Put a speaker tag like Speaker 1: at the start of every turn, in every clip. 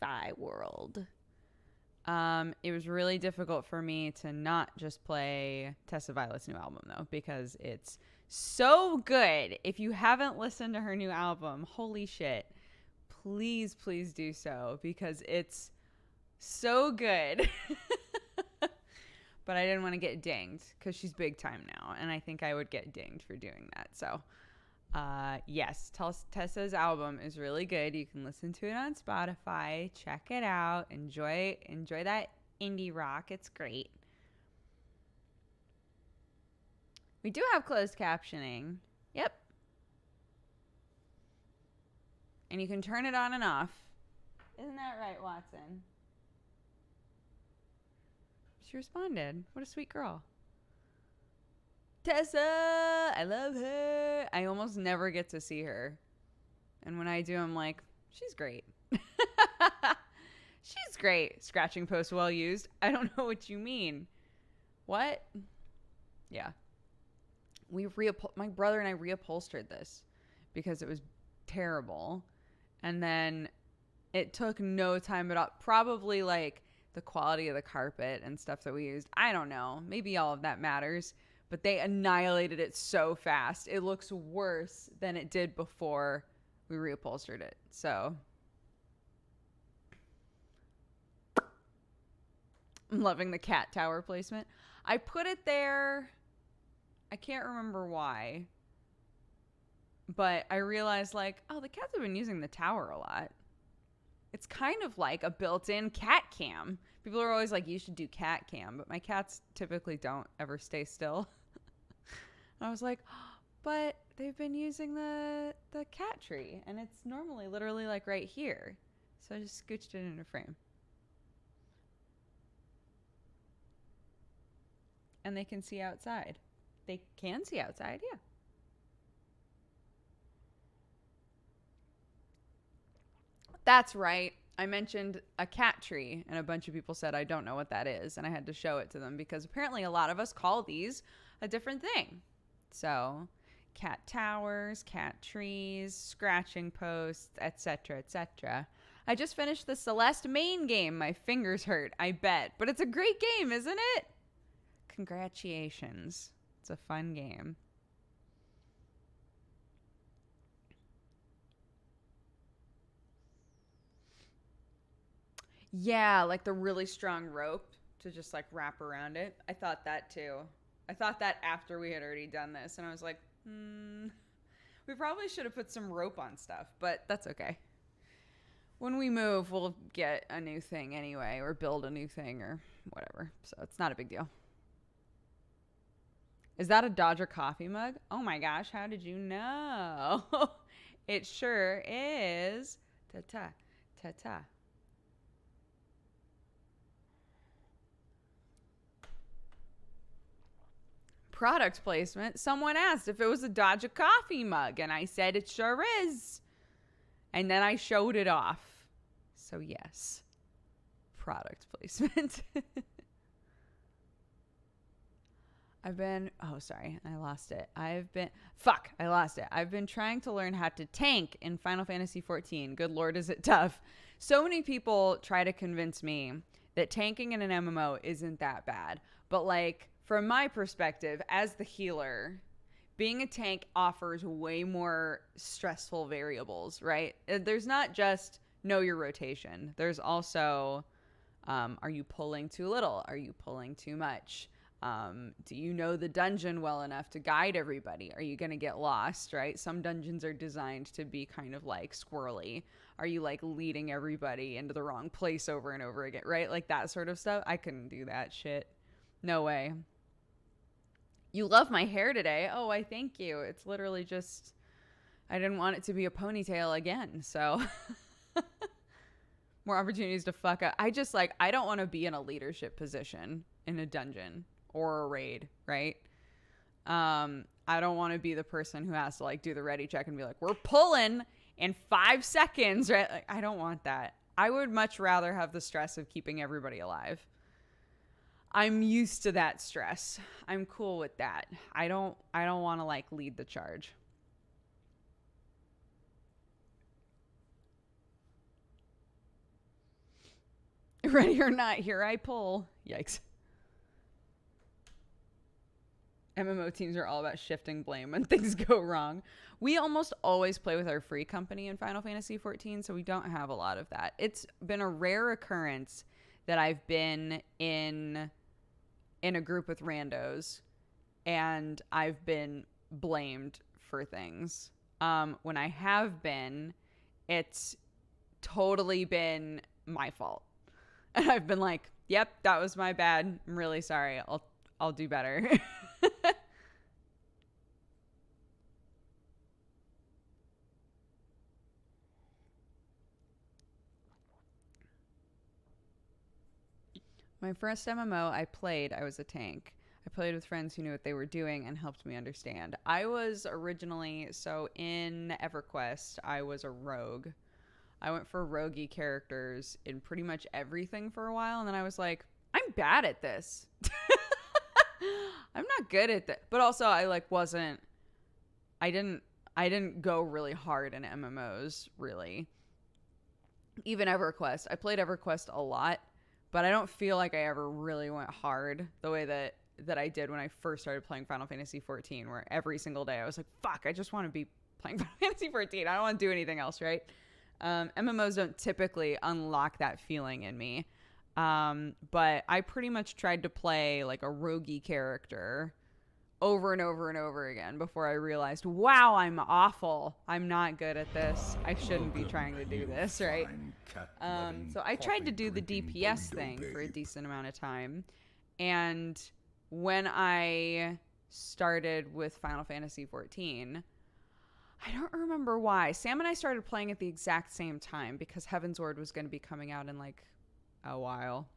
Speaker 1: Lo-Fi world. It was really difficult for me to not just play Tessa Violet's new album, though, because it's so good. If you haven't listened to her new album, holy shit, please, please do so, because it's so good. But I didn't want to get dinged because she's big time now, and I think I would get dinged for doing that. So, yes, Tessa's album is really good. You can listen to it on Spotify. Check it out. Enjoy that indie rock. It's great. We do have closed captioning. Yep. And you can turn it on and off. Isn't that right, Watson? She responded. What a sweet girl. Tessa, I love her. I almost never get to see her. And when I do, I'm like, she's great. She's great. Scratching post well used. I don't know what you mean. What? Yeah. My brother and I reupholstered this because it was terrible. And then it took no time at all. Probably like the quality of the carpet and stuff that we used. I don't know. Maybe all of that matters. But they annihilated it so fast. It looks worse than it did before we reupholstered it. So I'm loving the cat tower placement. I put it there. I can't remember why. But I realized like, oh, the cats have been using the tower a lot. It's kind of like a built-in cat cam. People are always like, you should do cat cam. But my cats typically don't ever stay still. I was like, oh, but they've been using the cat tree. And it's normally literally like right here. So I just scooched it in a frame. And they can see outside. They can see outside, yeah. That's right. I mentioned a cat tree, and a bunch of people said I don't know what that is, and I had to show it to them because apparently a lot of us call these a different thing. So, cat towers, cat trees, scratching posts, etc., etc. I just finished the Celeste main game. My fingers hurt, I bet. But it's a great game, isn't it? Congratulations. It's a fun game. Yeah, like the really strong rope to just like wrap around it. I thought that too. I thought that after we had already done this, and I was like, we probably should have put some rope on stuff, but that's okay. When we move, we'll get a new thing anyway, or build a new thing, or whatever. So it's not a big deal. Is that a Dodger coffee mug? Oh my gosh, how did you know? It sure is. Ta ta, ta ta. Product placement. Someone asked if it was a Dodger coffee mug, and I said it sure is. And then I showed it off. So yes, product placement. I lost it. I lost it. I've been trying to learn how to tank in Final Fantasy XIV. Good Lord, is it tough. So many people try to convince me that tanking in an MMO isn't that bad. But like, from my perspective, as the healer, being a tank offers way more stressful variables, right? There's not just know your rotation. There's also, are you pulling too little? Are you pulling too much? Do you know the dungeon well enough to guide everybody? Are you going to get lost, right? Some dungeons are designed to be kind of like squirrely. Are you like leading everybody into the wrong place over and over again, right? Like that sort of stuff. I couldn't do that shit. No way. You love my hair today. Oh, I thank you. It's literally just, I didn't want it to be a ponytail again. So more opportunities to fuck up. I don't want to be in a leadership position in a dungeon or a raid, right? I don't want to be the person who has to like do the ready check and be like, we're pulling in 5 seconds, right? Like, I don't want that. I would much rather have the stress of keeping everybody alive. I'm used to that stress. I'm cool with that. I don't want to like lead the charge. Ready or not, here I pull. Yikes. MMO teams are all about shifting blame when things go wrong. We almost always play with our free company in Final Fantasy 14, so we don't have a lot of that. It's been a rare occurrence that I've been in a group with randos and I've been blamed for things. When I have been, it's totally been my fault. And I've been like, yep, that was my bad. I'm really sorry. I'll do better. My first MMO I played, I was a tank. I played with friends who knew what they were doing and helped me understand. I was originally, so in EverQuest, I was a rogue. I went for roguey characters in pretty much everything for a while, and then I was like, I'm bad at this. I'm not good at that. But also I didn't go really hard in MMOs, really. Even EverQuest. I played EverQuest a lot, but I don't feel like I ever really went hard the way that I did when I first started playing Final Fantasy 14, where every single day I was like, fuck, I just want to be playing Final Fantasy 14. I don't want to do anything else, right? MMOs don't typically unlock that feeling in me. But I pretty much tried to play like a roguey character over and over and over again before I realized, wow, I'm awful. I'm not good at this. I shouldn't be trying to do this, right? So I tried to do the DPS thing for a decent amount of time. And when I started with Final Fantasy 14, I don't remember why. Sam and I started playing at the exact same time because Heavensward was going to be coming out in like a while.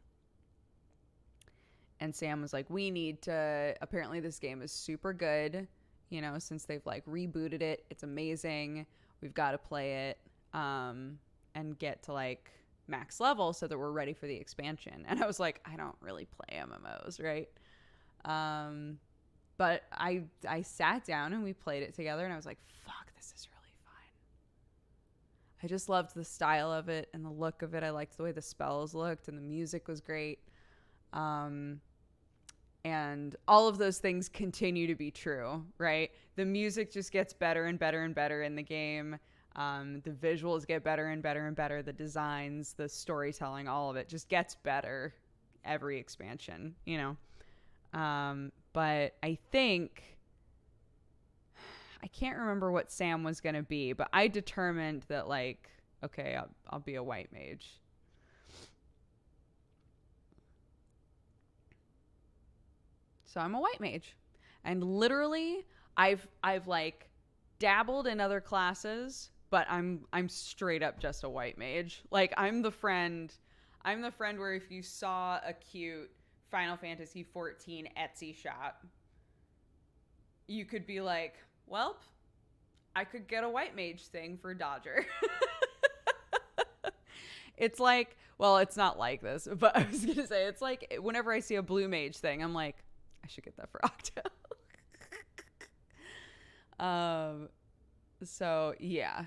Speaker 1: And Sam was like, we need to, apparently this game is super good, you know, since they've like rebooted it. It's amazing. We've got to play it and get to like max level so that we're ready for the expansion. And I was like, I don't really play MMOs, right? But I sat down and we played it together and I was like, fuck, this is really fun. I just loved the style of it and the look of it. I liked the way the spells looked and the music was great. And all of those things continue to be true, right? The music just gets better and better and better in the game. The visuals get better and better and better. The designs, the storytelling, all of it just gets better every expansion, you know? But I think, I can't remember what Sam was going to be, but I determined that like, okay, I'll be a white mage. So I'm a white mage. And literally I've like dabbled in other classes, but I'm straight up just a white mage. Like I'm the friend where if you saw a cute Final Fantasy 14 Etsy shop, you could be like, welp, I could get a white mage thing for Dodger. It's like, well, it's not like this, but I was going to say, it's like whenever I see a blue mage thing, I'm like, I should get that for Octo. So yeah.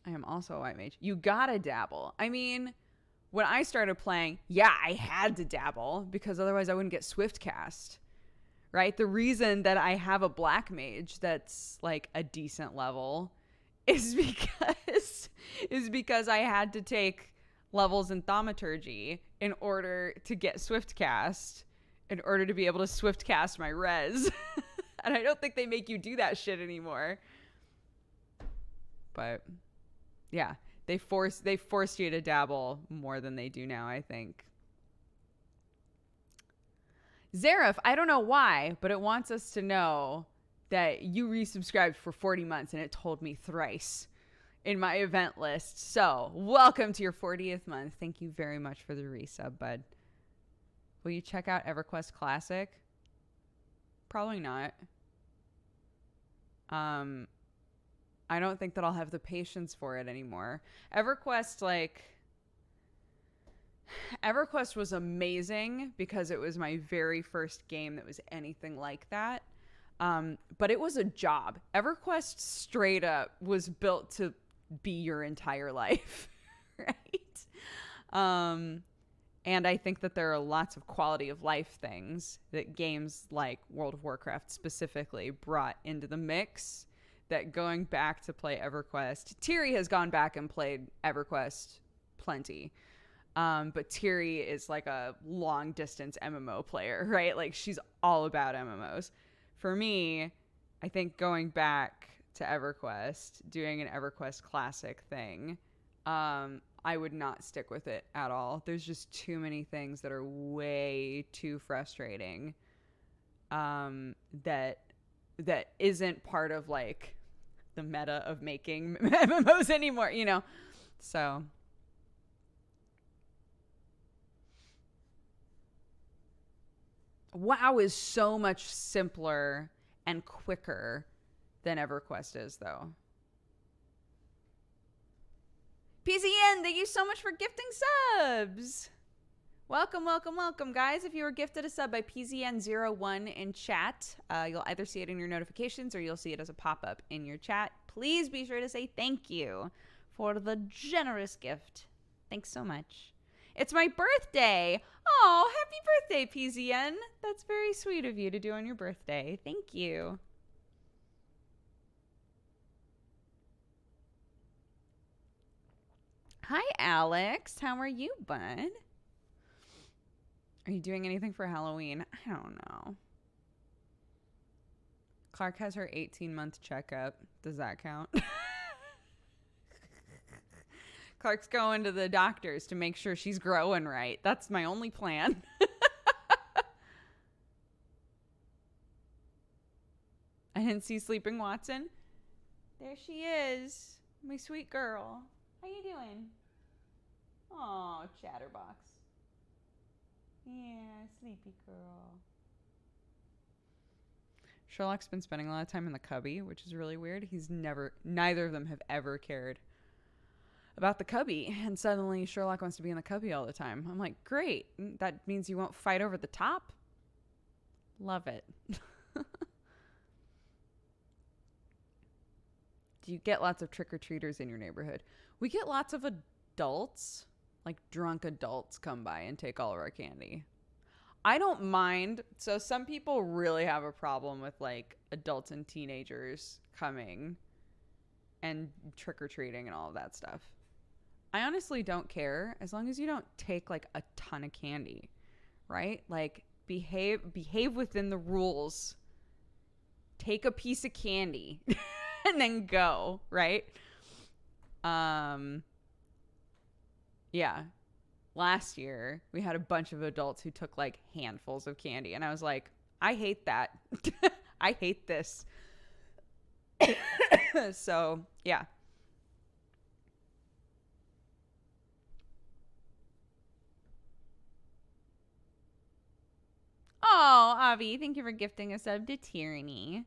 Speaker 1: I am also a white mage. You gotta dabble. I mean, when I started playing, yeah, I had to dabble because otherwise I wouldn't get swift cast. Right? The reason that I have a black mage that's like a decent level is because I had to take levels in thaumaturgy in order to get swift cast, in order to be able to swift cast my res. And I don't think they make you do that shit anymore. But yeah, they forced you to dabble more than they do now, I think. Zareth, I don't know why, but it wants us to know that you resubscribed for 40 months and it told me thrice in my event list. So welcome to your 40th month. Thank you very much for the resub, bud. Will you check out EverQuest Classic? Probably not. I don't think that I'll have the patience for it anymore. EverQuest was amazing because it was my very first game that was anything like that. But it was a job. EverQuest straight up was built to be your entire life, right? And I think that there are lots of quality of life things that games like World of Warcraft specifically brought into the mix, that going back to play EverQuest, Tiri has gone back and played EverQuest plenty. But Tiri is like a long distance MMO player, right? Like she's all about MMOs. For me, I think going back to EverQuest, doing an EverQuest classic thing, I would not stick with it at all. There's just too many things that are way too frustrating, that isn't part of like the meta of making MMOs anymore, you know? So WoW is so much simpler and quicker than EverQuest is, though. PZN, thank you so much for gifting subs. Welcome, welcome, welcome, guys. If you were gifted a sub by PZN01 in chat, you'll either see it in your notifications or you'll see it as a pop-up in your chat. Please be sure to say thank you for the generous gift. Thanks so much. It's my birthday. Oh, happy birthday, PZN. That's very sweet of you to do on your birthday. Thank you. Hi, Alex. How are you, bud? Are you doing anything for Halloween? I don't know. Clark has her 18-month checkup. Does that count? Clark's going to the doctors to make sure she's growing right. That's my only plan. I didn't see Sleeping Watson. There she is. My sweet girl. How you doing? Oh, Chatterbox. Yeah, sleepy girl. Sherlock's been spending a lot of time in the cubby, which is really weird. Neither of them have ever cared about the cubby, and suddenly Sherlock wants to be in the cubby all the time. I'm like, great. That means you won't fight over the top? Love it. Do you get lots of trick-or-treaters in your neighborhood? We get lots of adults, like drunk adults, come by and take all of our candy. I don't mind. So some people really have a problem with like adults and teenagers coming and trick-or-treating and all of that stuff. I honestly don't care as long as you don't take like a ton of candy, right? Like behave within the rules. Take a piece of candy and then go, right? Yeah. Last year, we had a bunch of adults who took like handfuls of candy, and I was like, I hate that. I hate this. So, yeah. Oh, Avi, thank you for gifting a sub to Tyranny.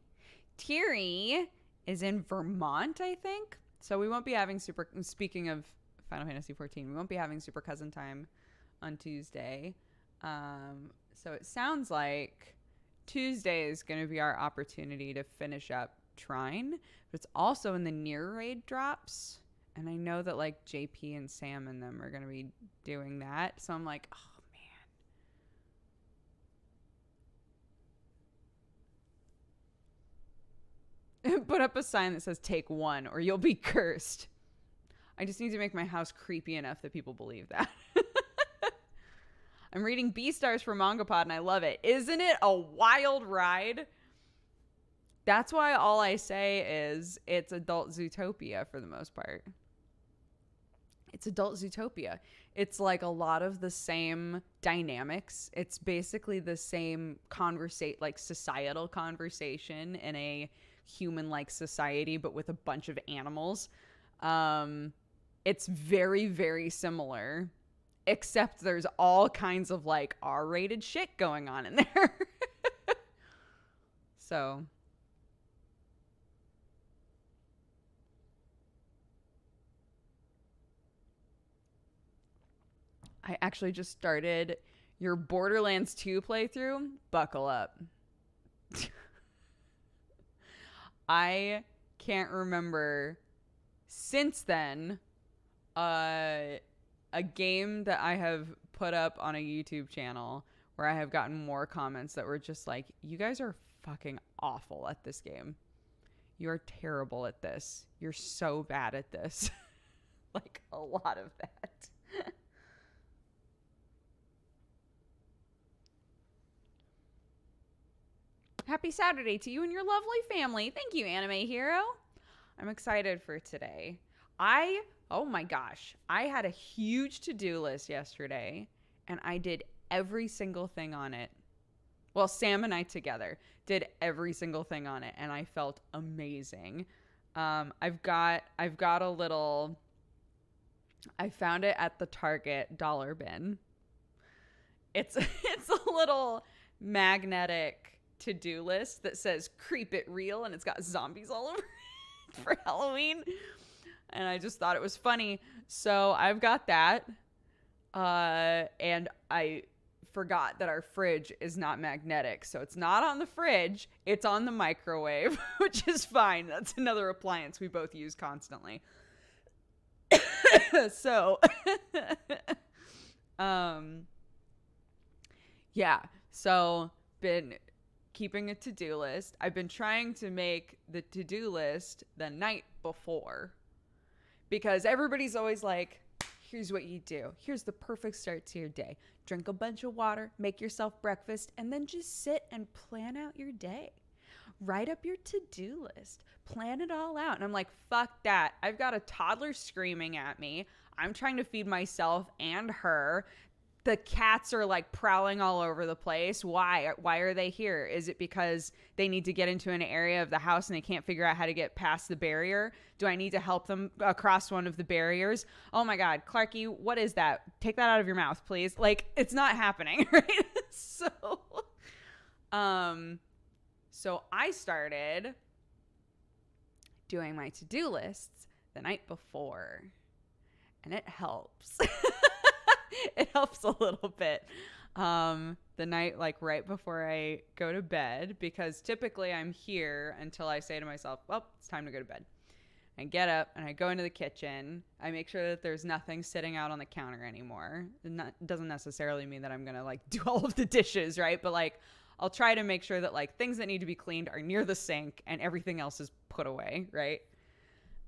Speaker 1: Tyranny is in Vermont, I think. So we won't be having speaking of Final Fantasy 14, we won't be having Super Cousin time on Tuesday. So it sounds like Tuesday is going to be our opportunity to finish up Trine, but it's also in the near raid drops. And I know that like JP and Sam and them are going to be doing that. So I'm like, oh man. Put up a sign that says take one or you'll be cursed. I just need to make my house creepy enough that people believe that. I'm reading B-Stars for MangaPod and I love it. Isn't it a wild ride? That's why all I say is it's adult Zootopia for the most part. It's adult Zootopia. It's like a lot of the same dynamics. It's basically the same like societal conversation in a human-like society, but with a bunch of animals. It's very, very similar, except there's all kinds of like R-rated shit going on in there. So I actually just started your Borderlands 2 playthrough. Buckle up. I can't remember since then a game that I have put up on a YouTube channel where I have gotten more comments that were just like, you guys are fucking awful at this game. You're terrible at this. You're so bad at this. Like a lot of that. Happy Saturday to you and your lovely family. Thank you, Anime Hero. I'm excited for today. Oh my gosh, I had a huge to-do list yesterday, and I did every single thing on it. Well, Sam and I together did every single thing on it, and I felt amazing. I've got a little. I found it at the Target dollar bin. It's a little magnetic to-do list that says "Creep It Real," and it's got zombies all over it for Halloween. And I just thought it was funny. So I've got that. And I forgot that our fridge is not magnetic. So it's not on the fridge. It's on the microwave, which is fine. That's another appliance we both use constantly. So, yeah. So been keeping a to-do list. I've been trying to make the to-do list the night before. Because everybody's always like, here's what you do. Here's the perfect start to your day. Drink a bunch of water, make yourself breakfast, and then just sit and plan out your day. Write up your to-do list. Plan it all out. And I'm like, fuck that. I've got a toddler screaming at me. I'm trying to feed myself and her. The cats are like prowling all over the place. Why? Why are they here? Is it because they need to get into an area of the house and they can't figure out how to get past the barrier? Do I need to help them across one of the barriers? Oh my God, Clarky, what is that? Take that out of your mouth, please. Like, it's not happening, right? So I started doing my to-do lists the night before, and it helps. It helps a little bit the night, like right before I go to bed, because typically I'm here until I say to myself, well, it's time to go to bed. I get up and I go into the kitchen. I make sure that there's nothing sitting out on the counter anymore. It doesn't necessarily mean that I'm going to like do all of the dishes, right? But like I'll try to make sure that like things that need to be cleaned are near the sink and everything else is put away, right?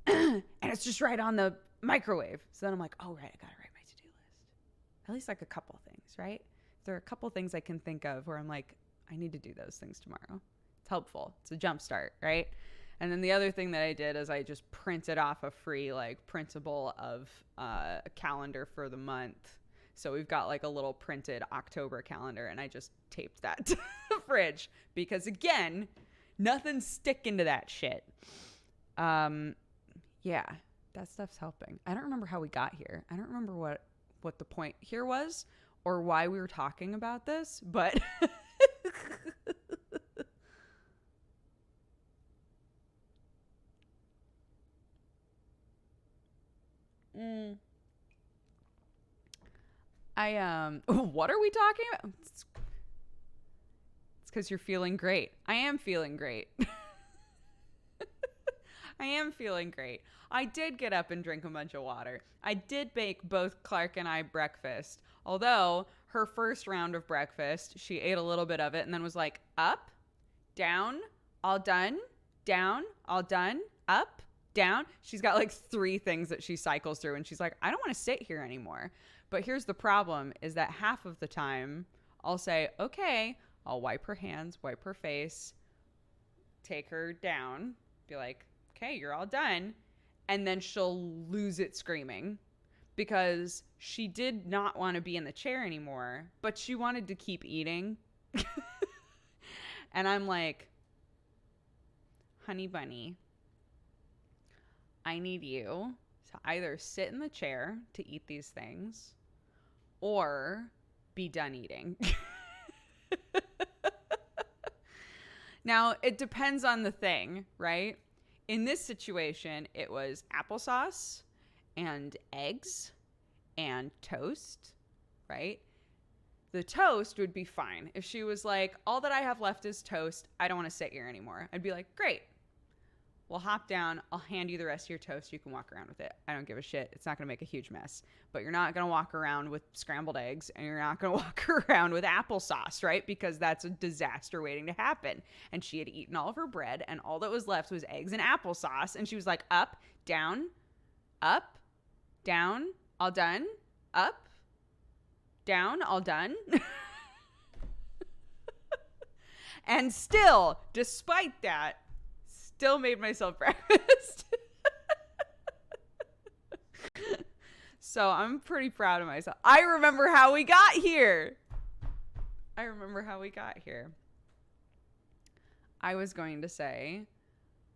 Speaker 1: And it's just right on the microwave. So then I'm like, oh, right, I got to write my to-do list. At least like a couple things, right? If there are a couple things I can think of where I'm like, I need to do those things tomorrow. It's helpful. It's a jump start, right? And then the other thing that I did is I just printed off a free like printable of a calendar for the month. So we've got like a little printed October calendar, and I just taped that to the fridge because again, nothing's sticking to that shit. Yeah, that stuff's helping. I don't remember how we got here. I don't remember what the point here was or why we were talking about this, but what are we talking about? It's because you're feeling great. I am feeling great. I am feeling great. I did get up and drink a bunch of water. I did bake both Clark and I breakfast. Although her first round of breakfast, she ate a little bit of it and then was like, up, down, all done, down, all done, up, down. She's got like 3 things that she cycles through, and she's like, I don't want to sit here anymore. But here's the problem is that half of the time I'll say, okay, I'll wipe her hands, wipe her face, take her down, be like, okay, you're all done. And then she'll lose it screaming because she did not want to be in the chair anymore, but she wanted to keep eating. And I'm like, honey bunny, I need you to either sit in the chair to eat these things or be done eating. Now, it depends on the thing, right? In this situation, it was applesauce and eggs and toast, right? The toast would be fine. If she was like, all that I have left is toast, I don't want to sit here anymore. I'd be like, great. we'll hop down. I'll hand you the rest of your toast. You can walk around with it. I don't give a shit. It's not going to make a huge mess. But you're not going to walk around with scrambled eggs, and you're not going to walk around with applesauce, right? Because that's a disaster waiting to happen. And she had eaten all of her bread, and all that was left was eggs and applesauce. And she was like, up, down, all done, up, down, all done. And still, despite that, still made myself breakfast. So I'm pretty proud of myself. I remember how we got here. I was going to say,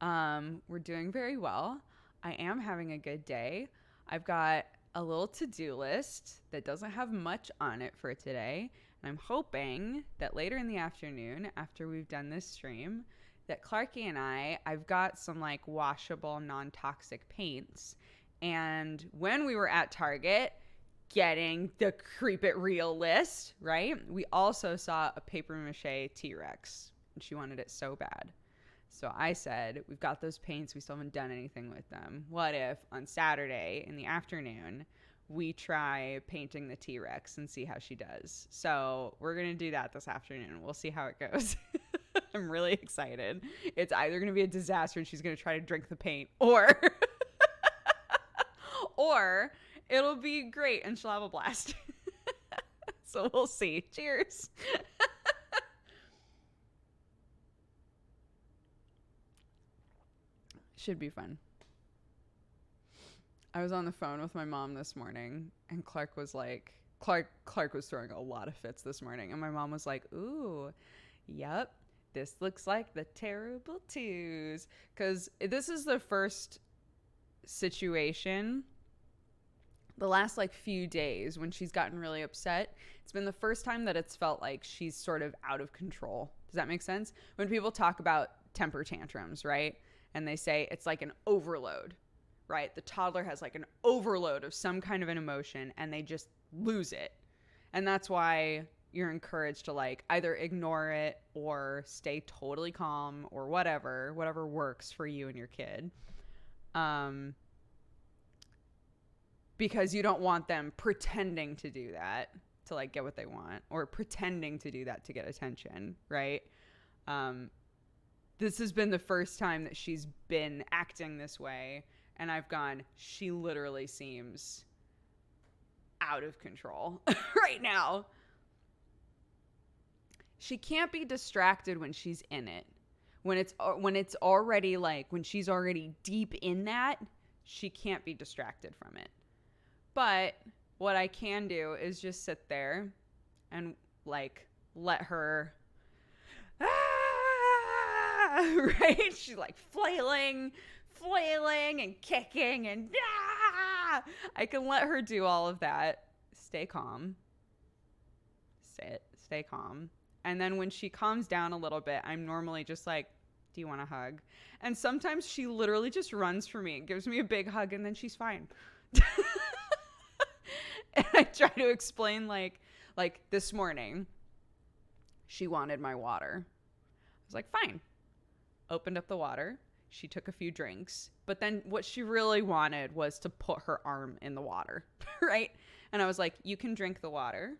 Speaker 1: we're doing very well. I am having a good day. I've got a little to-do list that doesn't have much on it for today. And I'm hoping that later in the afternoon, after we've done this stream, that Clarky and I've got some like washable, non-toxic paints. And when we were at Target getting the Creep It Real list, right? We also saw a paper mache T-Rex, and she wanted it so bad. So I said, we've got those paints. We still haven't done anything with them. What if on Saturday in the afternoon, we try painting the T-Rex and see how she does? So we're going to do that this afternoon. We'll see how it goes. I'm really excited. It's either going to be a disaster and she's going to try to drink the paint, or or it'll be great and she'll have a blast. So we'll see. Cheers. Should be fun. I was on the phone with my mom this morning, and Clark was throwing a lot of fits this morning, and my mom was like, ooh, yep, this looks like the terrible twos. Because this is the first situation the last like few days when she's gotten really upset. It's been the first time that it's felt like she's sort of out of control. Does that make sense? When people talk about temper tantrums, right? And they say it's like an overload, right? The toddler has like an overload of some kind of an emotion and they just lose it. And that's why you're encouraged to like either ignore it or stay totally calm or whatever works for you and your kid. Because you don't want them pretending to do that to like get what they want, or pretending to do that to get attention, right? This has been the first time that she's been acting this way, and I've gone, she literally seems out of control right now. She can't be distracted when she's in it. When it's already like, when she's already deep in that, she can't be distracted from it. But what I can do is just sit there and like let her, right? She's like flailing and kicking and I can let her do all of that. Stay calm. Stay calm. And then when she calms down a little bit, I'm normally just like, do you want a hug? And sometimes she literally just runs for me and gives me a big hug, and then she's fine. And I try to explain like this morning, she wanted my water. I was like, fine. Opened up the water. She took a few drinks. But then what she really wanted was to put her arm in the water, right? And I was like, you can drink the water.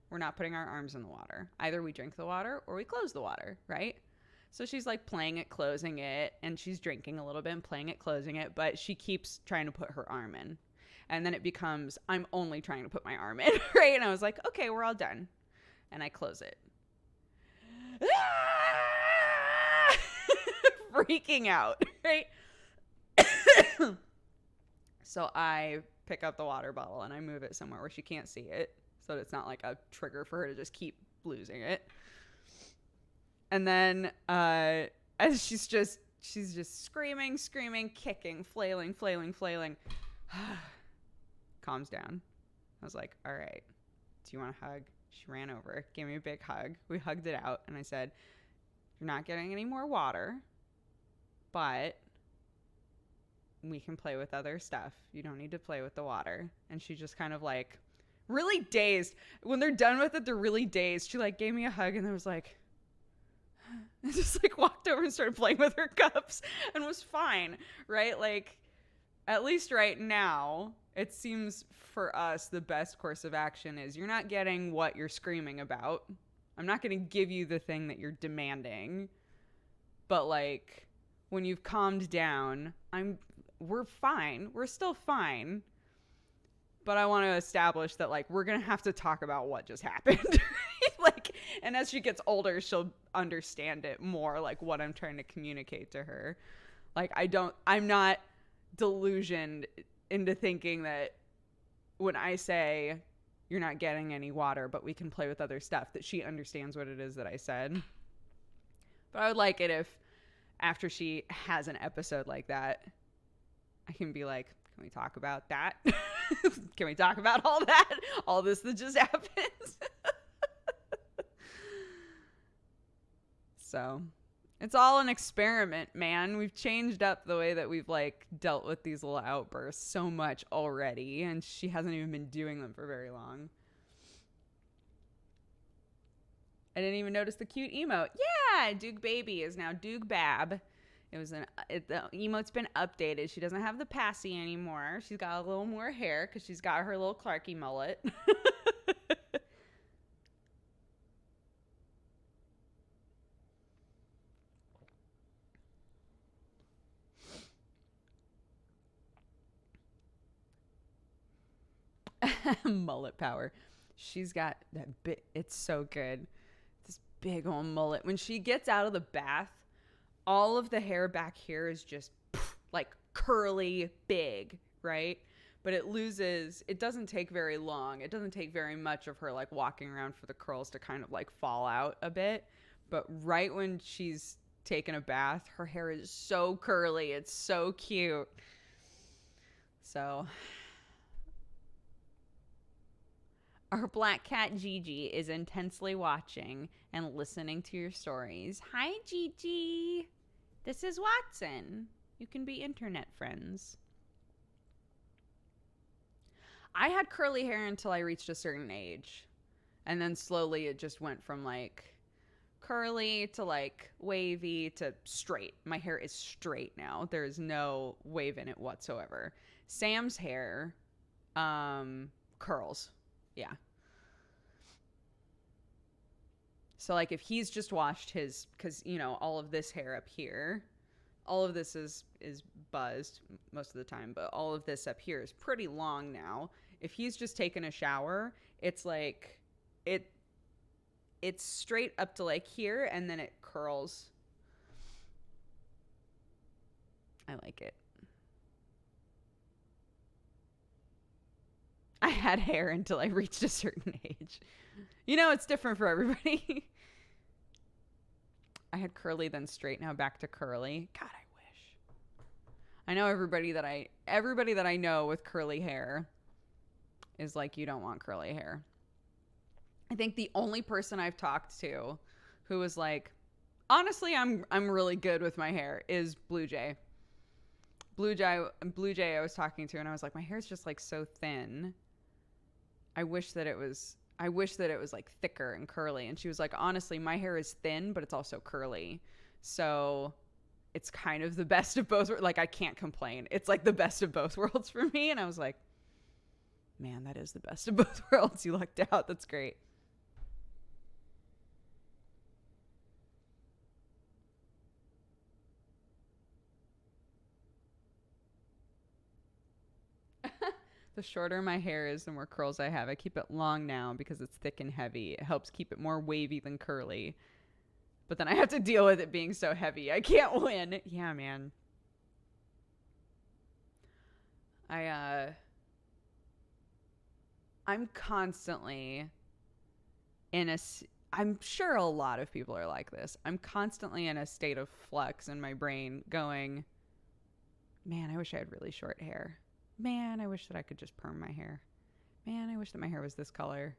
Speaker 1: We're not putting our arms in the water. Either we drink the water or we close the water, right? So she's like playing it, closing it, and she's drinking a little bit and playing it, closing it, but she keeps trying to put her arm in. And then it becomes, I'm only trying to put my arm in, right? And I was like, okay, we're all done. And I close it. Freaking out, right? So I pick up the water bottle and I move it somewhere where she can't see it, so that it's not like a trigger for her to just keep losing it. And then as she's just screaming, kicking, flailing. Calms down. I was like, all right, do you want a hug? She ran over, gave me a big hug. We hugged it out, and I said, you're not getting any more water, but we can play with other stuff. You don't need to play with the water. And she just kind of like really dazed. When they're done with it, they're really dazed. She like gave me a hug and I was like, And just like walked over and started playing with her cups and was fine, right? Like, at least right now, it seems for us the best course of action is you're not getting what you're screaming about. I'm not going to give you the thing that you're demanding. But like, when you've calmed down, we're fine. We're still fine. But I want to establish that, like, we're going to have to talk about what just happened. Like, and as she gets older, she'll understand it more, like, what I'm trying to communicate to her. Like, I'm not delusioned into thinking that when I say, you're not getting any water, but we can play with other stuff, that she understands what it is that I said. But I would like it if, after she has an episode like that, I can be like, can we talk about that? Can we talk about all that? All this that just happens? So, it's all an experiment, man. We've changed up the way that we've, like, dealt with these little outbursts so much already, and she hasn't even been doing them for very long. I didn't even notice the cute emote. Yeah, Doog Baby is now Doog Bab. The emote's been updated. She doesn't have the passy anymore. She's got a little more hair because she's got her little Clarky mullet. Mullet power. She's got that bit. It's so good. This big old mullet. When she gets out of the bath, all of the hair back here is just like curly big, right? But it doesn't take very long. It doesn't take very much of her like walking around for the curls to kind of like fall out a bit. But right when she's taken a bath, her hair is so curly. It's so cute. So our black cat Gigi is intensely watching and listening to your stories. Hi, Gigi. This is Watson. You can be internet friends. I had curly hair until I reached a certain age. And then slowly it just went from like curly to like wavy to straight. My hair is straight now. There is no wave in it whatsoever. Sam's hair, curls. Yeah. So, like, if he's just washed his, because, you know, all of this hair up here, all of this is buzzed most of the time, but all of this up here is pretty long now. If he's just taken a shower, it's like, it's straight up to, like, here, and then it curls. I like it. I had hair until I reached a certain age. You know, it's different for everybody. I had curly, then straight, now back to curly. God, I wish. I know everybody that I know with curly hair is like, you don't want curly hair. I think the only person I've talked to who was like, honestly, I'm really good with my hair is Blue Jay. Blue Jay I was talking to, and I was like, my hair's just like so thin. I wish that it was like thicker and curly. And she was like, honestly, my hair is thin, but it's also curly. So it's kind of the best of both. Like, I can't complain. It's like the best of both worlds for me. And I was like, man, that is the best of both worlds. You lucked out. That's great. The shorter my hair is, the more curls I have. I keep it long now because it's thick and heavy. It helps keep it more wavy than curly. But then I have to deal with it being so heavy. I can't win. Yeah, man. I'm constantly I'm sure a lot of people are like this. I'm constantly in a state of flux in my brain going, man, I wish I had really short hair. Man, I wish that I could just perm my hair. Man, I wish that my hair was this color.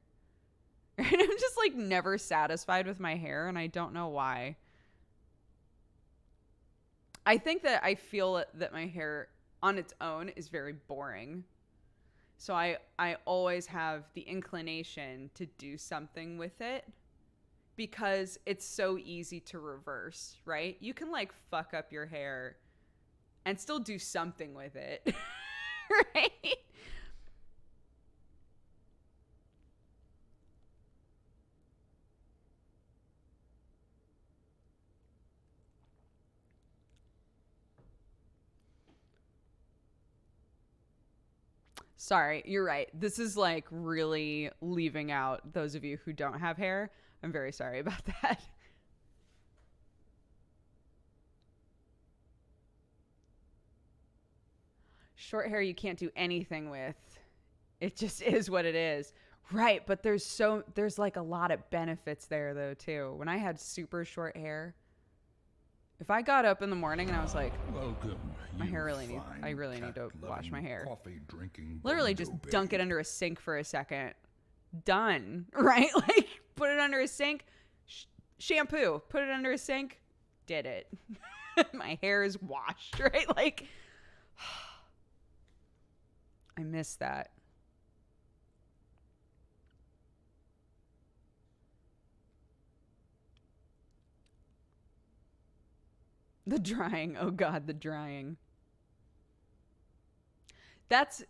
Speaker 1: And I'm just like never satisfied with my hair, and I don't know why. I think that I feel that my hair on its own is very boring. So I always have the inclination to do something with it because it's so easy to reverse, right? You can like fuck up your hair and still do something with it, right? Sorry, you're right. This is like really leaving out those of you who don't have hair. I'm very sorry about that. Short hair you can't do anything with. It just is what it is. Right, but there's like a lot of benefits there though too. When I had super short hair, if I got up in the morning and I was like,
Speaker 2: welcome,
Speaker 1: I really need to wash my hair.
Speaker 2: Coffee drinking.
Speaker 1: Literally just dunk it under a sink for a second. Done, right? Like put it under a sink, shampoo, put it under a sink, did it. My hair is washed, right? Like I miss that. The drying. Oh God, the drying. That's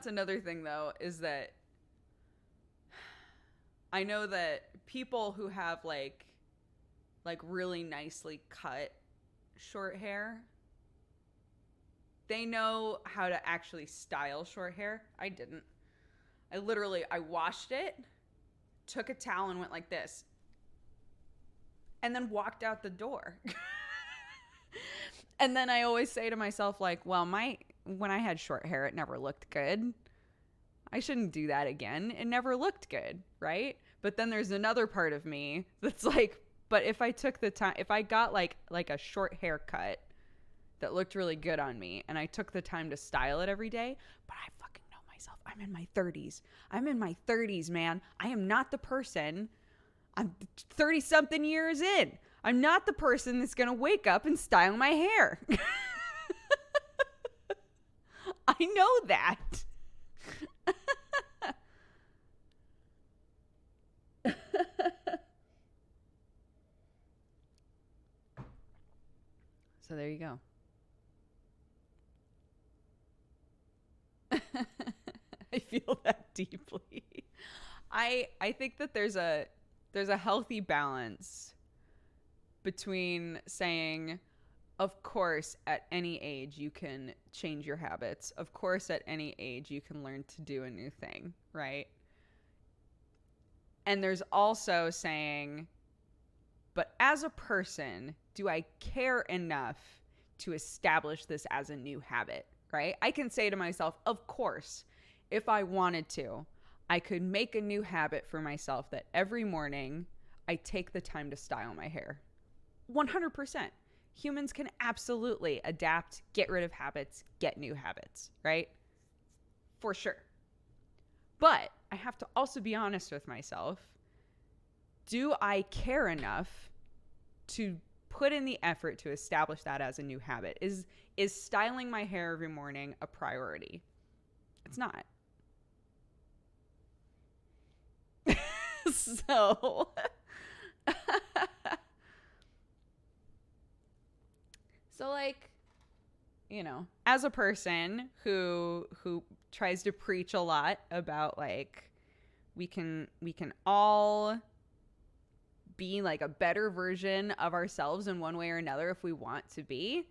Speaker 1: another thing though, is that I know that people who have like really nicely cut short hair, they know how to actually style short hair. I didn't. I washed it, took a towel and went like this, and then walked out the door. And then I always say to myself, like, well, when I had short hair, it never looked good. I shouldn't do that again. It never looked good, right? But then there's another part of me that's like, but if I took the time, if I got like a short haircut that looked really good on me and I took the time to style it every day, but I fucking know myself. I'm in my 30s. I'm in my 30s, man. I am not the person. I'm 30 something years in. I'm not the person that's going to wake up and style my hair. I know that. So there you go. I feel that deeply. I think that there's a healthy balance between saying, of course, at any age you can change your habits. Of course, at any age you can learn to do a new thing, right? And there's also saying, but as a person, do I care enough to establish this as a new habit, right? I can say to myself, of course, if I wanted to, I could make a new habit for myself that every morning I take the time to style my hair. 100%. Humans can absolutely adapt, get rid of habits, get new habits, right? For sure. But I have to also be honest with myself. Do I care enough to put in the effort to establish that as a new habit? Is styling my hair every morning a priority? It's not. So so like, as a person who tries to preach a lot about like we can all be like a better version of ourselves in one way or another if we want to be.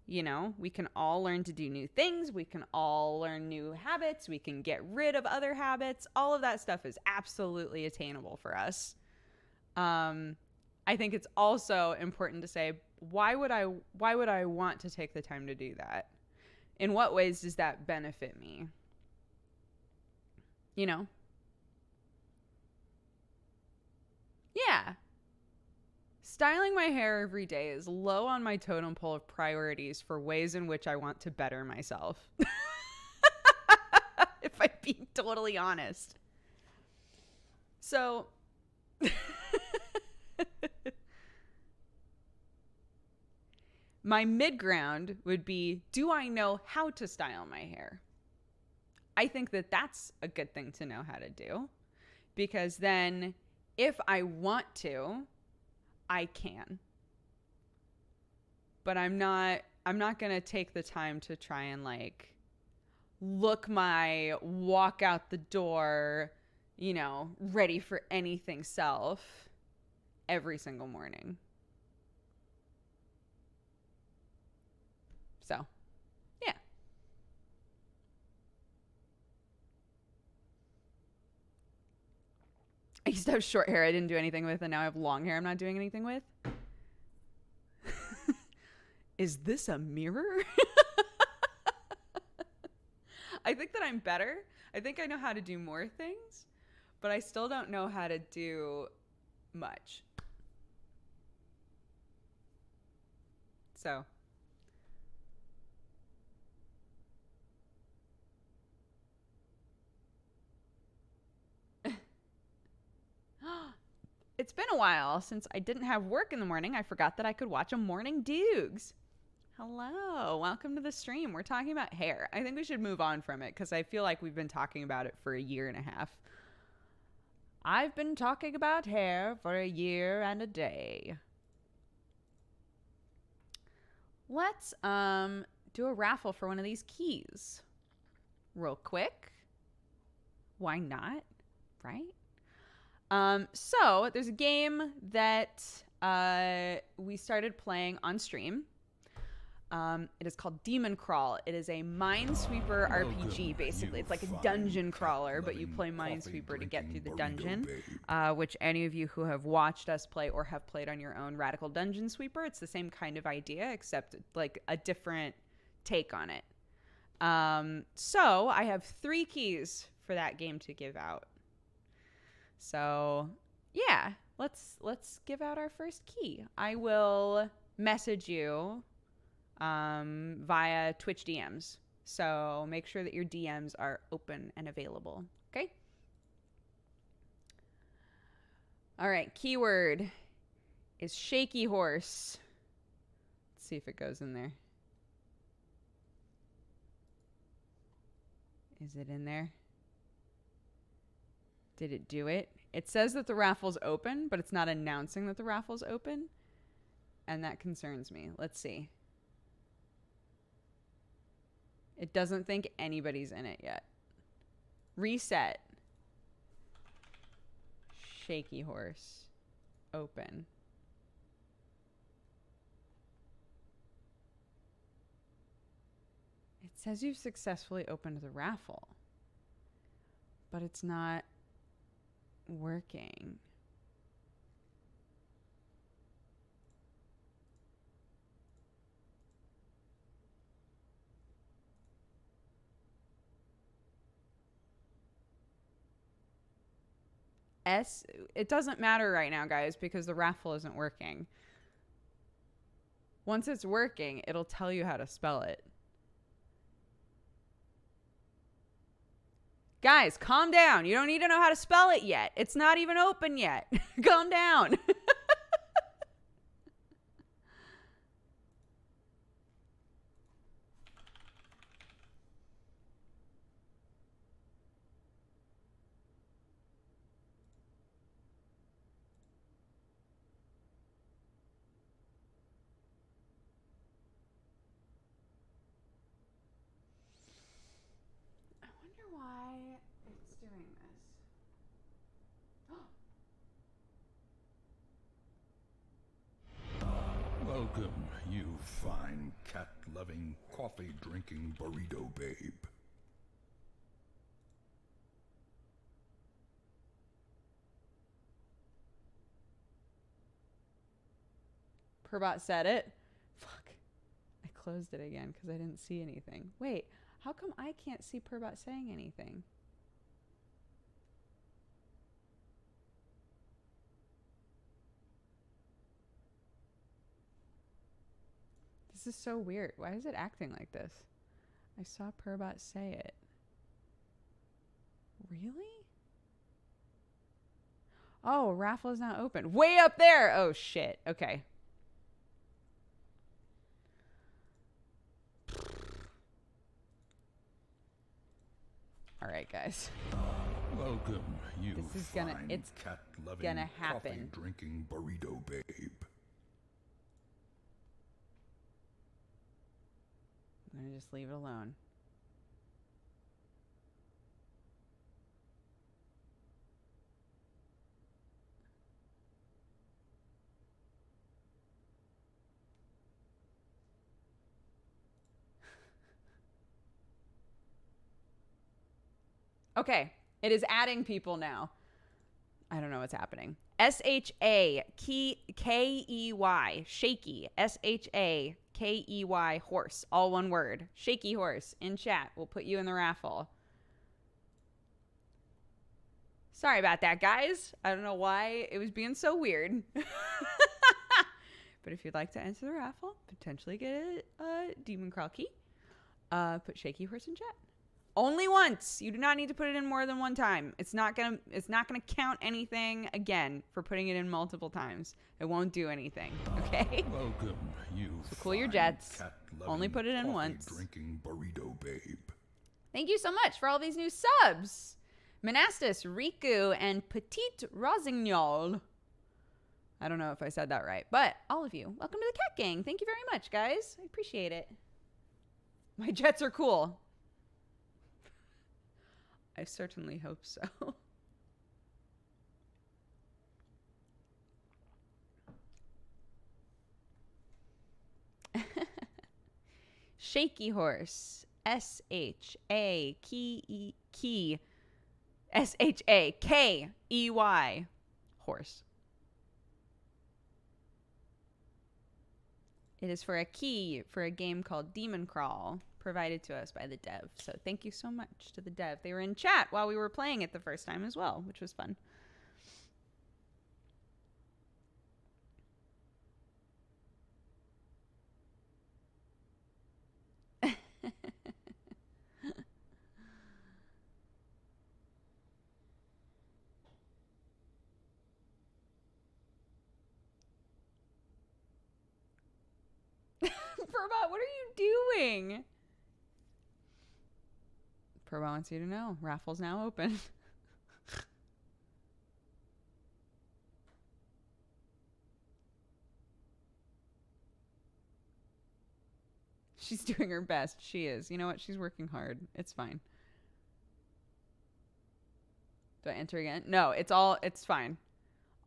Speaker 1: We can all learn to do new things. We can all learn new habits. We can get rid of other habits. All of that stuff is absolutely attainable for us. I think it's also important to say, why would I want to take the time to do that? In what ways does that benefit me? Yeah. Styling my hair every day is low on my totem pole of priorities for ways in which I want to better myself. If I'm being totally honest. So, my mid-ground would be, do I know how to style my hair? I think that that's a good thing to know how to do, because then If I want to, I can. But I'm not going to take the time to try and like walk out the door, you know, ready for anything self every single morning. So, yeah. I used to have short hair I didn't do anything with, and now I have long hair I'm not doing anything with. Is this a mirror? I think that I'm better. I think I know how to do more things, but I still don't know how to do much. So. It's been a while since I didn't have work in the morning. I forgot that I could watch a morning Doogs. Hello, welcome to the stream. We're talking about hair. I think we should move on from it because I feel like we've been talking about it for a year and a half. I've been talking about hair for a year and a day. Let's do a raffle for one of these keys real quick. Why not? Right? So there's a game that we started playing on stream. It is called Demon Crawl. It is a Minesweeper RPG, basically. It's like a dungeon crawler, but you play Minesweeper to get through the dungeon, which any of you who have watched us play or have played on your own Radical Dungeon Sweeper, it's the same kind of idea, except like a different take on it. So I have 3 keys for that game to give out. So yeah, let's give out our first key. I will message you via Twitch DMs. So make sure that your DMs are open and available. Okay? All right. Keyword is shaky horse. Let's see if it goes in there. Is it in there? Did it do it? It says that the raffle's open, but it's not announcing that the raffle's open. And that concerns me. Let's see. It doesn't think anybody's in it yet. Reset. Shaky horse. Open. It says you've successfully opened the raffle, but it's not working. It doesn't matter right now, guys, because the raffle isn't working. Once it's working, it'll tell you how to spell it. Guys, calm down. You don't need to know how to spell it yet. It's not even open yet. Calm down. Why it's doing this.
Speaker 2: Welcome, you fine cat-loving, coffee-drinking burrito babe.
Speaker 1: Perbot said it. Fuck. I closed it again because I didn't see anything. Wait. How come I can't see Perbot saying anything? This is so weird. Why is it acting like this? I saw Perbot say it. Really? Oh, raffle is not open. Way up there! Oh, shit. Okay. All right, guys.
Speaker 2: Welcome, you
Speaker 1: This is
Speaker 2: fine
Speaker 1: it's
Speaker 2: cat-loving,
Speaker 1: gonna happen.
Speaker 2: coffee-drinking burrito babe.
Speaker 1: I'm gonna just leave it alone. Okay, it is adding people now. I don't know what's happening. S-H-A-K-E-Y, shaky. S-H-A-K-E-Y, horse. All one word. Shaky horse in chat. We'll put you in the raffle. Sorry about that, guys. I don't know why it was being so weird. But if you'd like to enter the raffle, potentially get a Demon Crawl key, put shaky horse in chat. Only once. You do not need to put it in more than one time. It's not gonna count anything again for putting it in multiple times. It won't do anything. Okay?
Speaker 2: Welcome, you
Speaker 1: So cool your
Speaker 2: fine
Speaker 1: jets.
Speaker 2: cat-loving,
Speaker 1: Only put it in once.
Speaker 2: coffee-drinking burrito babe.
Speaker 1: Thank you so much for all these new subs. Monastis, Riku, and Petite Rosignol. I don't know if I said that right, but all of you, welcome to the Cat Gang. Thank you very much, guys. I appreciate it. My jets are cool. I certainly hope so. Shaky horse. S-H-A-K-E-Y. Horse. It is for a key for a game called Demon Crawl, provided to us by the dev. So thank you so much to the dev. They were in chat while we were playing it the first time as well, which was fun. Purba, what are you doing? Purba wants you to know. Raffle's now open. She's doing her best. She is. You know what? She's working hard. It's fine. Do I enter again? No, it's fine.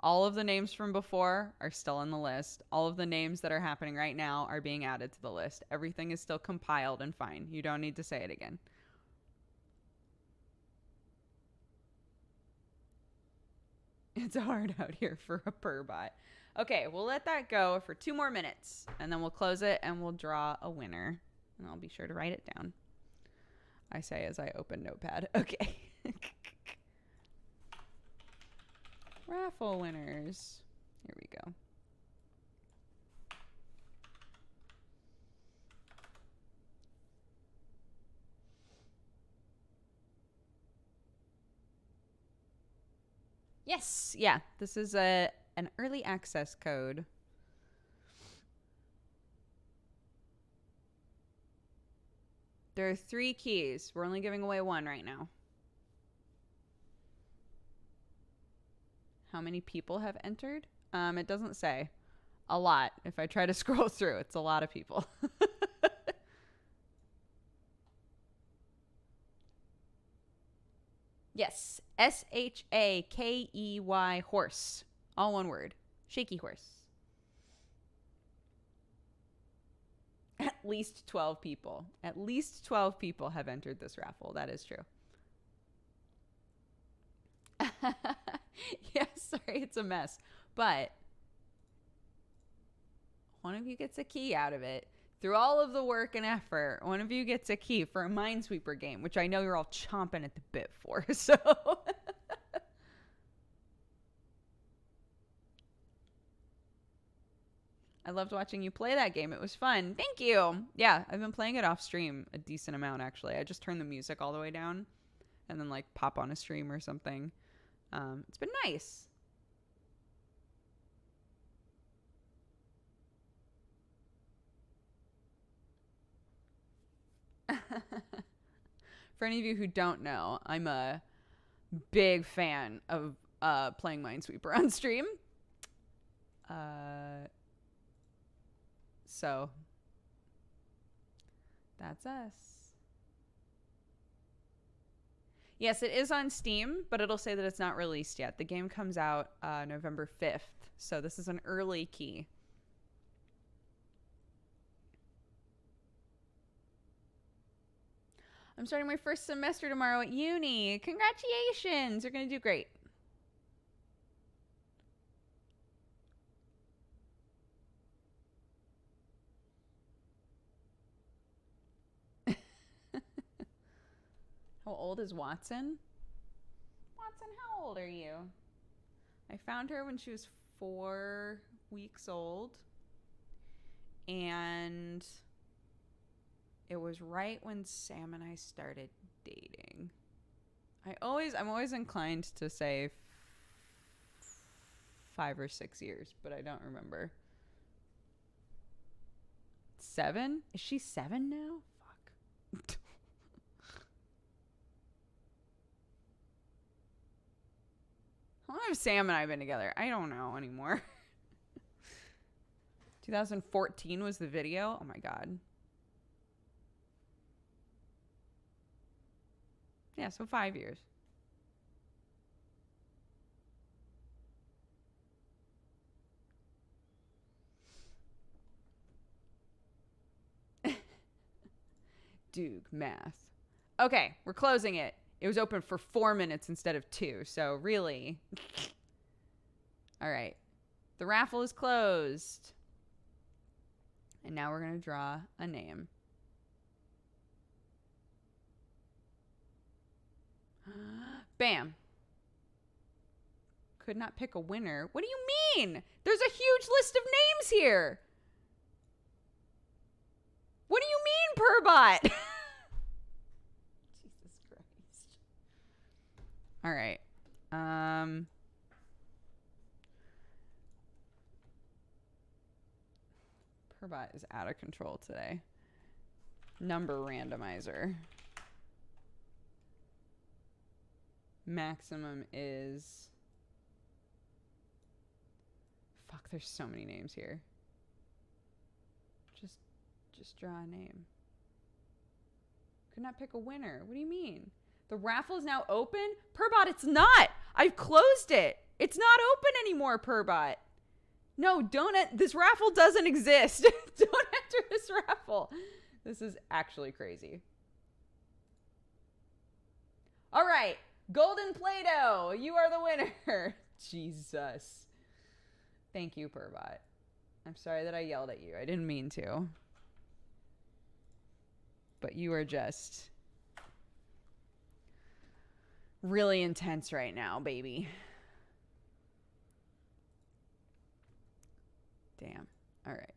Speaker 1: All of the names from before are still on the list. All of the names that are happening right now are being added to the list. Everything is still compiled and fine. You don't need to say it again. It's hard out here for a Purbot. Okay, we'll let that go for 2 more minutes, and then we'll close it, and we'll draw a winner. And I'll be sure to write it down. I say as I open Notepad. Okay. Raffle winners. Here we go. Yes, yeah. This is an early access code. There are 3 keys. We're only giving away 1 right now. How many people have entered? It doesn't say. A lot. If I try to scroll through, it's a lot of people. Yes. S-H-A-K-E-Y horse. All one word. Shaky horse. At least 12 people. At least 12 people have entered this raffle. That is true. Yeah, sorry, it's a mess. But one of you gets a key out of it. Through all of the work and effort, one of you gets a key for a Minesweeper game, which I know you're all chomping at the bit for. So I loved watching you play that game. It was fun. Thank you. Yeah, I've been playing it off stream a decent amount, actually. I just turned the music all the way down and then like pop on a stream or something. It's been nice. For any of you who don't know, I'm a big fan of playing Minesweeper on stream. So that's us. Yes, it is on Steam, but it'll say that it's not released yet. The game comes out November 5th, so this is an early key. I'm starting my first semester tomorrow at uni. Congratulations! You're going to do great. How old is Watson? Watson, how old are you? I found her when she was 4 weeks old. And it was right when Sam and I started dating. I'm always inclined to say 5 or 6 years, but I don't remember. 7? Is she 7 now? Fuck. How long have Sam and I been together? I don't know anymore. 2014 was the video. Oh my God. Yeah, so 5 years. Doog math. Okay, we're closing it. It was open for 4 minutes instead of 2, so really. All right. The raffle is closed. And now we're going to draw a name. Bam. Could not pick a winner. What do you mean? There's a huge list of names here. What do you mean, Purbot? Jesus Christ. All right. Purbot is out of control today. Number randomizer. Maximum is... Fuck, there's so many names here. Just draw a name. Could not pick a winner. What do you mean? The raffle is now open? Purbot, it's not. I've closed it. It's not open anymore, Purbot. No, this raffle doesn't exist. Don't enter this raffle. This is actually crazy. All right. Golden Play-Doh, you are the winner. Jesus. Thank you, Purbot. I'm sorry that I yelled at you. I didn't mean to. But you are just really intense right now, baby. Damn. All right.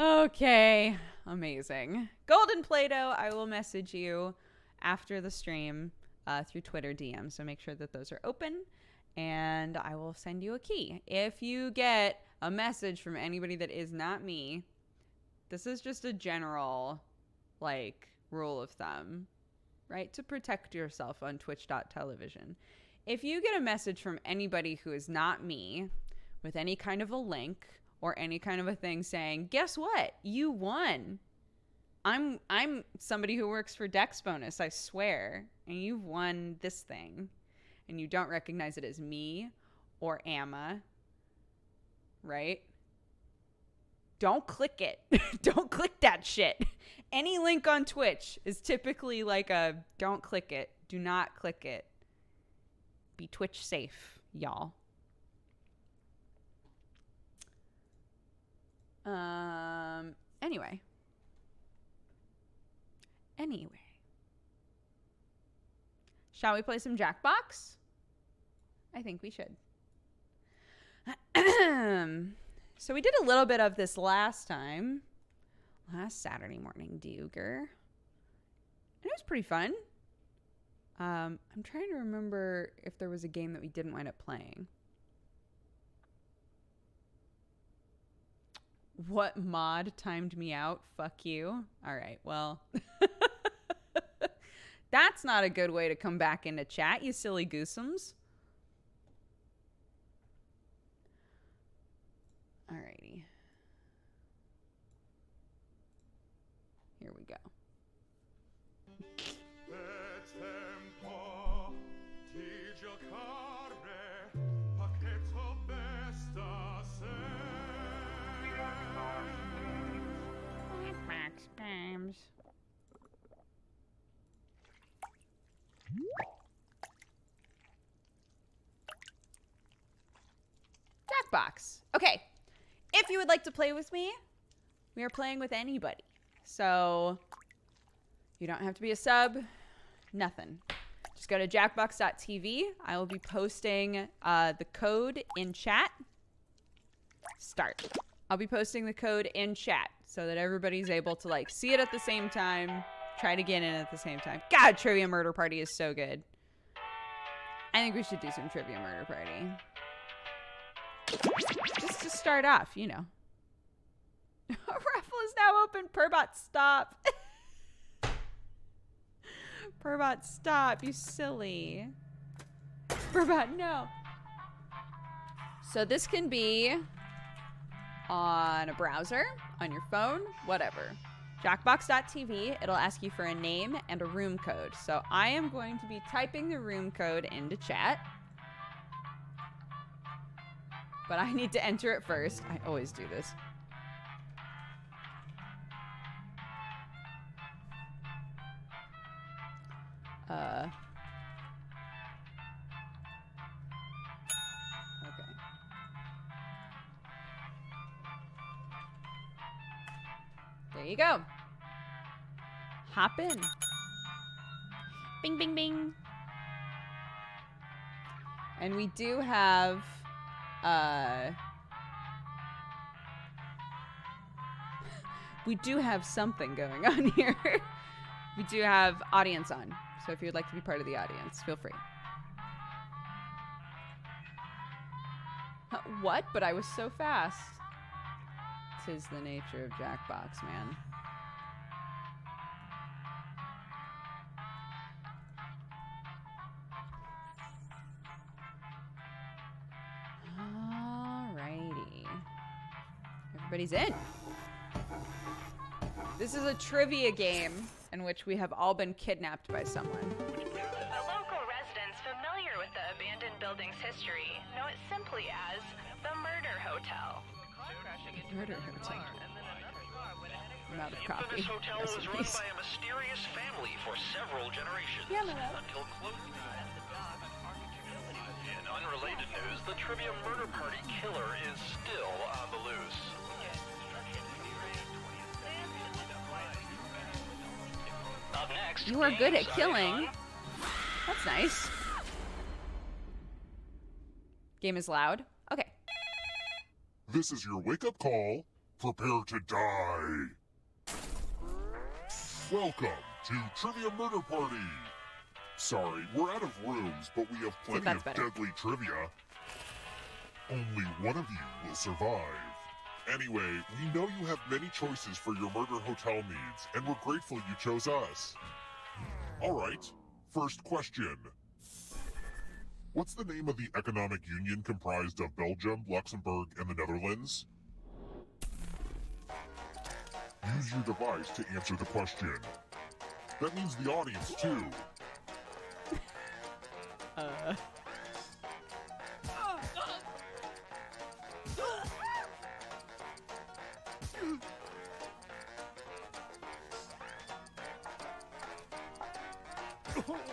Speaker 1: Okay. Amazing. Golden Play-Doh, I will message you after the stream through Twitter DM. So make sure that those are open. And I will send you a key. If you get a message from anybody that is not me, this is just a general, rule of thumb, right? To protect yourself on twitch.television. If you get a message from anybody who is not me with any kind of a link or any kind of a thing saying, guess what? You won. I'm somebody who works for Dexbonus, I swear. And you've won this thing. And you don't recognize it as me or Amma, right? Don't click it. Don't click that shit. Any link on Twitch is typically like a don't click it. Do not click it. Be Twitch safe, y'all. Anyway. Shall we play some Jackbox? I think we should. So we did a little bit of this last Saturday morning, DOOGER. And it was pretty fun. I'm trying to remember if there was a game that we didn't wind up playing. What mod timed me out? Fuck you. All right, well. That's not a good way to come back into chat, you silly gooseums. Alrighty. Here we go. Max Games. Jackbox. Okay. If you would like to play with me, we are playing with anybody. So you don't have to be a sub. Nothing. Just go to jackbox.tv. I will be posting the code in chat. Start. I'll be posting the code in chat so that everybody's able to like see it at the same time. Try to get in at the same time. God, Trivia Murder Party is so good. I think we should do some Trivia Murder Party. Just to start off, you know. Raffle is now open. Purbot, stop. Purbot, stop. You silly. Purbot, no. So this can be on a browser, on your phone, whatever. Jackbox.tv, it'll ask you for a name and a room code. So I am going to be typing the room code into chat. But I need to enter it first. I always do this. Okay. There you go. Hop in. Bing, bing, bing. And we do have... we do have something going on here. We do have audience on. So if you'd like to be part of the audience, feel free. What? But I was so fast. 'Tis the nature of Jackbox, man. Alrighty. Everybody's in. This is a trivia game in which we have all been kidnapped by someone.
Speaker 3: The local residents familiar with the abandoned building's history know it simply as the Murder Hotel.
Speaker 1: Murder Hotel. I'm out of coffee.
Speaker 4: This hotel
Speaker 1: Rest
Speaker 4: was
Speaker 1: in
Speaker 4: run
Speaker 1: peace.
Speaker 4: by a mysterious family for several generations.
Speaker 1: Yeah, man.
Speaker 4: Until closing. In unrelated news, the Trivia Murder Party killer is still on the loose. Up next,
Speaker 1: You are good at
Speaker 4: games,
Speaker 1: killing.
Speaker 4: Icon.
Speaker 1: That's nice. Game is loud. Okay.
Speaker 2: This is your wake-up call. Prepare to die. Welcome to Trivia Murder Party. Sorry, we're out of rooms, but we have plenty
Speaker 1: that's
Speaker 2: of
Speaker 1: better.
Speaker 2: deadly trivia. Only one of you will survive. Anyway, we know you have many choices for your murder hotel needs, and we're grateful you chose us. Alright, first question. What's the name of the economic union comprised of Belgium, Luxembourg, and the Netherlands? Use your device to answer the question. That means the audience, too.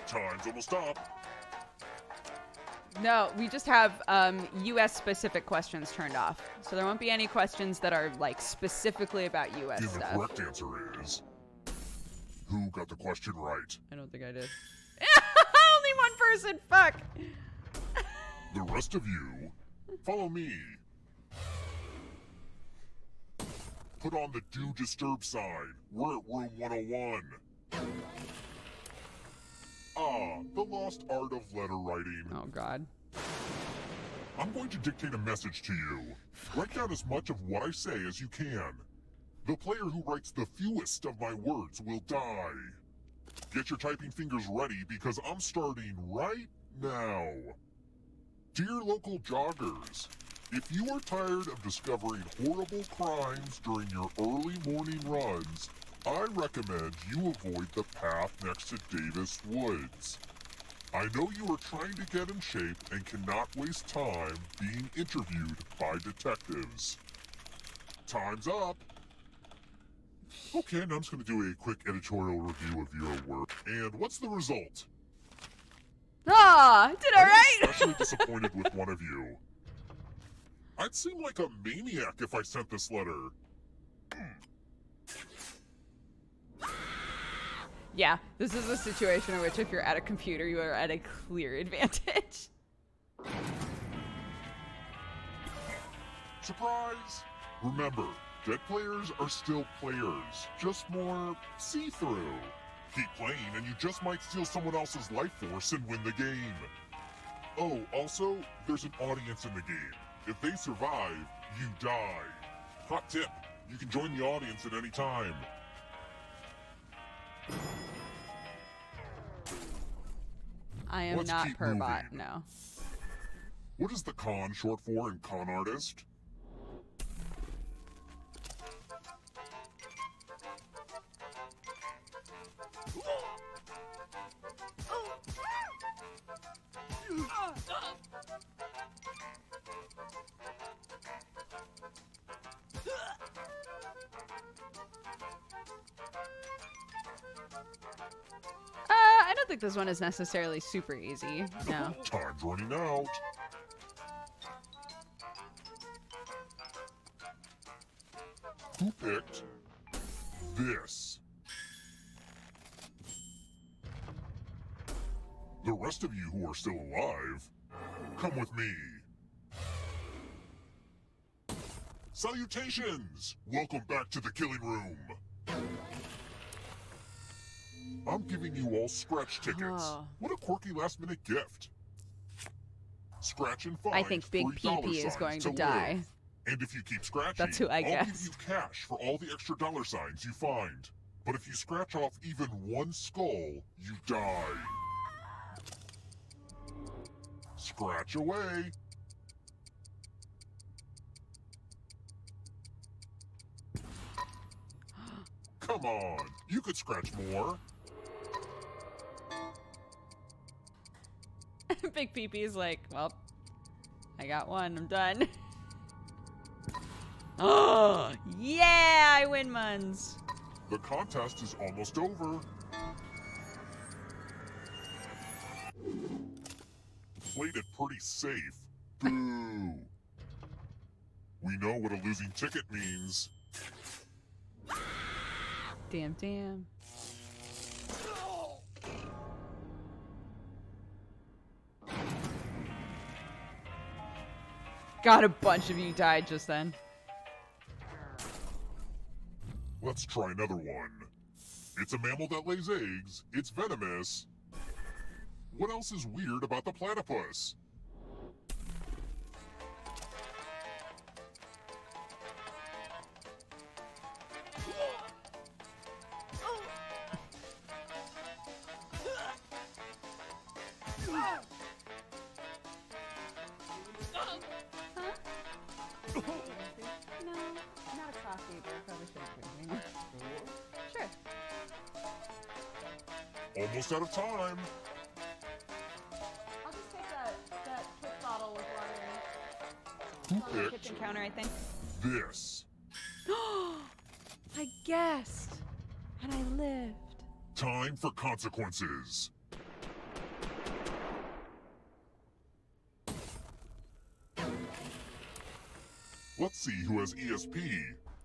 Speaker 2: Time's almost up.
Speaker 1: No, we just have U.S. specific questions turned off. So there won't be any questions that are like specifically about U.S.
Speaker 2: And the
Speaker 1: stuff.
Speaker 2: correct answer is... Who got the question right?
Speaker 1: I don't think I did. Only one person. Fuck.
Speaker 2: The rest of you, follow me. Put on the Do Disturb sign. We're at room 101. Ah, the lost art of letter writing.
Speaker 1: Oh God.
Speaker 2: I'm going to dictate a message to you. Write down as much of what I say as you can. The player who writes the fewest of my words will die. Get your typing fingers ready because I'm starting right now. Dear local joggers, if you are tired of discovering horrible crimes during your early morning runs, I recommend you avoid the path next to Davis Woods. I know you are trying to get in shape and cannot waste time being interviewed by detectives. Time's up. Okay, now I'm just going to do a quick editorial review of your work. And what's the result?
Speaker 1: Ah, did all right.
Speaker 2: I'm especially disappointed with one of you. I'd seem like a maniac if I sent this letter.
Speaker 1: Yeah, this is a situation in which if you're at a computer, you are at a clear advantage.
Speaker 2: Surprise! Remember, dead players are still players, just more see-through. Keep playing and you just might steal someone else's life force and win the game. Oh, also, there's an audience in the game. If they survive, you die. Hot tip, you can join the audience at any time.
Speaker 1: I am
Speaker 2: Let's
Speaker 1: not
Speaker 2: keep
Speaker 1: Perbot,
Speaker 2: moving.
Speaker 1: no.
Speaker 2: What is the con short for in con artist?
Speaker 1: I don't think this one is necessarily super easy. No.
Speaker 2: Time's running out. Who picked this? The rest of you who are still alive, come with me. Salutations! Welcome back to the killing room. I'm giving you all scratch tickets.
Speaker 1: Oh.
Speaker 2: What a quirky last-minute gift. Scratch and find
Speaker 1: I think Big
Speaker 2: $3
Speaker 1: PP is
Speaker 2: signs
Speaker 1: going to
Speaker 2: live.
Speaker 1: die.
Speaker 2: And if you keep scratching,
Speaker 1: That's who I
Speaker 2: I'll
Speaker 1: guess.
Speaker 2: give you cash for all the extra dollar signs you find. But if you scratch off even one skull, you die. Scratch away. Come on, you could scratch more.
Speaker 1: Big PP is like, well, I got one. I'm done. Oh, yeah, I win Muns.
Speaker 2: The contest is almost over. Played it pretty safe. Boo. We know what a losing ticket means.
Speaker 1: Damn, damn. God, a bunch of you died just then.
Speaker 2: Let's try another one. It's a mammal that lays eggs. It's venomous. What else is weird about the platypus?
Speaker 1: No, not a coffee, but I probably should be. Sure.
Speaker 2: Almost out of time.
Speaker 1: I'll just take that quick bottle with water.
Speaker 2: Who
Speaker 1: On the
Speaker 2: picked
Speaker 1: kitchen counter, I think.
Speaker 2: this?
Speaker 1: I guessed. And I lived.
Speaker 2: Time for consequences. Let's see who has ESP.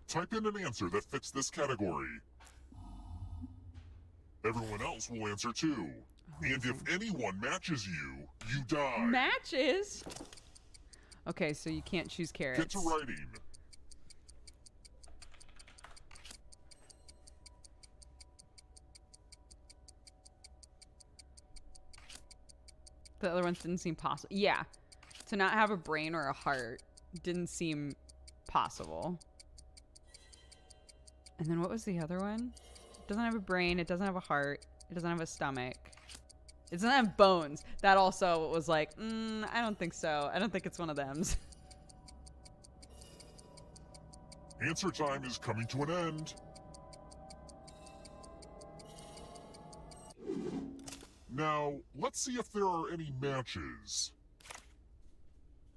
Speaker 2: Type in an answer that fits this category. Everyone else will answer too. And if anyone matches you, you die.
Speaker 1: Matches? Okay, so you can't choose carrots.
Speaker 2: Get to writing.
Speaker 1: The other ones didn't seem possible. Yeah. To not have a brain or a heart didn't seem possible. And then what was the other one? It doesn't have a brain. It doesn't have a heart. It doesn't have a stomach. It doesn't have bones. That also was like, I don't think so. I don't think it's one of them.
Speaker 2: Answer time is coming to an end. Now, let's see if there are any matches.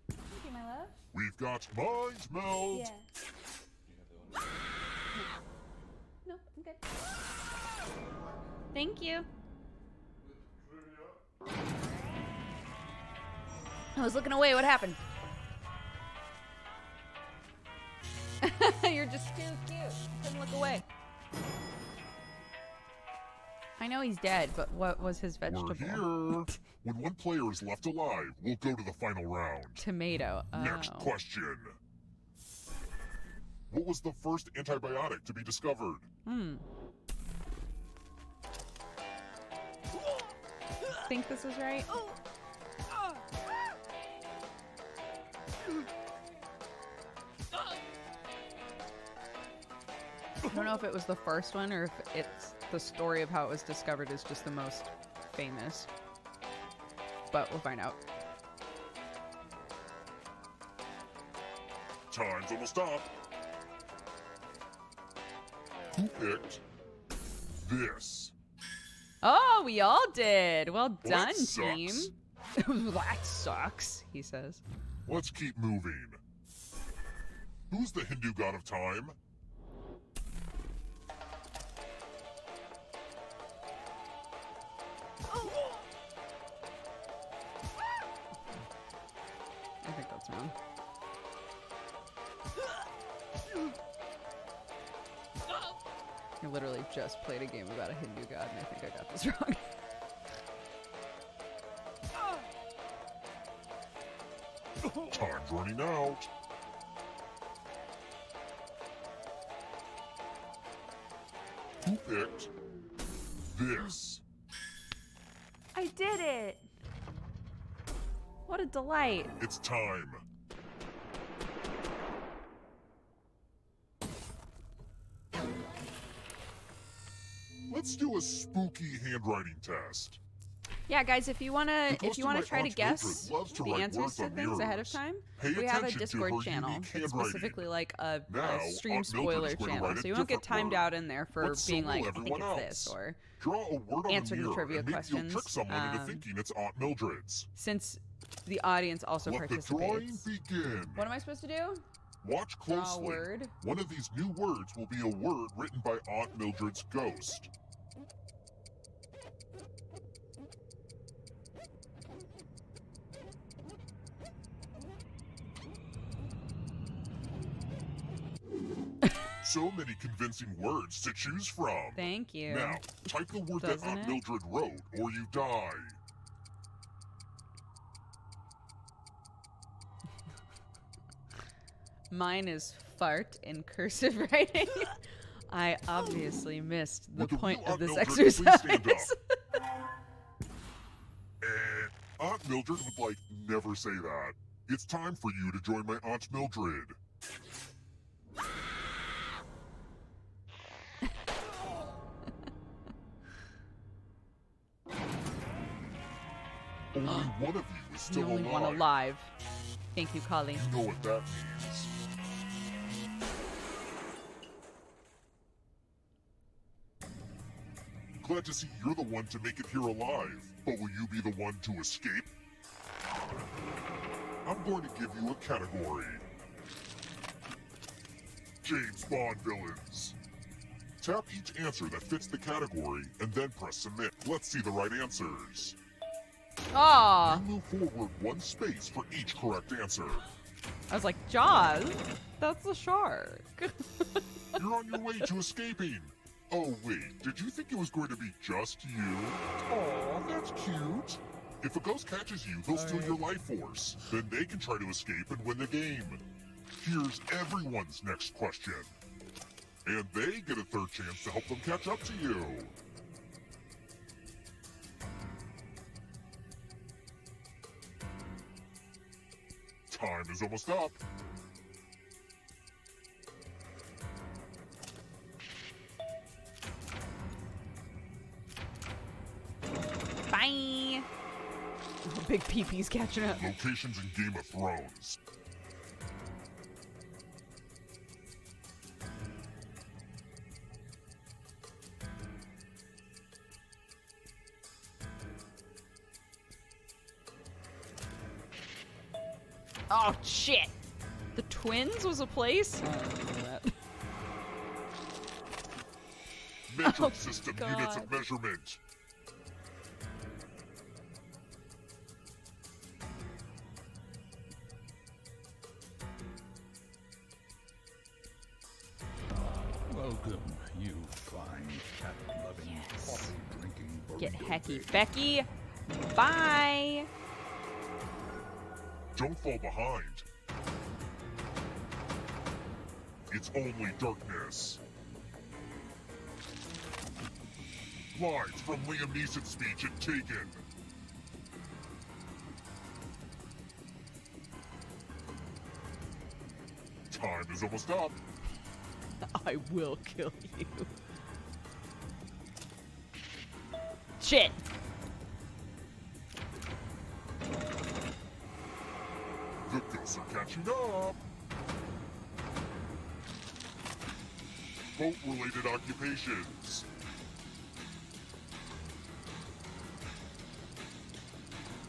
Speaker 1: Thank you, my love.
Speaker 2: We've got Mind Meld.
Speaker 1: Yeah. No, I'm good. Thank you. I was looking away. What happened? You're just too cute. Couldn't look away. I know he's dead, but what was his vegetable?
Speaker 2: We're here. When one player is left alive, we'll go to the final round.
Speaker 1: Tomato. Oh.
Speaker 2: Next question. What was the first antibiotic to be discovered?
Speaker 1: Think this is right? I don't know if it was the first one or if it's the story of how it was discovered is just the most famous. But we'll find out.
Speaker 2: Time's almost up. Who picked this?
Speaker 1: Oh, we all did. Well done,
Speaker 2: that
Speaker 1: team.
Speaker 2: sucks.
Speaker 1: That sucks, he says.
Speaker 2: Let's keep moving. Who's the Hindu god of time?
Speaker 1: I think that's wrong. I literally just played a game about a Hindu god, and I think I got this wrong.
Speaker 2: Time's running out. Who picked this?
Speaker 1: I did it! What a delight.
Speaker 2: It's time. Let's do a spooky handwriting test.
Speaker 1: Yeah, guys, if you wanna
Speaker 2: Because
Speaker 1: try to
Speaker 2: Aunt
Speaker 1: guess
Speaker 2: Mildred loves to
Speaker 1: the
Speaker 2: write
Speaker 1: answers
Speaker 2: words
Speaker 1: to
Speaker 2: on
Speaker 1: things ahead of
Speaker 2: mirrors.
Speaker 1: time,
Speaker 2: Pay
Speaker 1: we have a
Speaker 2: attention to
Speaker 1: Discord
Speaker 2: her
Speaker 1: channel.
Speaker 2: unique
Speaker 1: It's
Speaker 2: handwriting.
Speaker 1: specifically like a
Speaker 2: Now,
Speaker 1: stream
Speaker 2: Aunt Mildred
Speaker 1: spoiler
Speaker 2: is going to
Speaker 1: channel,
Speaker 2: write a
Speaker 1: so you won't get
Speaker 2: different
Speaker 1: timed
Speaker 2: word.
Speaker 1: out in there for
Speaker 2: But so
Speaker 1: being
Speaker 2: will
Speaker 1: like, I think
Speaker 2: everyone
Speaker 1: it's
Speaker 2: else.
Speaker 1: this, or
Speaker 2: Draw a word on
Speaker 1: answer
Speaker 2: the
Speaker 1: the
Speaker 2: mirror
Speaker 1: trivia
Speaker 2: and maybe you'll trick
Speaker 1: questions,
Speaker 2: someone into thinking it's Aunt Mildred's.
Speaker 1: since the audience also
Speaker 2: Let the drawing
Speaker 1: participates.
Speaker 2: begin.
Speaker 1: What am I supposed to do?
Speaker 2: Watch
Speaker 1: Draw a
Speaker 2: closely.
Speaker 1: word.
Speaker 2: One of these new words will be a word written by Aunt Mildred's ghost. So many convincing words to choose from.
Speaker 1: Thank you.
Speaker 2: Now, type the word
Speaker 1: Doesn't
Speaker 2: that Aunt
Speaker 1: it?
Speaker 2: Mildred wrote, or you die.
Speaker 1: Mine is fart in cursive writing. I obviously missed the
Speaker 2: Would the
Speaker 1: point
Speaker 2: real
Speaker 1: of
Speaker 2: Aunt
Speaker 1: this
Speaker 2: Mildred please stand
Speaker 1: exercise.
Speaker 2: And Aunt Mildred would like never say that. It's time for you to join my Aunt Mildred. Only one of you is
Speaker 1: The
Speaker 2: still
Speaker 1: only
Speaker 2: alive.
Speaker 1: one alive. Thank you, Colleen.
Speaker 2: You know what that means. Glad to see you're the one to make it here alive, but will you be the one to escape? I'm going to give you a category. James Bond villains. Tap each answer that fits the category and then press submit. Let's see the right answers.
Speaker 1: Aw,
Speaker 2: You move forward one space for each correct answer.
Speaker 1: I was like, Jaws? That's a shark.
Speaker 2: You're on your way to escaping. Oh wait, did you think it was going to be just you? Aw, that's cute. If a ghost catches you, they'll steal your life force. Then they can try to escape and win the game. Here's everyone's next question. And they get a third chance to help them catch up to you. Time is almost up.
Speaker 1: Bye. Big peepee's catching up.
Speaker 2: Locations in Game of Thrones.
Speaker 1: Oh, shit. The Twins was a place? I don't remember that.
Speaker 2: Metric
Speaker 1: Oh,
Speaker 2: system
Speaker 1: God.
Speaker 2: units of measurement.
Speaker 5: Welcome, you fine cat-loving,
Speaker 1: Yes.
Speaker 5: coffee-drinking
Speaker 1: Get
Speaker 5: burrito
Speaker 1: hecky
Speaker 5: baby.
Speaker 1: Becky. Bye.
Speaker 2: Don't fall behind. It's only darkness. Lines from Liam Neeson's speech in Taken. Time is almost up.
Speaker 1: I will kill you. Shit.
Speaker 2: The ghosts are catching up. Boat-related occupations.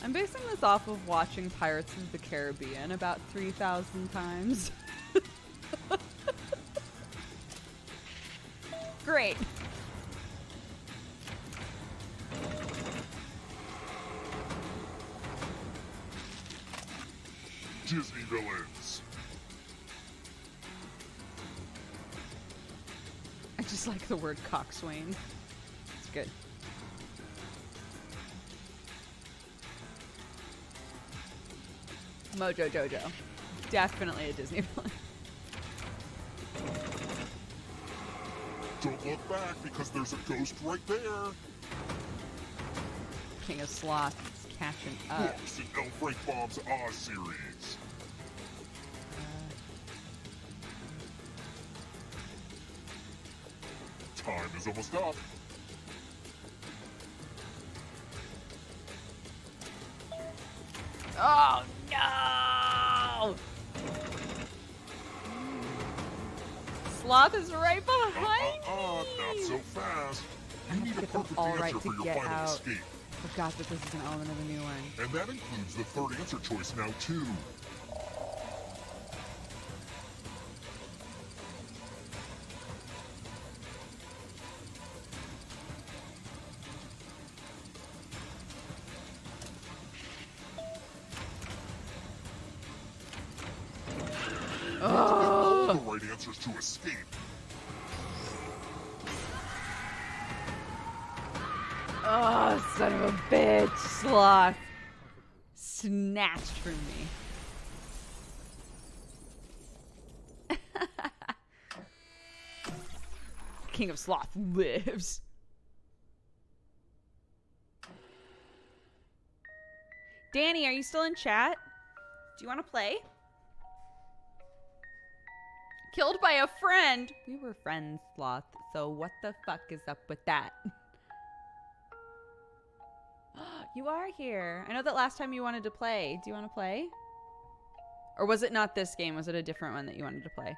Speaker 1: I'm basing this off of watching Pirates of the Caribbean about 3,000 times. Great.
Speaker 2: Disney villains.
Speaker 1: I just like the word coxswain. It's good. Mojo Jojo. Definitely a Disney villain.
Speaker 2: Don't look back because there's a ghost right there.
Speaker 1: King of Sloth is catching up.
Speaker 2: Books in L. Frank Baum's Oz series. Time is almost up.
Speaker 1: Oh no! Sloth is right behind
Speaker 2: Not
Speaker 1: me!
Speaker 2: so fast. You need a
Speaker 1: Get them
Speaker 2: perfect
Speaker 1: all
Speaker 2: answer
Speaker 1: right
Speaker 2: for
Speaker 1: to
Speaker 2: your
Speaker 1: get
Speaker 2: final
Speaker 1: out.
Speaker 2: escape.
Speaker 1: Forgot that this is an element of the new one.
Speaker 2: And that includes the third answer choice now, too. All the right answers to escape.
Speaker 1: Oh, son of a bitch. Sloth. Snatched from me. King of Sloth lives. Danny, are you still in chat? Do you want to play? Killed by a friend. We were friends, Sloth. So what the fuck is up with that? You are here. I know that last time you wanted to play. Do you want to play? Or was it not this game? Was it a different one that you wanted to play?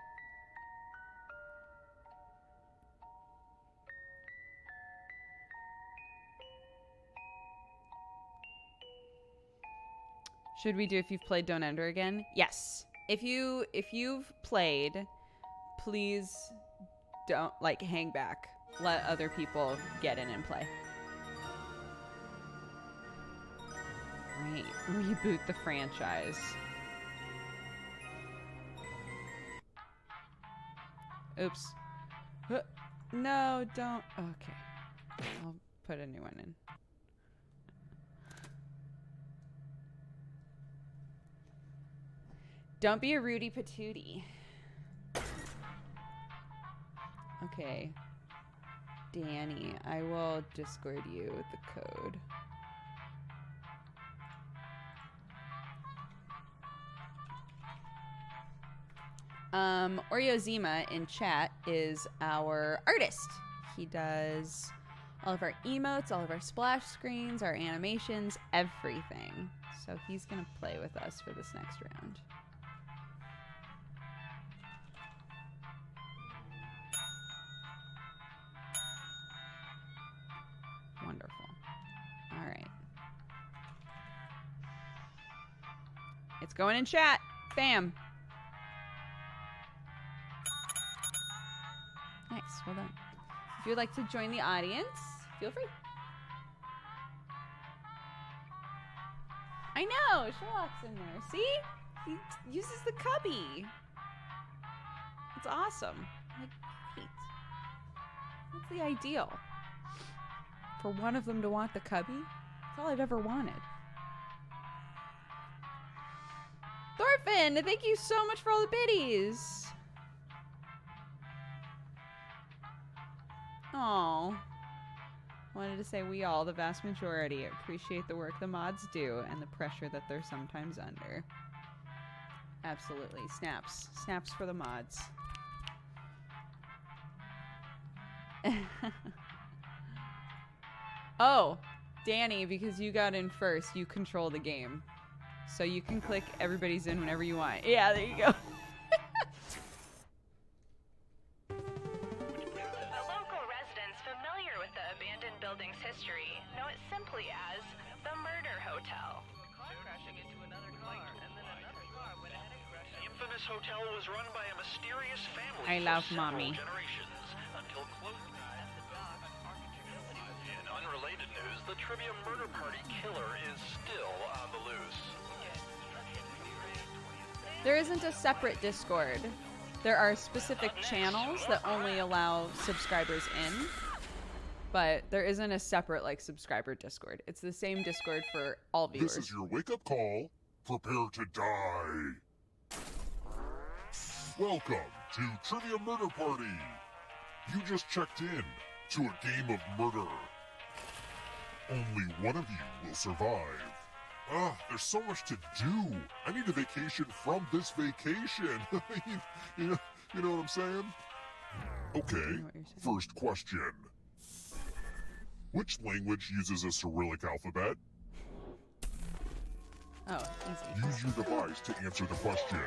Speaker 1: Should we do if you've played Don't Enter again? Yes. If you've played, please don't hang back. Let other people get in and play. Right. Reboot the franchise. Oops. No, don't. Okay. I'll put a new one in. Don't be a Rudy Patootie. Okay. Danny, I will Discord you with the code. Oreo Zima in chat is our artist. He does all of our emotes, all of our splash screens, our animations, everything. So he's going to play with us for this next round. Wonderful. All right. It's going in chat. Bam. Nice. Well done. If you'd like to join the audience, feel free. I know. Sherlock's in there. See? He uses the cubby. It's awesome. Like, great. That's the ideal. For one of them to want the cubby, that's all I've ever wanted. Thorfinn, thank you so much for all the biddies. Aw. Wanted to say we all, the vast majority, appreciate the work the mods do and the pressure that they're sometimes under. Absolutely. Snaps. Snaps for the mods. Oh, Danny, because you got in first, you control the game. So you can click everybody's in whenever you want. Yeah, there you go.
Speaker 3: The local residents familiar with the abandoned building's history know it simply as the Murder Hotel.
Speaker 4: The infamous hotel was run by a mysterious family
Speaker 1: I love
Speaker 4: for several
Speaker 1: mommy.
Speaker 4: generations until closing. In unrelated news, the Trivia Murder Party killer is still on the loose.
Speaker 1: There isn't a separate Discord. There are specific channels that only allow subscribers in, but there isn't a separate like subscriber Discord. It's the same Discord for all viewers.
Speaker 2: This is your wake-up call. Prepare to die. Welcome to Trivia Murder Party. You just checked in to a game of murder. Only one of you will survive. There's so much to do. I need a vacation from this vacation. you know what I'm saying? Okay,
Speaker 1: what you're saying.
Speaker 2: first question. Which language uses a Cyrillic alphabet?
Speaker 1: Oh, easy.
Speaker 2: Use your device to answer the question.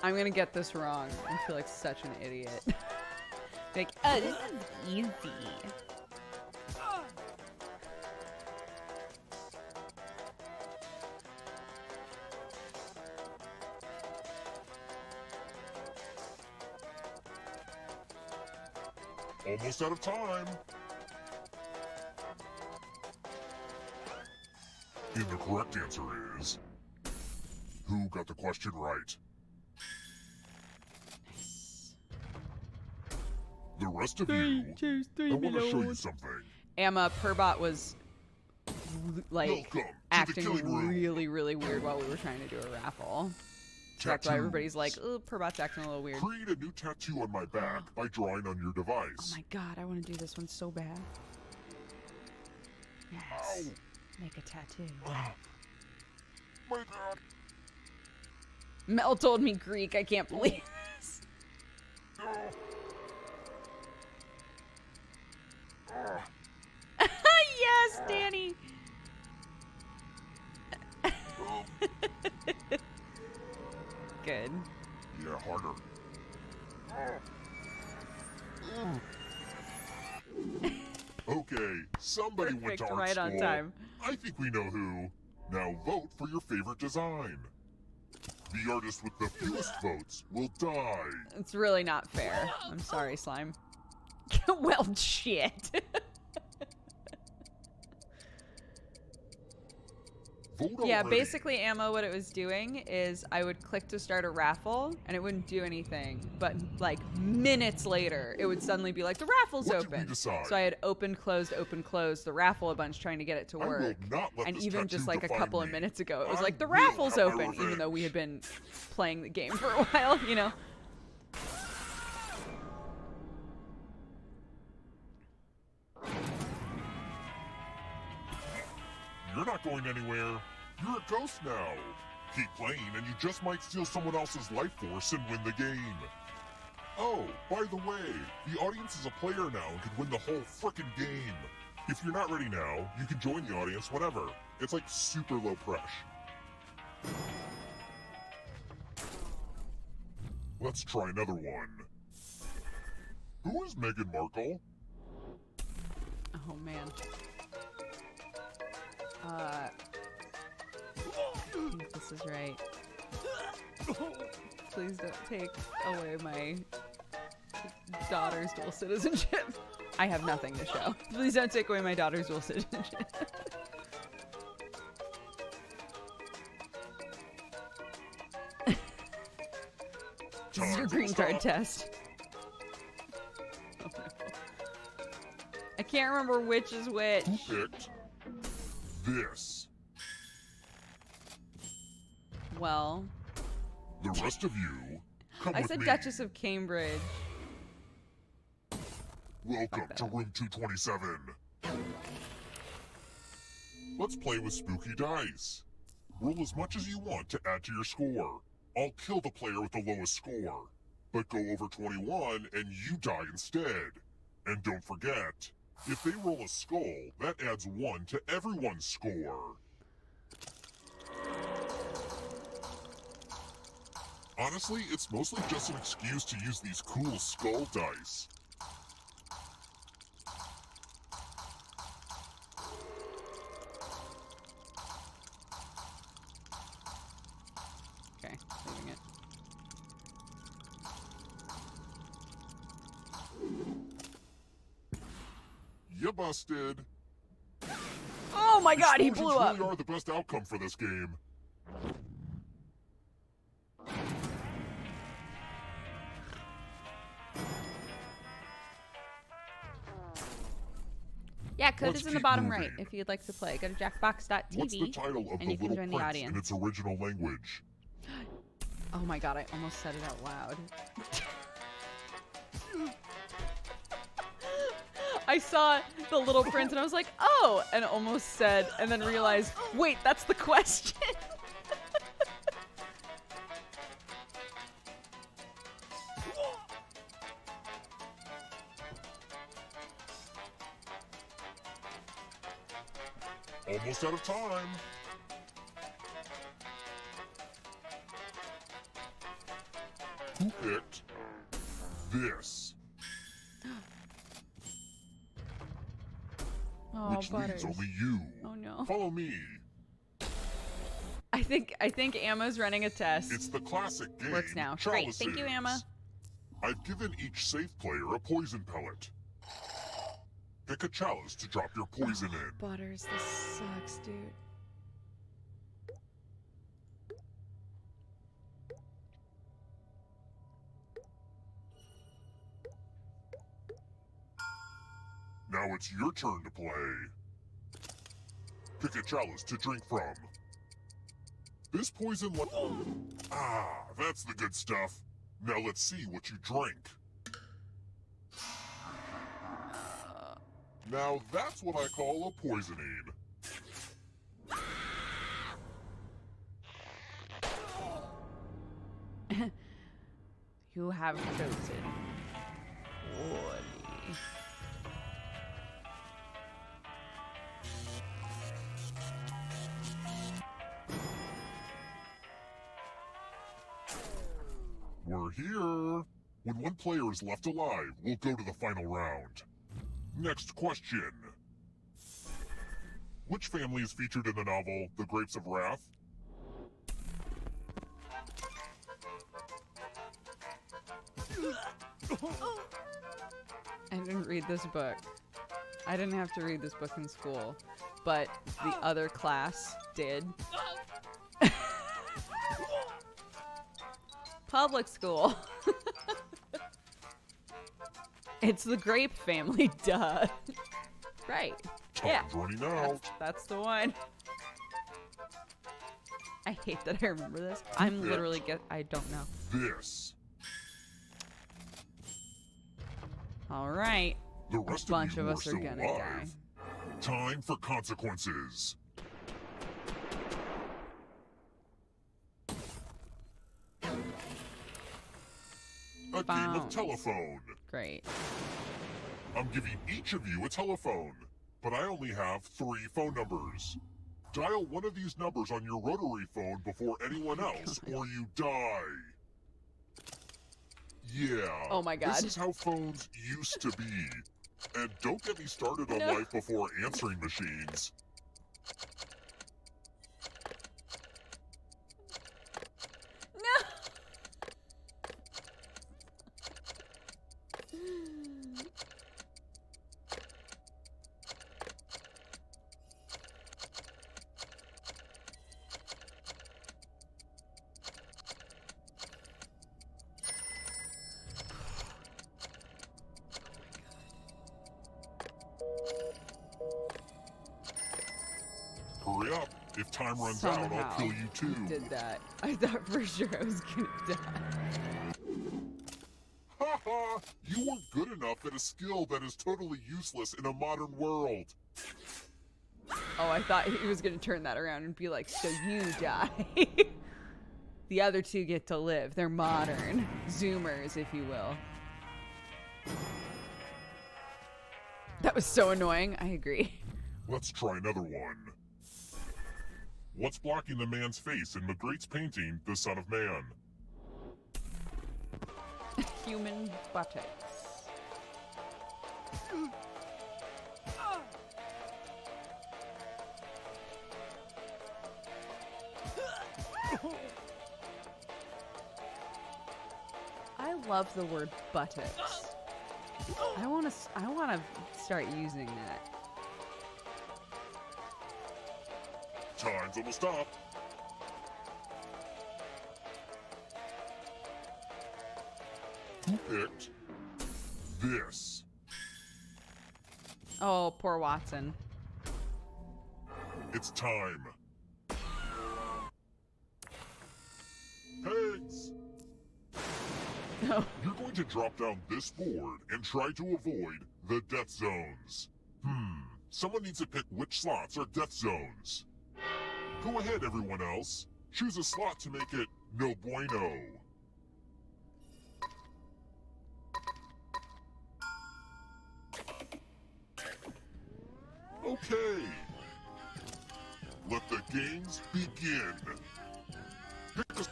Speaker 1: I'm gonna get this wrong. I feel like such an idiot. Like, oh, this is easy.
Speaker 2: Almost out of time. And the correct answer is... Who got the question right? The rest of you, I want to show you something.
Speaker 1: Emma Purbot was like
Speaker 2: Welcome to the
Speaker 1: acting
Speaker 2: killing room.
Speaker 1: really, really weird while we were trying to do a raffle. So that's why everybody's like, "Oh, Purbot's acting a little weird."
Speaker 2: Create a new tattoo on my back by drawing on your
Speaker 1: Oh
Speaker 2: device.
Speaker 1: my god, I want to do this one so bad. Yes.
Speaker 2: Ow.
Speaker 1: Make a tattoo.
Speaker 2: My God.
Speaker 1: Mel told me Greek. I can't believe this. Yes, Danny. Good.
Speaker 2: Yeah, harder. Okay, somebody went to
Speaker 1: Perfect,
Speaker 2: art
Speaker 1: right
Speaker 2: school.
Speaker 1: on time.
Speaker 2: I think we know who. Now vote for your favorite design. The artist with the fewest votes will die.
Speaker 1: It's really not fair. I'm sorry, Slime. Well, shit.
Speaker 2: Vote
Speaker 1: Yeah,
Speaker 2: already.
Speaker 1: basically, Ammo, what it was doing is I would click to start a raffle, and it wouldn't do anything. But, like, minutes later, it would suddenly be like, the raffle's
Speaker 2: What did we
Speaker 1: open.
Speaker 2: decide?
Speaker 1: So I had opened, closed the raffle a bunch trying to get it to
Speaker 2: I will
Speaker 1: work.
Speaker 2: not let
Speaker 1: And
Speaker 2: this
Speaker 1: even
Speaker 2: tattoo
Speaker 1: just like a
Speaker 2: define
Speaker 1: couple
Speaker 2: me.
Speaker 1: of minutes ago, it was
Speaker 2: I
Speaker 1: like, the
Speaker 2: will
Speaker 1: raffle's
Speaker 2: have my
Speaker 1: open, even though we had been
Speaker 2: revenge.
Speaker 1: playing the game for a while, you know?
Speaker 2: You're not going anywhere. You're a ghost now. Keep playing and you just might steal someone else's life force and win the game. Oh, by the way, the audience is a player now and could win the whole frickin' game. If you're not ready now, you can join the audience whenever. It's like super low pressure. Let's try another one. Who is Meghan Markle?
Speaker 1: Oh, man. I think this is right. Please don't take away my daughter's dual citizenship. I have nothing to show. Please don't take away my daughter's dual citizenship. This is your green card test. Oh, no. I can't remember which is which.
Speaker 2: Who picked this?
Speaker 1: Well,
Speaker 2: The rest of you, come
Speaker 1: I
Speaker 2: with
Speaker 1: said
Speaker 2: me.
Speaker 1: Duchess of Cambridge.
Speaker 2: Welcome to room 227. Let's play with spooky dice. Roll as much as you want to add to your score. I'll kill the player with the lowest score. But go over 21 and you die instead. And don't forget, if they roll a skull, that adds 1 to everyone's score. Honestly, it's mostly just an excuse to use these cool skull dice.
Speaker 1: Okay, leaving it.
Speaker 2: You busted.
Speaker 1: Oh my god, he blew
Speaker 2: Explosions
Speaker 1: up!
Speaker 2: really are the best outcome for this game.
Speaker 1: Yeah, code
Speaker 2: Let's
Speaker 1: is in the
Speaker 2: keep
Speaker 1: bottom
Speaker 2: moving.
Speaker 1: right if you'd like to play. Go to jackbox.tv
Speaker 2: What's the title of
Speaker 1: and
Speaker 2: The
Speaker 1: you can
Speaker 2: Little
Speaker 1: join the
Speaker 2: Prince
Speaker 1: audience.
Speaker 2: in its original language?
Speaker 1: Oh my god, I almost said it out loud. I saw The Little Prince and I was like, oh, and almost said, and then realized, wait, that's the question.
Speaker 2: Almost out of time. Who picked this?
Speaker 1: Oh,
Speaker 2: Which
Speaker 1: Butters.
Speaker 2: leaves only you.
Speaker 1: Oh no.
Speaker 2: Follow me.
Speaker 1: I think Amma's running a test.
Speaker 2: It's the classic game.
Speaker 1: Works now. Great. Thank you,
Speaker 2: Chalices.
Speaker 1: Amma.
Speaker 2: I've given each safe player a poison pellet. Pick a chalice to drop your poison in.
Speaker 1: Butters, this sucks, dude.
Speaker 2: Now it's your turn to play. Pick a chalice to drink from. This poison that's the good stuff. Now let's see what you drink. Now that's what I call a poisoning.
Speaker 1: You have chosen poorly.
Speaker 2: We're here. When one player is left alive, we'll go to the final round. Next question. Which family is featured in the novel The Grapes of Wrath?
Speaker 1: I didn't read this book. I didn't have to read this book in school, but the other class did. Public school. It's the Grape family, duh. Right. Yeah.
Speaker 2: Time's running out.
Speaker 1: That's the one. I hate that I remember this. I'm literally I don't know.
Speaker 2: This.
Speaker 1: All right.
Speaker 2: The rest
Speaker 1: A bunch
Speaker 2: of you
Speaker 1: of
Speaker 2: are
Speaker 1: us are
Speaker 2: still
Speaker 1: gonna die.
Speaker 2: alive. Time for consequences. A game of telephone.
Speaker 1: Great.
Speaker 2: I'm giving each of you a telephone, but I only have 3 phone numbers. Dial one of these numbers on your rotary phone before anyone else, or you die. Yeah.
Speaker 1: Oh my God.
Speaker 2: This is how phones used to be. And don't get me started on life before answering machines.
Speaker 1: No.
Speaker 2: Hurry up. If time runs out, I'll kill you too.
Speaker 1: He did that. I thought for sure I was gonna die.
Speaker 2: Haha! You weren't good enough at a skill that is totally useless in a modern world.
Speaker 1: Oh, I thought he was gonna turn that around and be like, so you die. The other 2 get to live. They're modern. Zoomers, if you will. That was so annoying. I agree.
Speaker 2: Let's try another one. What's blocking the man's face in Magritte's painting, The Son of Man?
Speaker 1: Human buttocks. I love the word buttocks. I want to start using that.
Speaker 2: Time's almost up. Who picked this?
Speaker 1: Oh, poor Watson.
Speaker 2: It's time. Pigs!
Speaker 1: No.
Speaker 2: You're going to drop down this board and try to avoid the death zones. Someone needs to pick which slots are death zones. Go ahead, everyone else. Choose a slot to make it no bueno. Okay. Let the games begin. Pick a...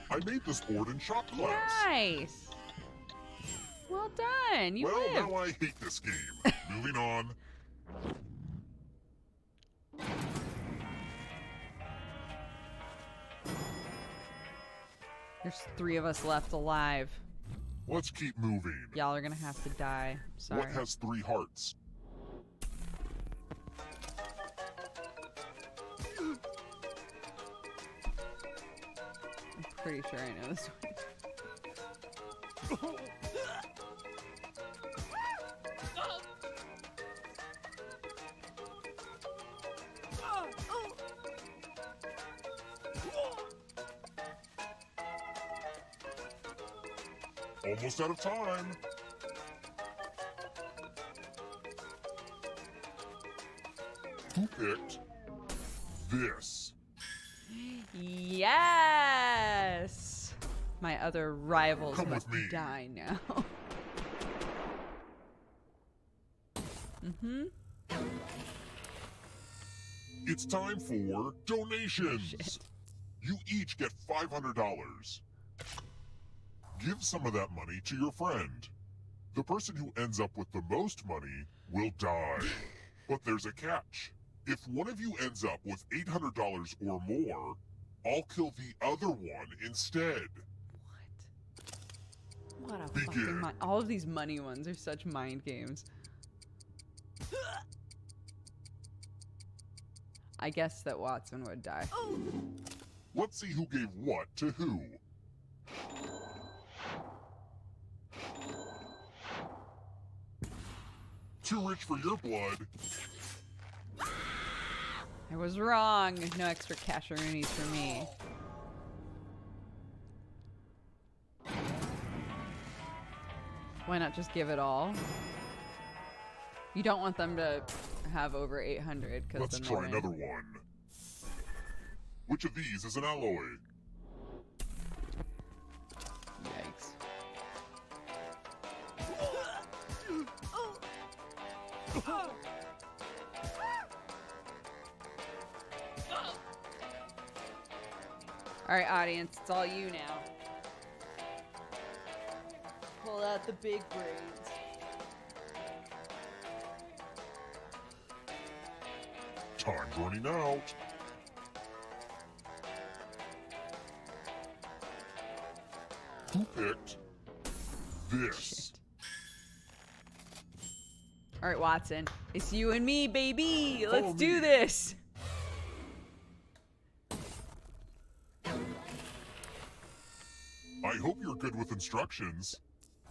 Speaker 2: I made this board in shop class.
Speaker 1: Nice. Well done. You
Speaker 2: Well,
Speaker 1: lived.
Speaker 2: now I hate this game. Moving on.
Speaker 1: There's 3 of us left alive.
Speaker 2: Let's keep moving.
Speaker 1: Y'all are gonna have to die. Sorry.
Speaker 2: What has 3 hearts?
Speaker 1: I'm pretty sure I know this one.
Speaker 2: Almost out of time. Who picked this?
Speaker 1: Yes! My other rivals
Speaker 2: Come
Speaker 1: must
Speaker 2: with me.
Speaker 1: die now.
Speaker 2: It's time for donations.
Speaker 1: Shit.
Speaker 2: You each get $500. Give some of that money to your friend. The person who ends up with the most money will die. But there's a catch. If one of you ends up with $800 or more, I'll kill the other one instead.
Speaker 1: What a
Speaker 2: Begin.
Speaker 1: fucking all of these money ones are such mind games. I guess that Watson would die.
Speaker 2: Let's see who gave what to who. Too rich for your blood.
Speaker 1: I was wrong. No extra casheroonies for me. Why not just give it all? You don't want them to have over 800 because
Speaker 2: Let's
Speaker 1: then
Speaker 2: try
Speaker 1: they're in.
Speaker 2: another one. Which of these is an alloy?
Speaker 1: Yikes. All right, audience, it's all you now. Pull out the big brains.
Speaker 2: Time's running out. Who picked this?
Speaker 1: All right, Watson. It's you and me, baby.
Speaker 2: Follow
Speaker 1: Let's do
Speaker 2: me.
Speaker 1: this.
Speaker 2: I hope you're good with instructions.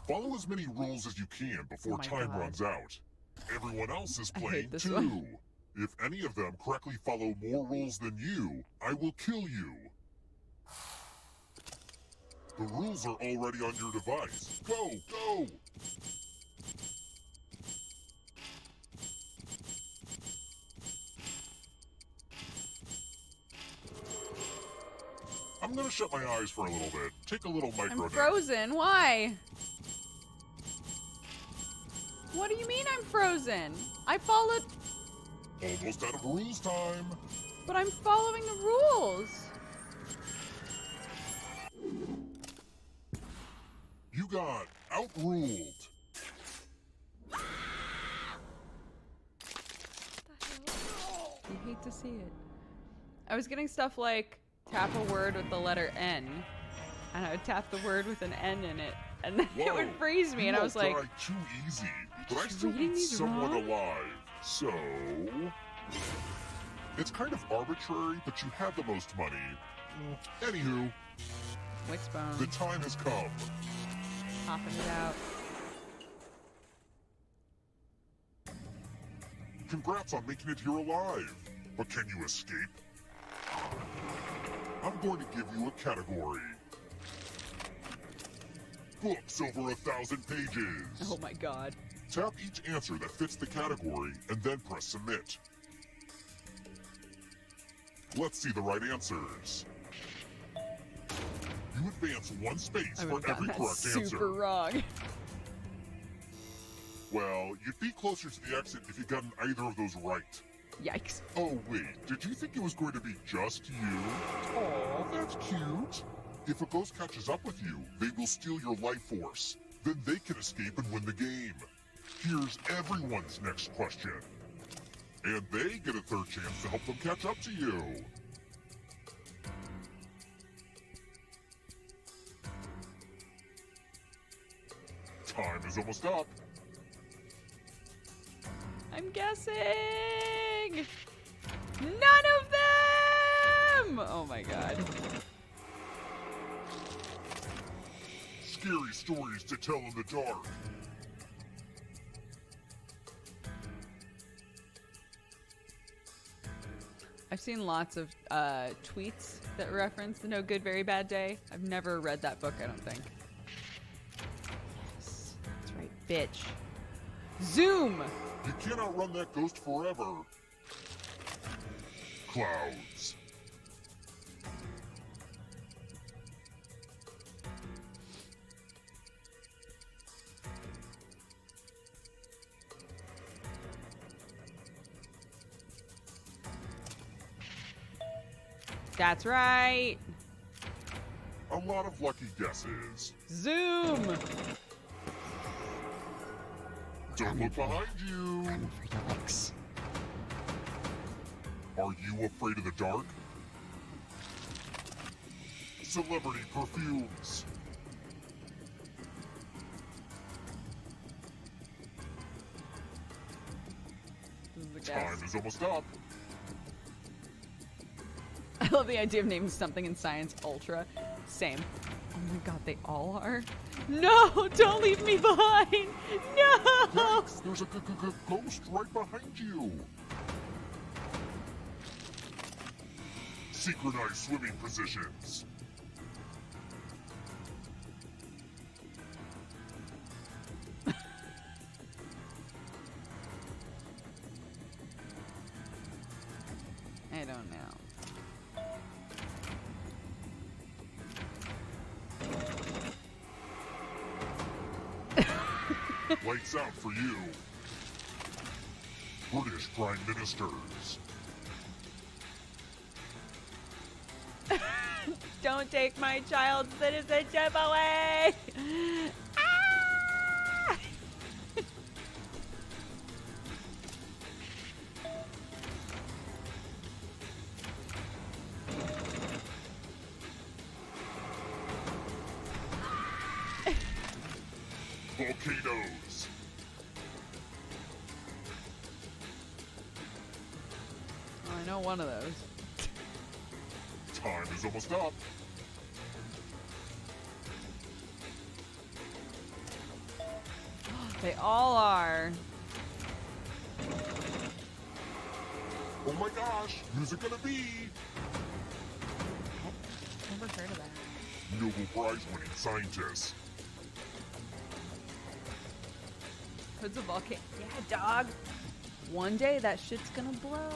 Speaker 2: Follow as many rules as you can before
Speaker 1: my
Speaker 2: time
Speaker 1: God.
Speaker 2: runs out. Everyone else is
Speaker 1: I hate
Speaker 2: playing
Speaker 1: this
Speaker 2: too.
Speaker 1: one.
Speaker 2: If any of them correctly follow more rules than you, I will kill you. The rules are already on your device. Go, go! I'm gonna shut my eyes for a little bit. Take a little micro
Speaker 1: I'm
Speaker 2: nap.
Speaker 1: frozen. Why? What do you mean I'm frozen? I followed,
Speaker 2: Almost out of rules time.
Speaker 1: but I'm following the rules.
Speaker 2: You got outruled.
Speaker 1: You hate to see it. I was getting stuff like tap a word with the letter N, and I would tap the word with an N in it, and then it would
Speaker 2: Whoa,
Speaker 1: freeze me, and I was
Speaker 2: you all
Speaker 1: like,
Speaker 2: died too easy, but I
Speaker 1: just
Speaker 2: still
Speaker 1: reading
Speaker 2: need
Speaker 1: these
Speaker 2: someone
Speaker 1: wrong?
Speaker 2: alive. So it's kind of arbitrary, but you have the most money. Anywho, the
Speaker 1: Wixbone,
Speaker 2: time has come.
Speaker 1: popping it out.
Speaker 2: Congrats on making it here alive. But can you escape? I'm going to give you a category. Books over 1,000 pages.
Speaker 1: Oh my god.
Speaker 2: Tap each answer that fits the category and then press submit. Let's see the right answers. You advance one space
Speaker 1: I
Speaker 2: for
Speaker 1: would have
Speaker 2: every
Speaker 1: gotten that
Speaker 2: correct
Speaker 1: super
Speaker 2: answer.
Speaker 1: wrong.
Speaker 2: Well, you'd be closer to the exit if you'd gotten either of those right.
Speaker 1: Yikes.
Speaker 2: Oh wait, did you think it was going to be just you? Aw, that's cute. If a ghost catches up with you, they will steal your life force. Then they can escape and win the game. Here's everyone's next question. And they get a third chance to help them catch up to you. Time is almost up.
Speaker 1: I'm guessing. None of them! Oh my god.
Speaker 2: Scary stories to tell in the dark.
Speaker 1: I've seen lots of tweets that reference the No Good, Very Bad Day. I've never read that book, I don't think. Yes, that's right, bitch. Zoom!
Speaker 2: You can't outrun that ghost forever. Clouds.
Speaker 1: That's right.
Speaker 2: A lot of lucky guesses.
Speaker 1: Zoom!
Speaker 2: Don't look behind you.
Speaker 1: For your legs.
Speaker 2: Are you afraid of the dark? Celebrity perfumes.
Speaker 1: This is the
Speaker 2: Time
Speaker 1: guess.
Speaker 2: is almost up.
Speaker 1: I love the idea of naming something in science ultra. Same. Oh my god, they all are? No! Don't leave me behind! No!
Speaker 2: Dex, there's a ghost right behind you. Synchronized swimming positions.
Speaker 1: I don't know.
Speaker 2: Lights out for you. British Prime Ministers.
Speaker 1: Don't take my child's citizenship away! Ah!
Speaker 2: Volcanoes.
Speaker 1: I know one of those.
Speaker 2: Time is almost up.
Speaker 1: They all are.
Speaker 2: Oh my gosh, who's it gonna be?
Speaker 1: Never heard of that.
Speaker 2: Nobel Prize winning scientist.
Speaker 1: Who's a volcano? Yeah, dog. One day that shit's gonna blow.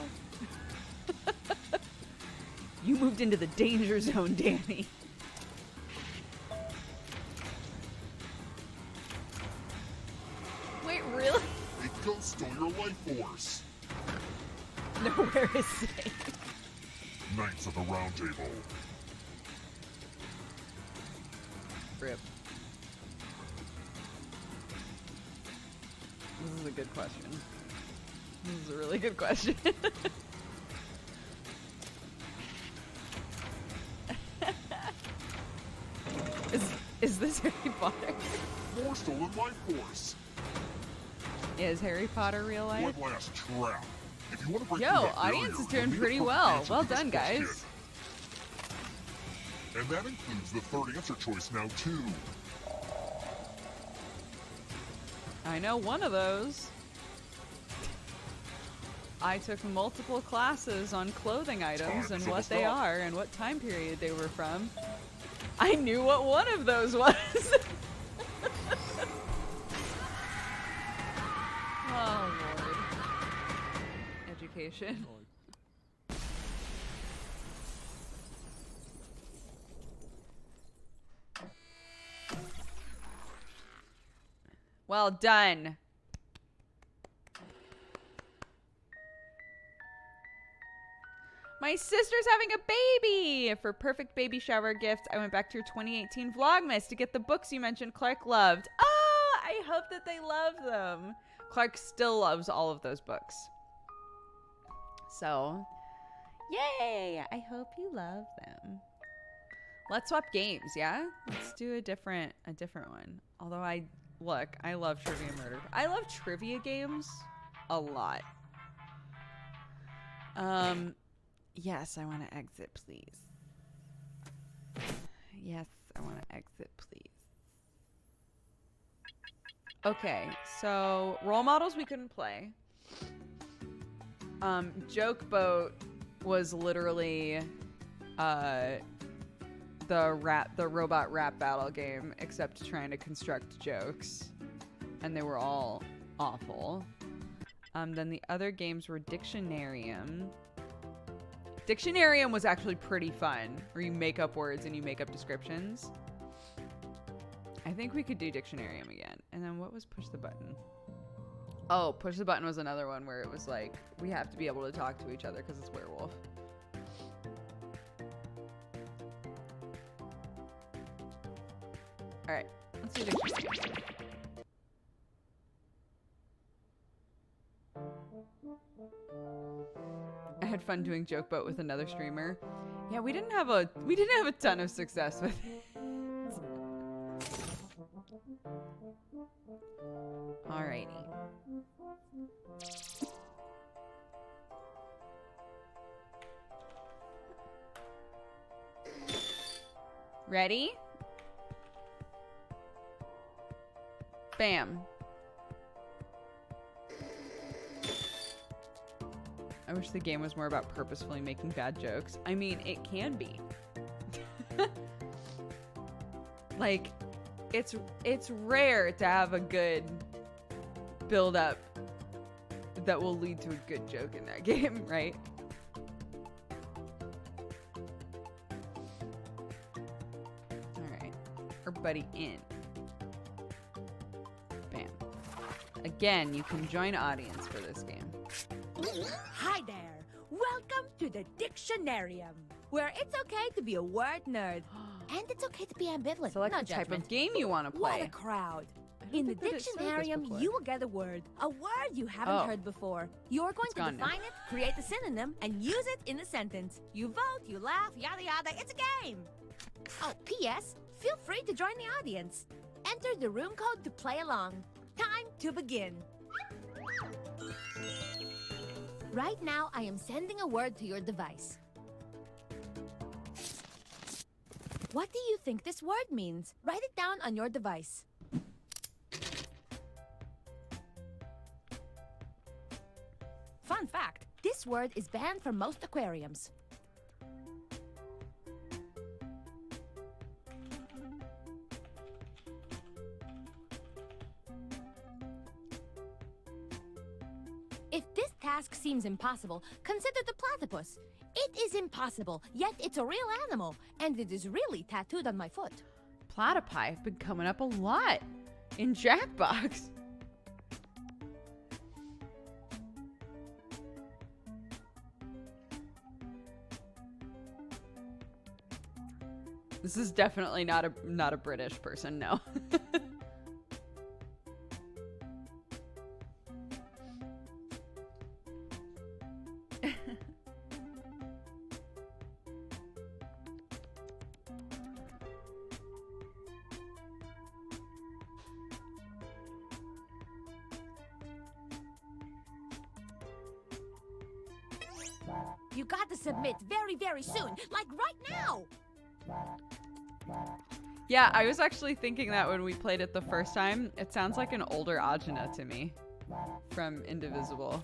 Speaker 1: You moved into the danger zone, Danny. Wait, really?
Speaker 2: A ghost stole your life force.
Speaker 1: Nowhere is safe.
Speaker 2: Knights of the Round Table.
Speaker 1: Rip. This is a good question. This is a really good question. Is this Harry Potter?
Speaker 2: More stolen life force.
Speaker 1: Is Harry Potter real life?
Speaker 2: One last trap. If you want to break
Speaker 1: Yo,
Speaker 2: through that
Speaker 1: audience is
Speaker 2: barrier,
Speaker 1: doing
Speaker 2: you'll
Speaker 1: pretty
Speaker 2: need a
Speaker 1: well.
Speaker 2: perfect
Speaker 1: Well
Speaker 2: answer to
Speaker 1: done,
Speaker 2: this
Speaker 1: guys.
Speaker 2: question. And that includes the third answer choice now, too.
Speaker 1: I know one of those. I took multiple classes on clothing items and what they are and what time period they were from. I knew what one of those was. Oh, Lord. Education. Well done. My sister's having a baby! For perfect baby shower gift, I went back to your 2018 Vlogmas to get the books you mentioned Clark loved. Oh, I hope that they love them. Clark still loves all of those books. So, yay! I hope you love them. Let's swap games, yeah? Let's do a different one. Although I love Trivia Murder. I love trivia games a lot. Yes, I want to exit, please. Yes, I want to exit, please. Okay, so role models we couldn't play. Joke Boat was literally the robot rap battle game, except trying to construct jokes, and they were all awful. Then the other games were Dictionarium. Dictionarium was actually pretty fun, where you make up words and you make up descriptions. I think we could do Dictionarium again. And then what was Push the Button? Oh, Push the Button was another one where it was like, we have to be able to talk to each other because it's werewolf. All right, let's do Dictionarium. I had fun doing Joke Boat with another streamer. Yeah, we didn't have a ton of success with it. Alrighty. Ready? Bam. I wish the game was more about purposefully making bad jokes. I mean, it can be. Like, it's rare to have a good build-up that will lead to a good joke in that game, right? Alright. Everybody in. Bam. Again, you can join audience for this game.
Speaker 6: Hi there. Welcome to the Dictionarium. where it's okay to be a word nerd. And it's okay to be ambivalent.
Speaker 1: Select
Speaker 6: no
Speaker 1: the type
Speaker 6: judgment.
Speaker 1: of game you want to
Speaker 6: What
Speaker 1: play.
Speaker 6: a crowd.
Speaker 1: I don't
Speaker 6: In the
Speaker 1: think that it said this
Speaker 6: dictionarium,
Speaker 1: before.
Speaker 6: you will get a word you haven't
Speaker 1: Oh.
Speaker 6: heard before. You're going
Speaker 1: It's
Speaker 6: to
Speaker 1: gone now.
Speaker 6: define it, create a synonym, and use it in a sentence. You vote, you laugh, yada yada. It's a game. Oh, P.S. Feel free to join the audience. Enter the room code to play along. Time to begin. Right now, I am sending a word to your device. What do you think this word means? Write it down on your device. Fun fact, this word is banned from most aquariums. If this task seems impossible, consider the platypus. It is impossible, yet it's a real animal, and it is really tattooed on my foot.
Speaker 1: Platypi have been coming up a lot in Jackbox. This is definitely not a British person, no.
Speaker 6: You got to submit very, very soon, like right now.
Speaker 1: Yeah, I was actually thinking that when we played it the first time. It sounds like an older Ajna to me from Indivisible.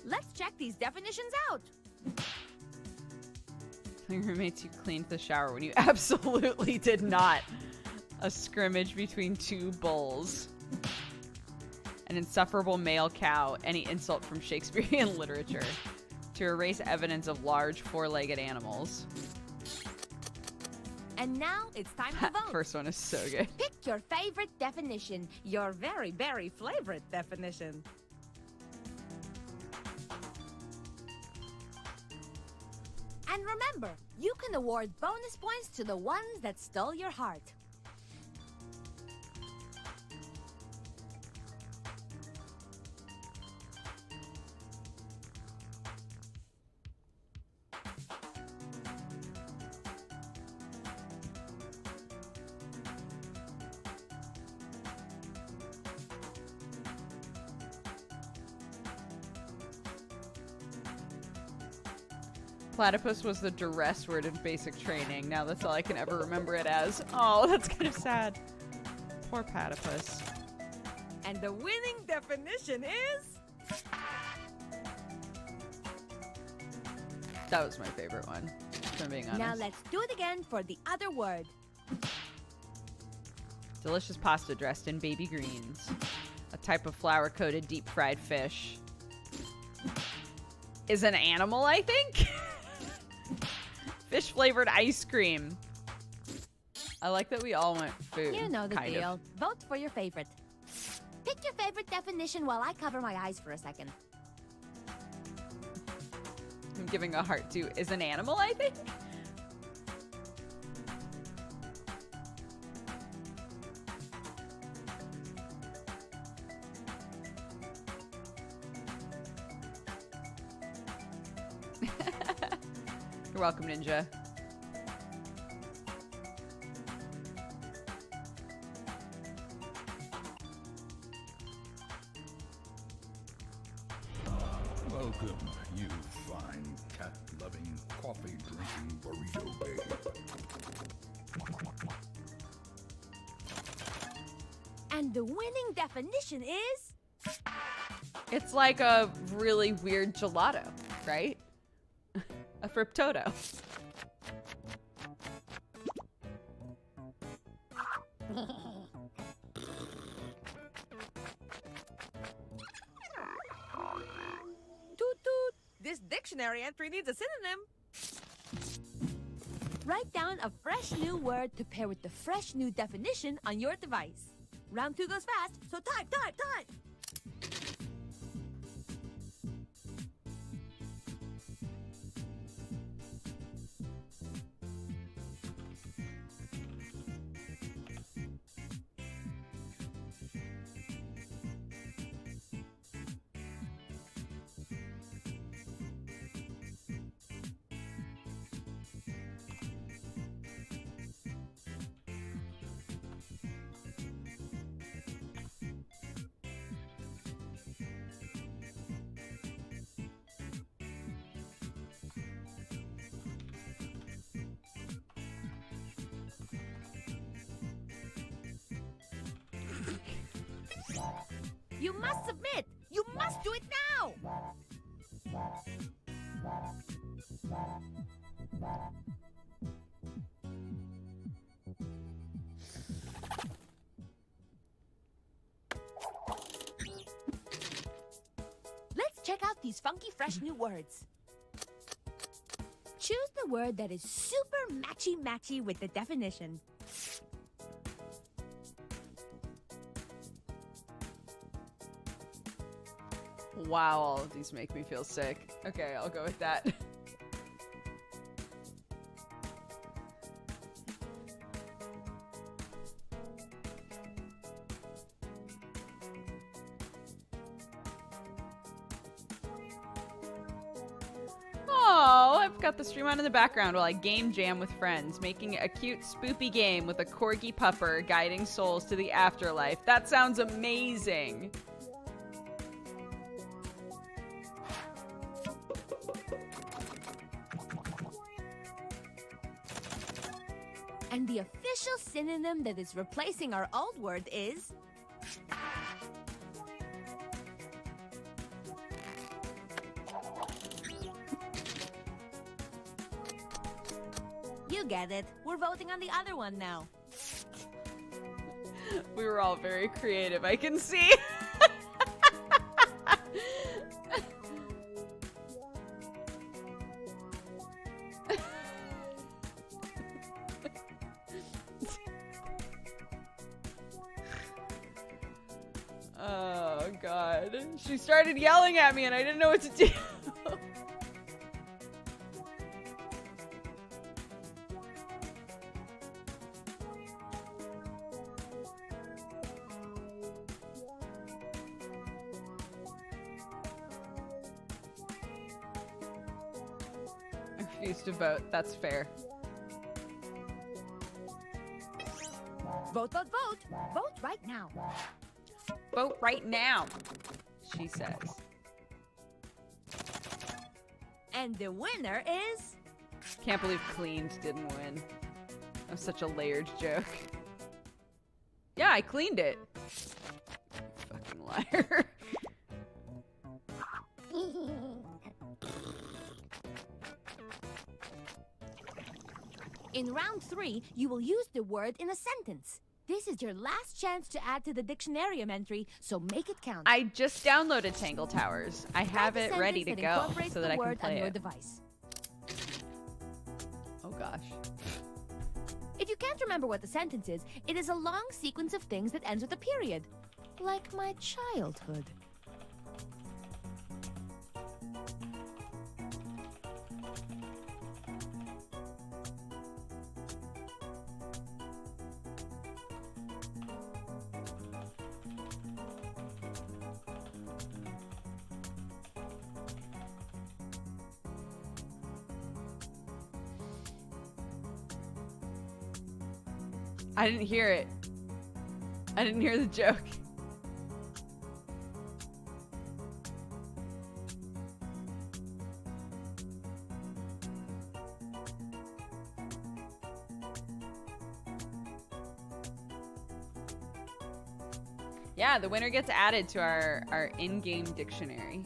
Speaker 6: Let's check these definitions out.
Speaker 1: Your roommates, you cleaned the shower when you absolutely did not. A scrimmage between two bulls. An insufferable male cow. Any insult from Shakespearean literature. To erase evidence of large four-legged animals.
Speaker 6: And now it's time to
Speaker 1: That
Speaker 6: vote.
Speaker 1: first one is so good.
Speaker 6: Pick your favorite definition. Your very, very favorite definition. And remember, you can award bonus points to the ones that stole your heart.
Speaker 1: Platypus was the duress word in basic training. Now that's all I can ever remember it as. Oh, that's kind of sad. Poor platypus.
Speaker 6: And the winning definition is...
Speaker 1: That was my favorite one, if I'm being honest.
Speaker 6: Now let's do it again for the other word.
Speaker 1: Delicious pasta dressed in baby greens. A type of flour-coated deep-fried fish. Is an animal, I think? Fish-flavored ice cream. I like that we all went food.
Speaker 6: You know the
Speaker 1: kind
Speaker 6: deal.
Speaker 1: of.
Speaker 6: Vote for your favorite. Pick your favorite definition while I cover my eyes for a second.
Speaker 1: I'm giving a heart to is an animal, I think? You're welcome, Ninja.
Speaker 5: Welcome, you fine, cat-loving, coffee-drinking burrito babe.
Speaker 6: And the winning definition is...
Speaker 1: It's like a really weird gelato, right? A friptoto.
Speaker 6: Toot toot! This dictionary entry needs a synonym. Write down a fresh new word to pair with the fresh new definition on your device. Round 2 goes fast, so type, type, type! You must submit. You must do it now. Let's check out these funky, fresh new words. Choose the word that is super matchy-matchy with the definition.
Speaker 1: Wow, all of these make me feel sick. Okay, I'll go with that. Oh, I've got the stream on in the background while I game jam with friends, making a cute, spoopy game with a corgi pupper guiding souls to the afterlife. That sounds amazing.
Speaker 6: And the official synonym that is replacing our old word is... You get it. We're voting on the other one now.
Speaker 1: We were all very creative, I can see. Oh, God. She started yelling at me and I didn't know what to do. I refuse to vote. That's fair.
Speaker 6: Vote, vote, vote. Vote right now.
Speaker 1: Vote right now, she says.
Speaker 6: And the winner is...
Speaker 1: Can't believe cleaned didn't win. That was such a layered joke. Yeah, I cleaned it. Fucking liar.
Speaker 6: In round 3, you will use the word in a sentence. This is your last chance to add to the dictionarium entry, so make it count.
Speaker 1: I just downloaded Tangle Towers. I have
Speaker 6: Write
Speaker 1: it
Speaker 6: a
Speaker 1: ready to
Speaker 6: sentence
Speaker 1: go
Speaker 6: incorporates
Speaker 1: so
Speaker 6: the
Speaker 1: that I can
Speaker 6: word on
Speaker 1: play
Speaker 6: your
Speaker 1: it.
Speaker 6: device.
Speaker 1: Oh gosh.
Speaker 6: If you can't remember what the sentence is, it is a long sequence of things that ends with a period. Like my childhood.
Speaker 1: I didn't hear it. I didn't hear the joke. Yeah, the winner gets added to our in-game dictionary.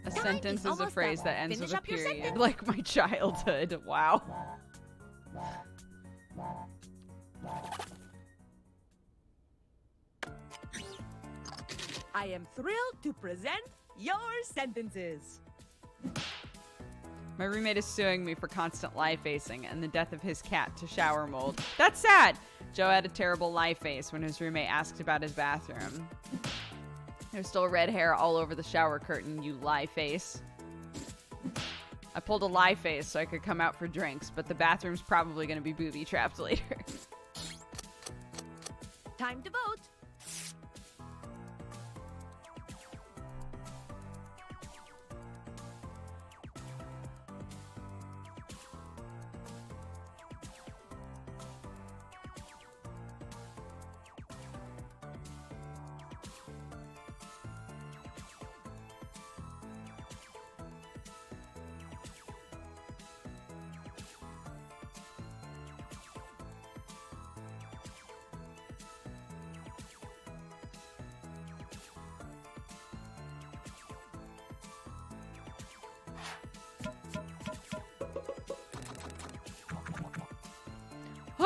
Speaker 1: A sentence is a
Speaker 6: almost
Speaker 1: phrase
Speaker 6: done.
Speaker 1: that ends
Speaker 6: Finish
Speaker 1: with a
Speaker 6: up your
Speaker 1: period.
Speaker 6: sentence.
Speaker 1: Like my childhood. Wow.
Speaker 6: I am thrilled to present your sentences.
Speaker 1: My roommate is suing me for constant lie facing and the death of his cat to shower mold. That's sad! Joe had a terrible lie face when his roommate asked about his bathroom. There's still red hair all over the shower curtain, you lie face. I pulled a lie face so I could come out for drinks, but the bathroom's probably going to be booby trapped later.
Speaker 6: Time to vote.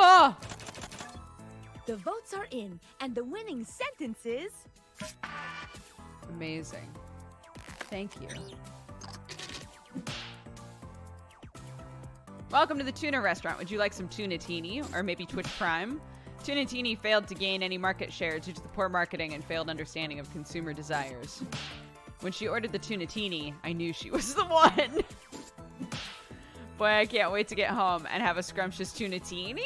Speaker 1: Oh!
Speaker 6: The votes are in, and the winning sentence is...
Speaker 1: Amazing. Thank you. Welcome to the Tuna Restaurant. Would you like some tunatini or maybe Twitch Prime? Tunatini failed to gain any market share due to the poor marketing and failed understanding of consumer desires. When she ordered the tunatini, I knew she was the one. Boy, I can't wait to get home and have a scrumptious tunatini.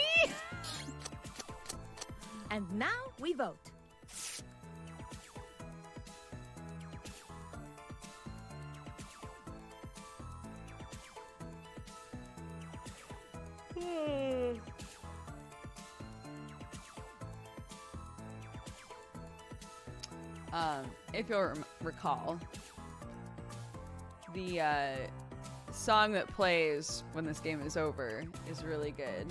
Speaker 6: And now we vote.
Speaker 1: If you'll recall, the song that plays when this game is over is really good.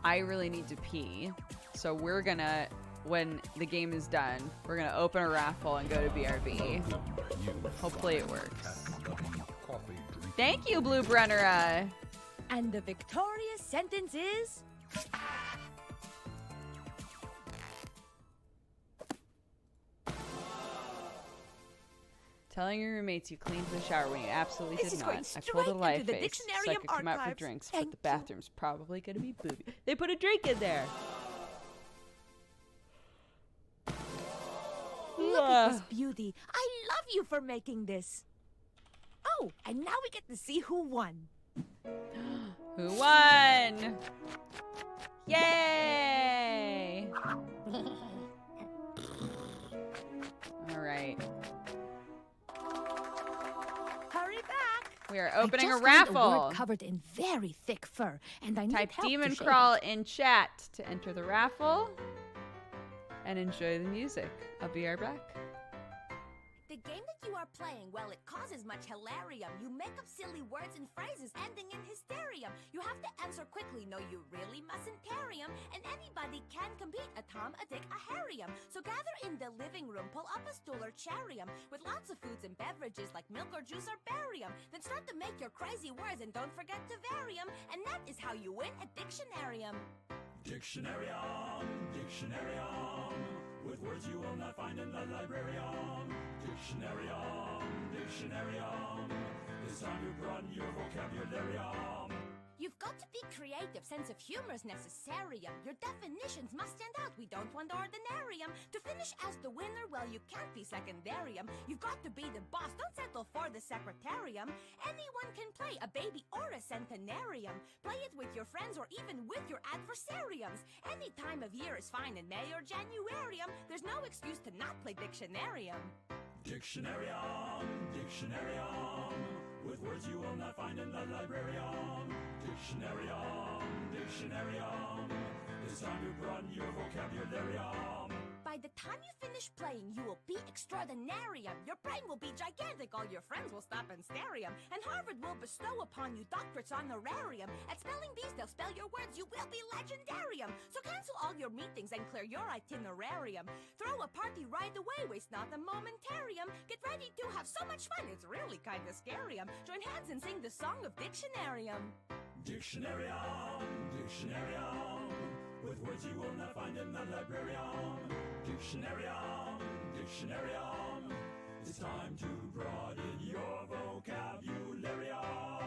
Speaker 1: I really need to pee, so we're gonna, when the game is done, we're gonna open a raffle and go to BRB. Hopefully it works. Thank you, Blue Brunner.
Speaker 6: And the victorious sentence is...
Speaker 1: Telling your roommates you cleaned the shower when you absolutely
Speaker 6: This
Speaker 1: did
Speaker 6: is going
Speaker 1: not. I pulled a
Speaker 6: straight
Speaker 1: live
Speaker 6: into the
Speaker 1: face so I
Speaker 6: Dictionarium
Speaker 1: could come out for
Speaker 6: archives.
Speaker 1: drinks,
Speaker 6: Thank
Speaker 1: but the
Speaker 6: you.
Speaker 1: bathroom's probably gonna be booby. They put a drink in there.
Speaker 6: Look at this beauty. I love you for making this. Oh, and now we get to see who won.
Speaker 1: Who won? Yay! All right.
Speaker 6: Hurry back.
Speaker 1: We are opening a
Speaker 6: I just found a
Speaker 1: raffle.
Speaker 6: word covered in very thick fur, and I need
Speaker 1: Type
Speaker 6: help
Speaker 1: Demon
Speaker 6: to shade
Speaker 1: Crawl
Speaker 6: it.
Speaker 1: in chat to enter the raffle and enjoy the music. I'll be right back.
Speaker 6: The game that you are playing, well, it causes much hilarium. You make up silly words and phrases ending in hysterium. You have to answer quickly, no, you really mustn't parry 'em. And anybody can compete, a Tom, a Dick, a Harry'em. So gather in the living room, pull up a stool or charium, with lots of foods and beverages like milk or juice or barium. Then start to make your crazy words and don't forget to vary 'em. And that is how you win a Dictionarium.
Speaker 7: Dictionarium, Dictionarium, with words you will not find in the librarium. Dictionarium, Dictionarium, it's time you broaden your vocabularium.
Speaker 6: You've got to be creative, sense of humor is necessarium. Your definitions must stand out, we don't want ordinarium. To finish as the winner, well, you can't be secondarium. You've got to be the boss, don't settle for the secretarium. Anyone can play, a baby or a centenarium. Play it with your friends or even with your adversariums. Any time of year is fine in May or Januarium. There's no excuse to not play Dictionarium.
Speaker 7: Dictionarium, Dictionarium, with words you will not find in the librarium. Dictionarium, Dictionarium, it's time to broaden your vocabularium.
Speaker 6: By the time you finish playing, you will be extraordinarium. Your brain will be gigantic, all your friends will stop and stare 'em. And Harvard will bestow upon you doctorates honorarium. At Spelling Bees, they'll spell your words, you will be legendarium. So cancel all your meetings and clear your itinerarium. Throw a party right away, waste not a momentarium. Get ready to have so much fun, it's really kinda scarium. Join hands and sing the song of Dictionarium.
Speaker 7: Dictionarium, Dictionarium, with words you will not find in the librarium. Dictionarium, Dictionarium, it's time to broaden your vocabularium.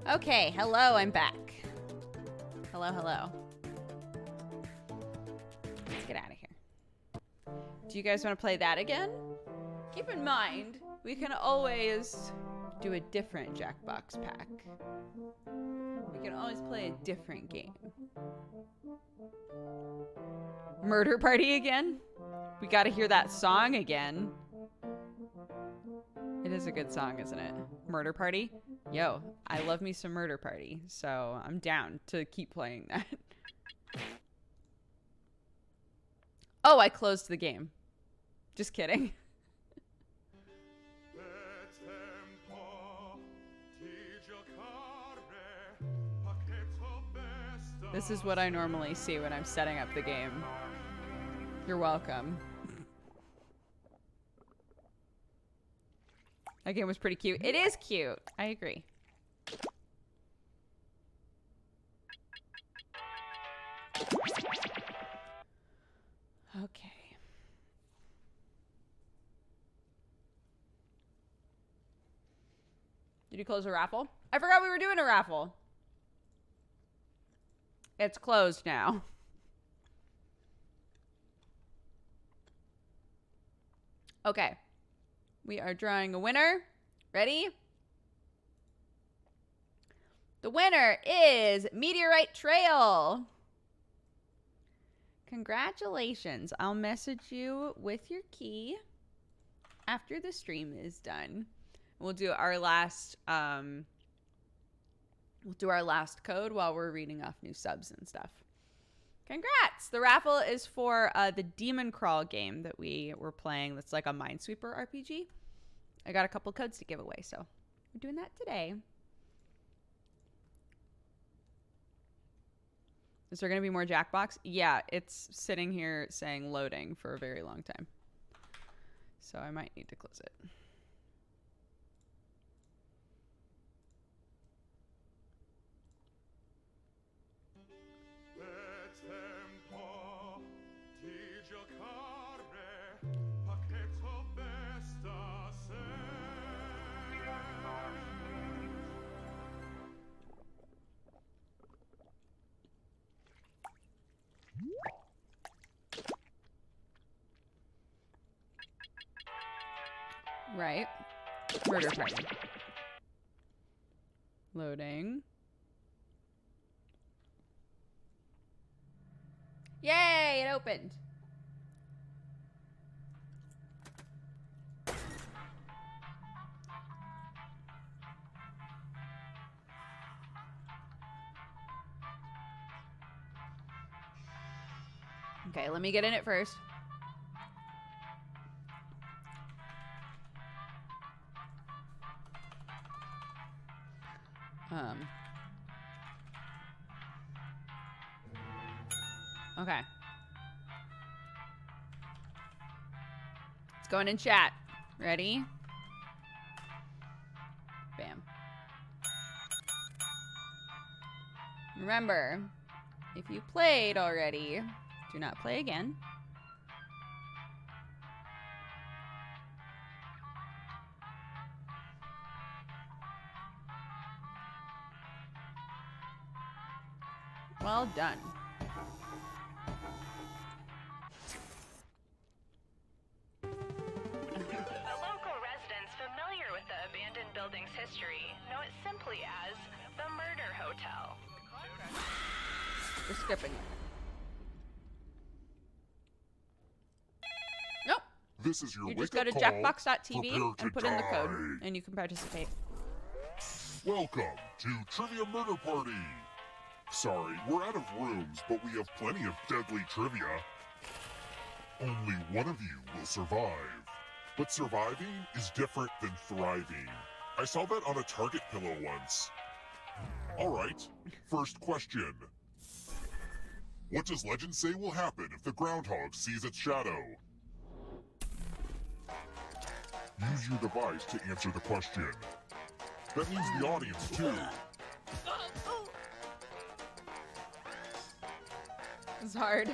Speaker 1: Okay, hello, I'm back. Hello, hello. Let's get out of here. Do you guys want to play that again? Keep in mind, we can always do a different Jackbox pack. We can always play a different game. Murder Party again? We gotta hear that song again. It is a good song, isn't it? Murder Party? Yo, I love me some Murder Party, so I'm down to keep playing that. Oh, I closed the game. Just kidding. This is what I normally see when I'm setting up the game. You're welcome. That game was pretty cute. It is cute. I agree. Okay. Did you close a raffle? I forgot we were doing a raffle. It's closed now. Okay. We are drawing a winner. Ready? The winner is Meteorite Trail. Congratulations. I'll message you with your key after the stream is done. We'll do our last code while we're reading off new subs and stuff. Congrats! The raffle is for the Demon Crawl game that we were playing. That's like a Minesweeper RPG. I got a couple codes to give away, so we're doing that today. Is there going to be more Jackbox? Yeah, it's sitting here saying loading for a very long time. So I might need to close it. Right. Murder Party. Loading. Yay, it opened. Okay, let me get in it first. Okay. It's going in chat. Ready? Bam. Remember, if you played already, do not play again. Well done.
Speaker 3: The local residents familiar with the abandoned building's history know it simply as the Murder Hotel.
Speaker 1: We're skipping it. Nope.
Speaker 2: This is your
Speaker 1: You just
Speaker 2: wake-up
Speaker 1: go to
Speaker 2: call.
Speaker 1: jackbox.tv
Speaker 2: Prepare
Speaker 1: and
Speaker 2: to
Speaker 1: put in the code,
Speaker 2: die.
Speaker 1: and you can participate.
Speaker 2: Welcome to Trivia Murder Party. Sorry, we're out of rooms, but we have plenty of deadly trivia. Only one of you will survive. But surviving is different than thriving. I saw that on a Target pillow once. Alright, first question. What does legend say will happen if the groundhog sees its shadow? Use your device to answer the question. That means the audience, too.
Speaker 1: It's hard.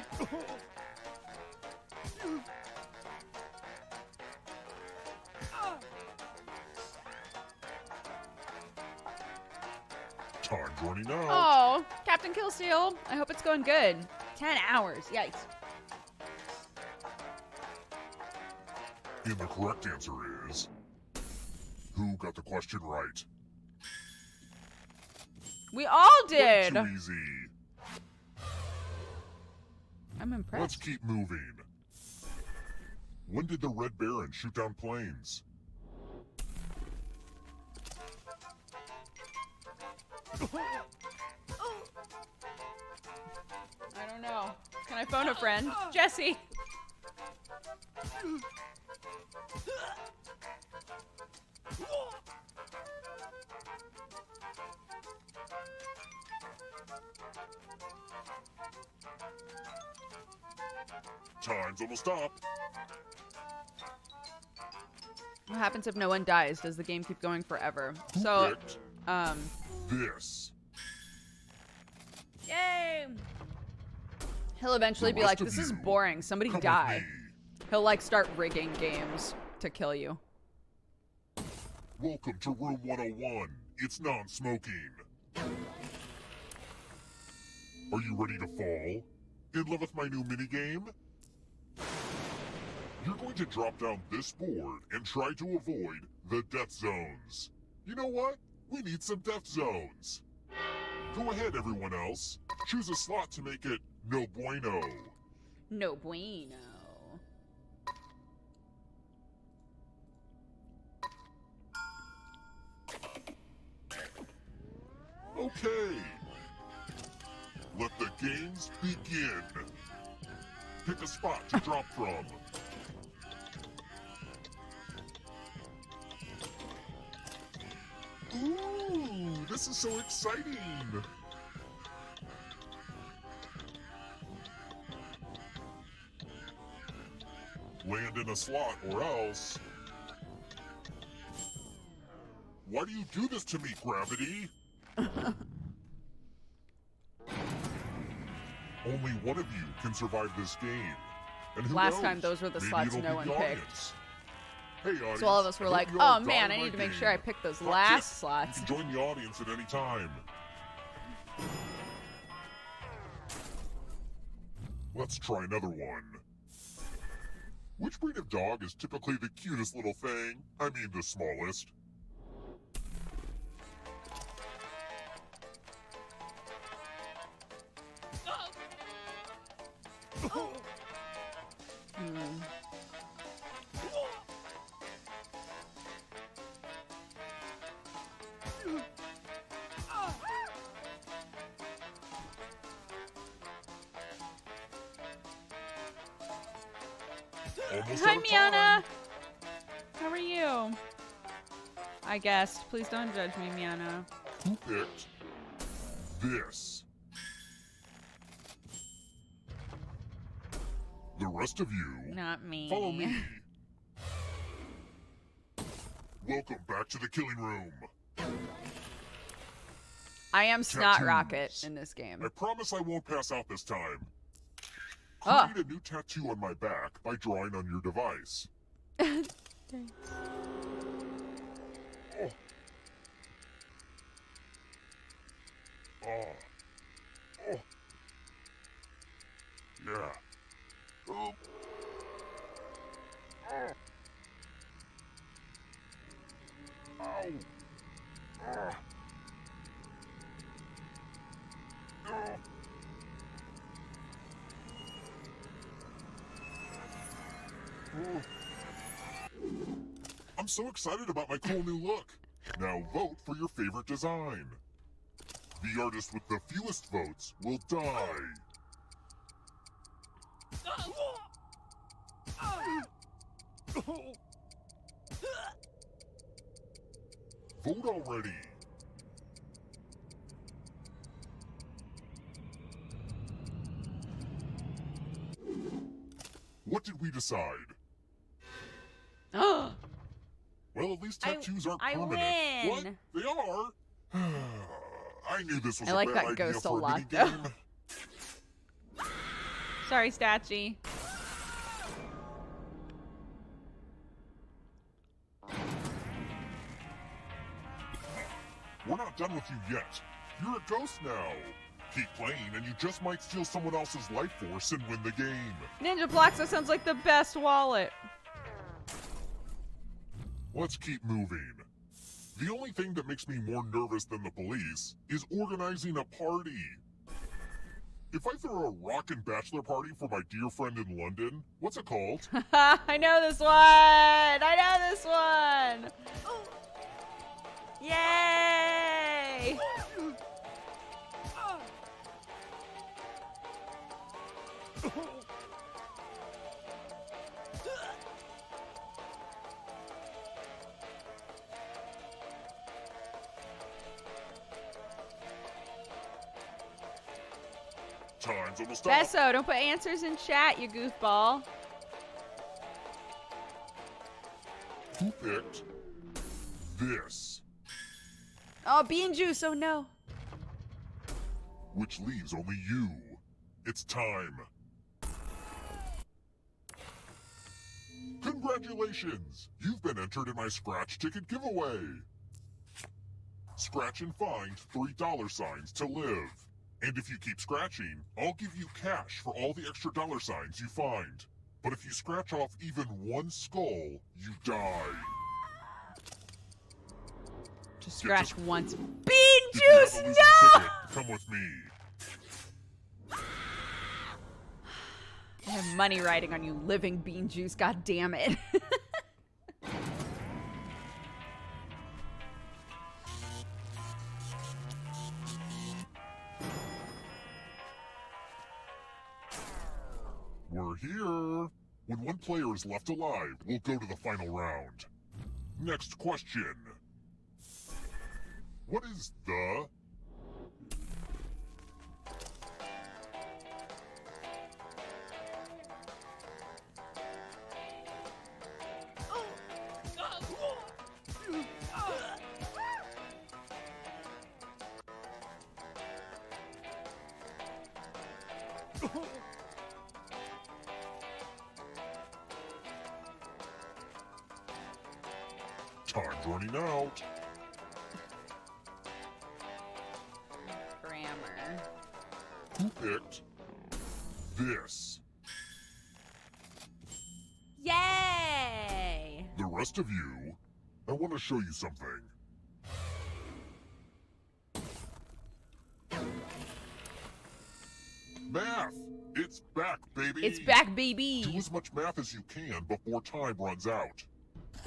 Speaker 2: Time running out.
Speaker 1: Oh, Captain Killsteel. I hope it's going good. 10 hours. Yikes.
Speaker 2: And the correct answer is... Who got the question right?
Speaker 1: We all
Speaker 2: Way
Speaker 1: did.
Speaker 2: too easy.
Speaker 1: I'm
Speaker 2: Let's
Speaker 1: impressed.
Speaker 2: keep moving. When did the Red Baron shoot down planes?
Speaker 1: I don't know. Can I phone a friend? Jesse.
Speaker 2: Time's almost up.
Speaker 1: What happens if no one dies? Does the game keep going forever?
Speaker 2: Who
Speaker 1: So,
Speaker 2: picked this?
Speaker 1: yay! He'll eventually
Speaker 2: The
Speaker 1: be
Speaker 2: rest
Speaker 1: like,
Speaker 2: of
Speaker 1: this is
Speaker 2: you,
Speaker 1: boring. Somebody
Speaker 2: Come with
Speaker 1: die.
Speaker 2: me.
Speaker 1: He'll like start rigging games to kill you.
Speaker 2: Welcome to room 101. It's non-smoking. Are you ready to fall? In love with my new minigame? You're going to drop down this board and try to avoid the death zones. You know what? We need some death zones. Go ahead, everyone else. Choose a slot to make it no bueno.
Speaker 1: No bueno.
Speaker 2: Okay. Let the games begin. Pick a spot to drop from. Ooh, this is so exciting. Land in a slot or else. Why do you do this to me, Gravity? Only one of you can survive this game. And who
Speaker 1: Last
Speaker 2: knows?
Speaker 1: time, those were the
Speaker 2: Maybe
Speaker 1: slots
Speaker 2: it'll
Speaker 1: no
Speaker 2: be
Speaker 1: one
Speaker 2: the
Speaker 1: picked.
Speaker 2: audience. Hey, audience.
Speaker 1: So all of us were
Speaker 2: I hope
Speaker 1: like,
Speaker 2: you all
Speaker 1: oh man,
Speaker 2: got
Speaker 1: I
Speaker 2: my
Speaker 1: need to make
Speaker 2: game.
Speaker 1: sure I pick those
Speaker 2: Fuck
Speaker 1: last
Speaker 2: it.
Speaker 1: slots.
Speaker 2: You can join the audience at any time. Let's try another one. Which breed of dog is typically the cutest little thing? I mean the smallest. Almost
Speaker 1: Hi,
Speaker 2: out of
Speaker 1: Miana.
Speaker 2: time.
Speaker 1: How are you? I guessed. Please don't judge me, Miana.
Speaker 2: Who picked this? The rest of you,
Speaker 1: Not me.
Speaker 2: follow me. Welcome back to the killing room.
Speaker 1: I am Snot
Speaker 2: Tattoos.
Speaker 1: Rocket in this game.
Speaker 2: I promise I won't pass out this time.
Speaker 1: Oh.
Speaker 2: Create a new tattoo on my back by drawing on your device. Oh. Oh. Oh. Yeah. Oh. Oh. Ow. Ah. Oh. Oh. I'm so excited about my cool new look. Now vote for your favorite design. The artist with the fewest votes will die. Vote already. What did we decide?
Speaker 1: Oh,
Speaker 2: Well, at least tattoos aren't
Speaker 1: I
Speaker 2: permanent.
Speaker 1: win.
Speaker 2: What? They are? I knew this was
Speaker 1: I
Speaker 2: a
Speaker 1: like
Speaker 2: bad
Speaker 1: that
Speaker 2: idea
Speaker 1: ghost
Speaker 2: for
Speaker 1: a lot,
Speaker 2: minigame.
Speaker 1: sorry, Statchy.
Speaker 2: We're not done with you yet. You're a ghost now. Keep playing and you just might steal someone else's life force and win the game.
Speaker 1: Ninja Blocks, that sounds like the best wallet.
Speaker 2: Let's keep moving. The only thing that makes me more nervous than the police is organizing a party. If I throw a rockin' bachelor party for my dear friend in London, what's it called?
Speaker 1: I know this one! I know this one! Yay!
Speaker 2: Time's almost up.
Speaker 1: Besso, don't put answers in chat, you goofball.
Speaker 2: Who picked this?
Speaker 1: Oh, bean juice, oh no.
Speaker 2: Which leaves only you. It's time. Congratulations! You've been entered in my scratch ticket giveaway. Scratch and find $3 to live. And if you keep scratching, I'll give you cash for all the extra $signs you find. But if you scratch off even one skull, you die.
Speaker 1: Just scratch once. Bean
Speaker 2: If you
Speaker 1: juice,
Speaker 2: have a losing
Speaker 1: no!
Speaker 2: ticket, come with me.
Speaker 1: I have money riding on you, living bean juice, god damn it.
Speaker 2: We're here. When one player is left alive, we'll go to the final round. Next question. What is the... Time's running out.
Speaker 1: Grammar.
Speaker 2: Who picked this?
Speaker 1: Yay!
Speaker 2: The rest of you, I want to show you something. Math! It's back, baby!
Speaker 1: It's back,
Speaker 2: Do
Speaker 1: baby!
Speaker 2: as much math as you can before time runs out.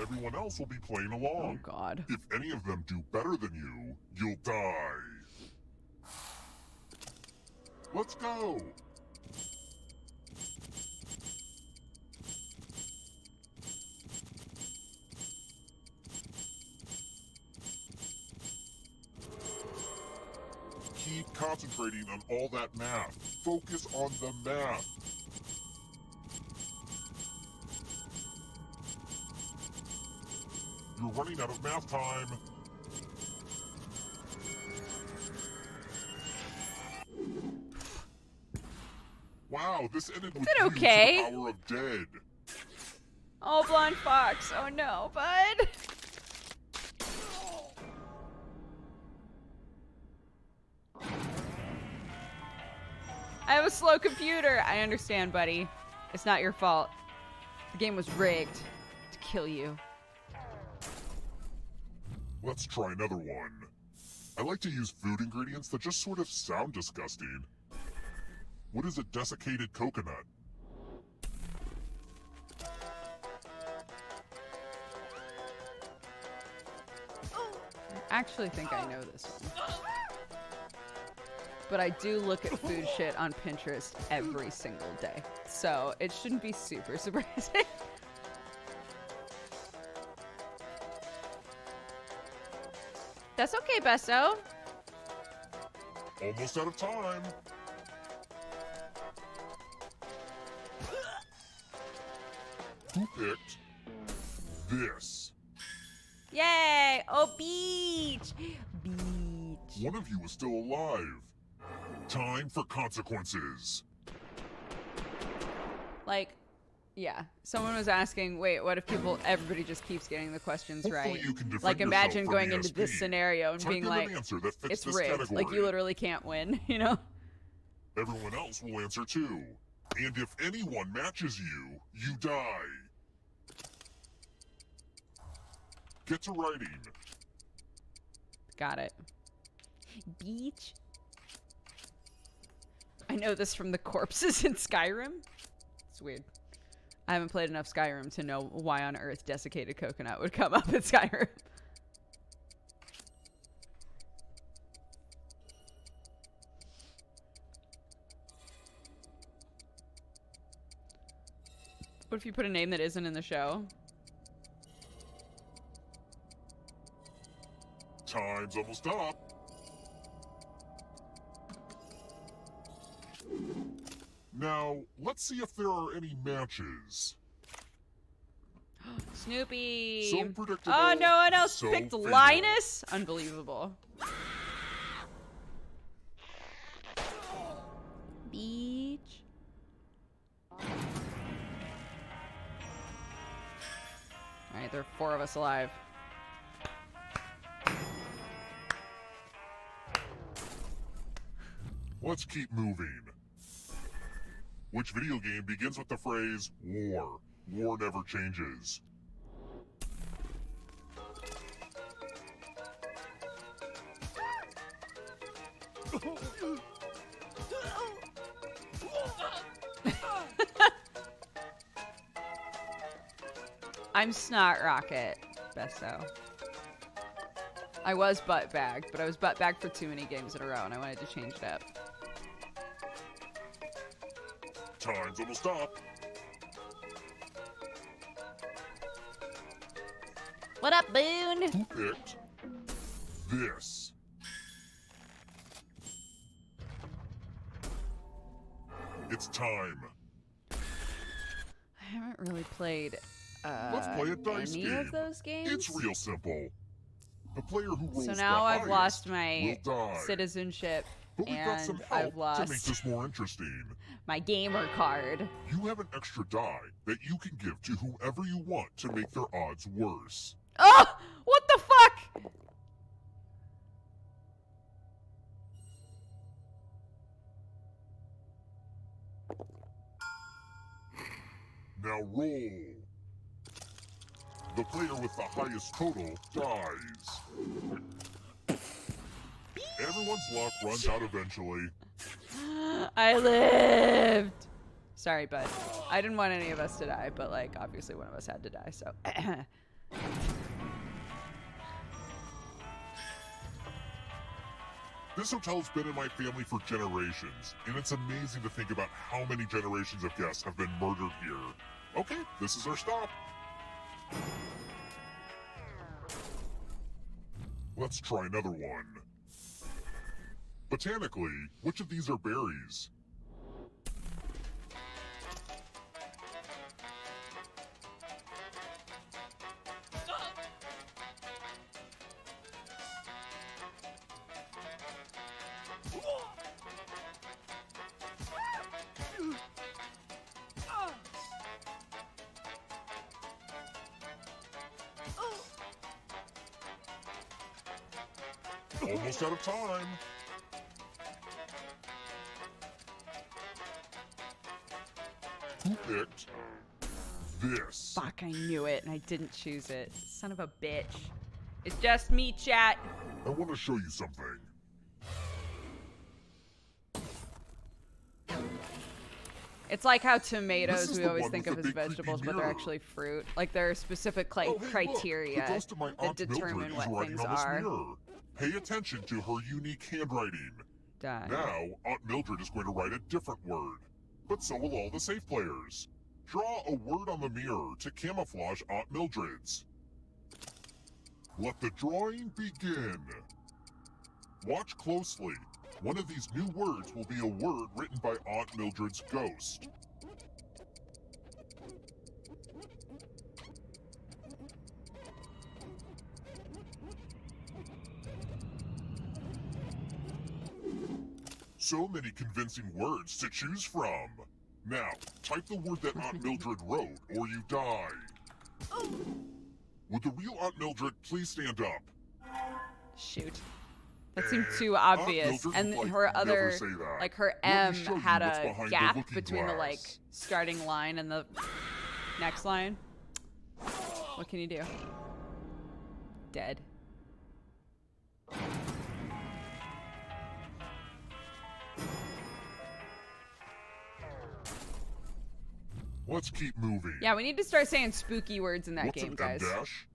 Speaker 2: Everyone else will be playing
Speaker 1: Oh,
Speaker 2: along.
Speaker 1: God.
Speaker 2: If any of them do better than you, you'll die. Let's go! Keep concentrating on all that math. Focus on the math. You're running out of math time. Wow, this ended with
Speaker 1: it
Speaker 2: you
Speaker 1: okay?
Speaker 2: to the power of dead.
Speaker 1: Oh, blonde fox. Oh no, bud. I have a slow computer. I understand, buddy. It's not your fault. The game was rigged to kill you.
Speaker 2: Let's try another one. I like to use food ingredients that just sort of sound disgusting. What is a desiccated coconut?
Speaker 1: I actually think I know this one. But I do look at food shit on Pinterest every single day. So it shouldn't be super surprising. That's okay, Besso.
Speaker 2: Almost out of time. Who picked this?
Speaker 1: Yay! Oh, beach! Beach.
Speaker 2: One of you is still alive. Time for consequences.
Speaker 1: Like, Yeah. Someone was asking, wait, what if everybody just keeps getting the questions
Speaker 2: Hopefully
Speaker 1: right?
Speaker 2: you can defend
Speaker 1: Like, imagine
Speaker 2: yourself
Speaker 1: going
Speaker 2: from
Speaker 1: into this
Speaker 2: ESP.
Speaker 1: scenario and
Speaker 2: Type
Speaker 1: being
Speaker 2: in
Speaker 1: like,
Speaker 2: an answer that fits
Speaker 1: it's
Speaker 2: this
Speaker 1: rigged.
Speaker 2: category.
Speaker 1: Like, you literally can't win, you know?
Speaker 2: Everyone else will answer too. And if anyone matches you, you die. Get to writing.
Speaker 1: Got it. Beach. I know this from the corpses in Skyrim. It's weird. I haven't played enough Skyrim to know why on earth desiccated coconut would come up in Skyrim. What if you put a name that isn't in the show?
Speaker 2: Time's almost up. Now, let's see if there are any matches.
Speaker 1: Snoopy.
Speaker 2: So predictable.
Speaker 1: Oh, no one else
Speaker 2: so
Speaker 1: picked
Speaker 2: fatal.
Speaker 1: Linus? Unbelievable. Beach. Alright, there are 4 of us alive.
Speaker 2: Let's keep moving. Which video game begins with the phrase, war? War never changes.
Speaker 1: I'm Snot Rocket. Besto. I was butt bagged, but I was butt bagged for too many games in a row, and I wanted to change it up.
Speaker 2: Time's almost up.
Speaker 1: What up, Boone?
Speaker 2: Who picked this? It's time.
Speaker 1: I haven't really played
Speaker 2: Let's play a dice
Speaker 1: any
Speaker 2: game.
Speaker 1: of those games.
Speaker 2: It's real simple. The player who rolls
Speaker 1: So now
Speaker 2: the
Speaker 1: I've
Speaker 2: highest
Speaker 1: lost my
Speaker 2: will die.
Speaker 1: citizenship,
Speaker 2: But we've got some
Speaker 1: and
Speaker 2: help
Speaker 1: I've
Speaker 2: to make
Speaker 1: lost
Speaker 2: this more interesting.
Speaker 1: my gamer card.
Speaker 2: You have an extra die that you can give to whoever you want to make their odds worse.
Speaker 1: Oh! What the fuck?
Speaker 2: Now roll. The player with the highest total dies. Everyone's luck runs out eventually.
Speaker 1: I lived. Sorry, bud. I didn't want any of us to die, but like obviously one of us had to die, so
Speaker 2: This hotel's been in my family for generations, and it's amazing to think about how many generations of guests have been murdered here. Okay, this is our stop. Let's try another one. Botanically, which of these are berries? Almost out of time. Who picked this?
Speaker 1: fuck, I knew it and I didn't choose it. Son of a bitch. It's just me, chat.
Speaker 2: I want to show you something.
Speaker 1: It's like how
Speaker 2: This
Speaker 1: tomatoes
Speaker 2: is
Speaker 1: we
Speaker 2: the
Speaker 1: always
Speaker 2: one
Speaker 1: think
Speaker 2: with
Speaker 1: of
Speaker 2: the
Speaker 1: as
Speaker 2: big creepy
Speaker 1: vegetables, but they're
Speaker 2: mirror.
Speaker 1: actually fruit. Like there are specific like
Speaker 2: Oh, hey, look,
Speaker 1: criteria
Speaker 2: the ghost of my
Speaker 1: that
Speaker 2: Aunt
Speaker 1: determine
Speaker 2: Mildred is
Speaker 1: what
Speaker 2: writing
Speaker 1: things
Speaker 2: on this
Speaker 1: are.
Speaker 2: mirror. Pay attention to her unique handwriting.
Speaker 1: Done.
Speaker 2: Now, Aunt Mildred is going to write a different word. But so will all the safe players. Draw a word on the mirror to camouflage Aunt Mildred's. Let the drawing begin. Watch closely. One of these new words will be a word written by Aunt Mildred's ghost. So many convincing words to choose from. Now, type the word that Aunt Mildred wrote, or you die. Would the real Aunt Mildred please stand up?
Speaker 1: Shoot. That seemed too
Speaker 2: Aunt
Speaker 1: obvious.
Speaker 2: Mildred
Speaker 1: And
Speaker 2: would, like,
Speaker 1: her
Speaker 2: never
Speaker 1: other,
Speaker 2: say that.
Speaker 1: like her
Speaker 2: Let me
Speaker 1: M
Speaker 2: show you
Speaker 1: had
Speaker 2: what's
Speaker 1: a
Speaker 2: behind the
Speaker 1: gap
Speaker 2: looking
Speaker 1: between the like
Speaker 2: glass.
Speaker 1: starting line and the next line. What can you do? Dead.
Speaker 2: Let's keep moving.
Speaker 1: Yeah, we need to start saying spooky words in that
Speaker 2: What's
Speaker 1: game,
Speaker 2: an
Speaker 1: guys.
Speaker 2: M-dash?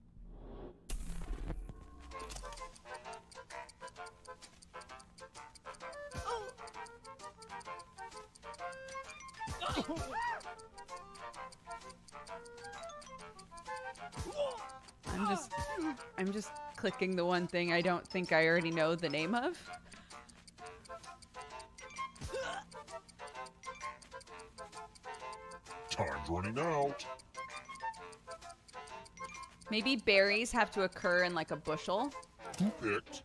Speaker 1: I'm just clicking the one thing I don't think I already know the name of.
Speaker 2: Time's running out.
Speaker 1: Maybe berries have to occur in like a bushel,
Speaker 2: Who picked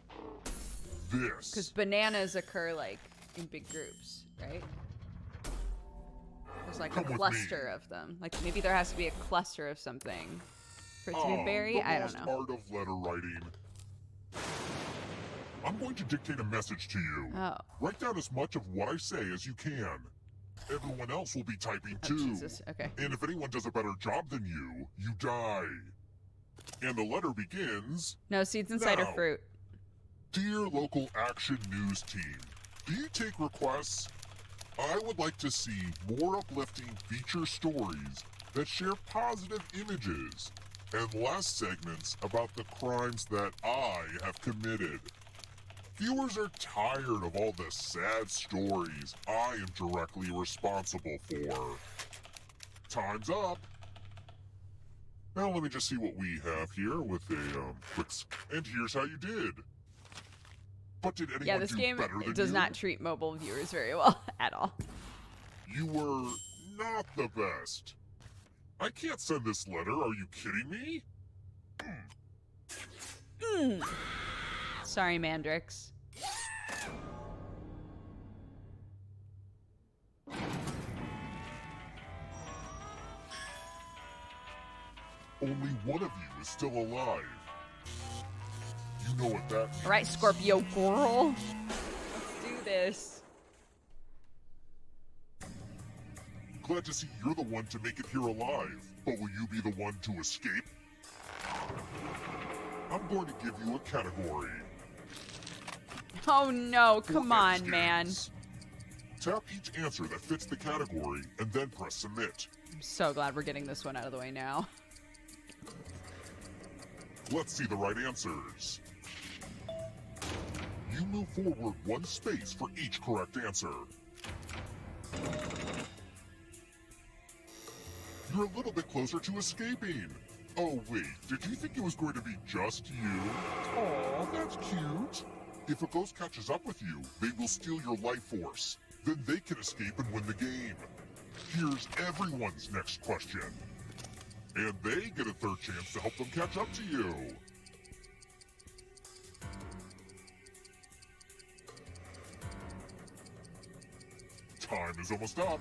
Speaker 2: this?
Speaker 1: because bananas occur like in big groups, right? There's like
Speaker 2: Come
Speaker 1: a
Speaker 2: with
Speaker 1: cluster
Speaker 2: me.
Speaker 1: of them. Like maybe there has to be a cluster of something for it to be a berry.
Speaker 2: The
Speaker 1: I don't
Speaker 2: lost
Speaker 1: know.
Speaker 2: art of letter writing. I'm going to dictate a message to you.
Speaker 1: Oh.
Speaker 2: Write down as much of what I say as you can. Everyone else will be typing
Speaker 1: Oh,
Speaker 2: too.
Speaker 1: Jesus. Okay.
Speaker 2: And if anyone does a better job than you, you die. And the letter begins,
Speaker 1: No seeds inside or
Speaker 2: Now.
Speaker 1: fruit.
Speaker 2: Dear local action news team, do you take requests? I would like to see more uplifting feature stories that share positive images and less segments about the crimes that I have committed. Viewers are tired of all the sad stories I am directly responsible for. Time's up. Now let me just see what we have here with a quick and here's how you did. But did anyone
Speaker 1: Yeah, this
Speaker 2: do
Speaker 1: game
Speaker 2: better than
Speaker 1: does
Speaker 2: you?
Speaker 1: not treat mobile viewers very well at all.
Speaker 2: You were not the best. I can't send this letter, are you kidding me?
Speaker 1: Sorry, Mandrix.
Speaker 2: Only one of you is still alive. You know what that means.
Speaker 1: All right, Scorpio girl. Let's do this.
Speaker 2: Glad to see you're the one to make it here alive, but will you be the one to escape? I'm going to give you a category.
Speaker 1: Oh no,
Speaker 2: For
Speaker 1: come on,
Speaker 2: X
Speaker 1: man.
Speaker 2: games. Tap each answer that fits the category and then press submit.
Speaker 1: I'm so glad we're getting this one out of the way now.
Speaker 2: Let's see the right answers. You move forward one space for each correct answer. You're a little bit closer to escaping. Oh wait, did you think it was going to be just you? Aw, that's cute. If a ghost catches up with you, they will steal your life force. Then they can escape and win the game. Here's everyone's next question. And they get a third chance to help them catch up to you. Time is almost up.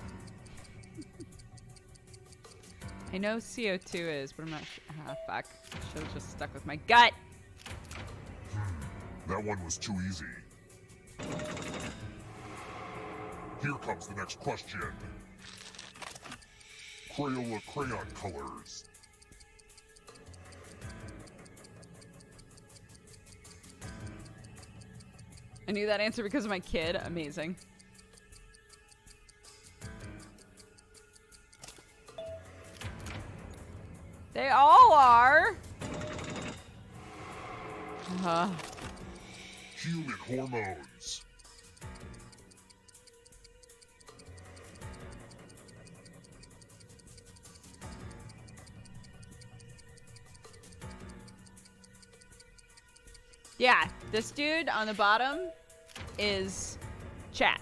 Speaker 1: I know CO2 is, but I'm not sure. Ah, fuck. I should have just stuck with my gut.
Speaker 2: That one was too easy. Here comes the next question. Crayola crayon colors.
Speaker 1: I knew that answer because of my kid. Amazing. They all are.
Speaker 2: Human hormones.
Speaker 1: Yeah, this dude on the bottom is chat.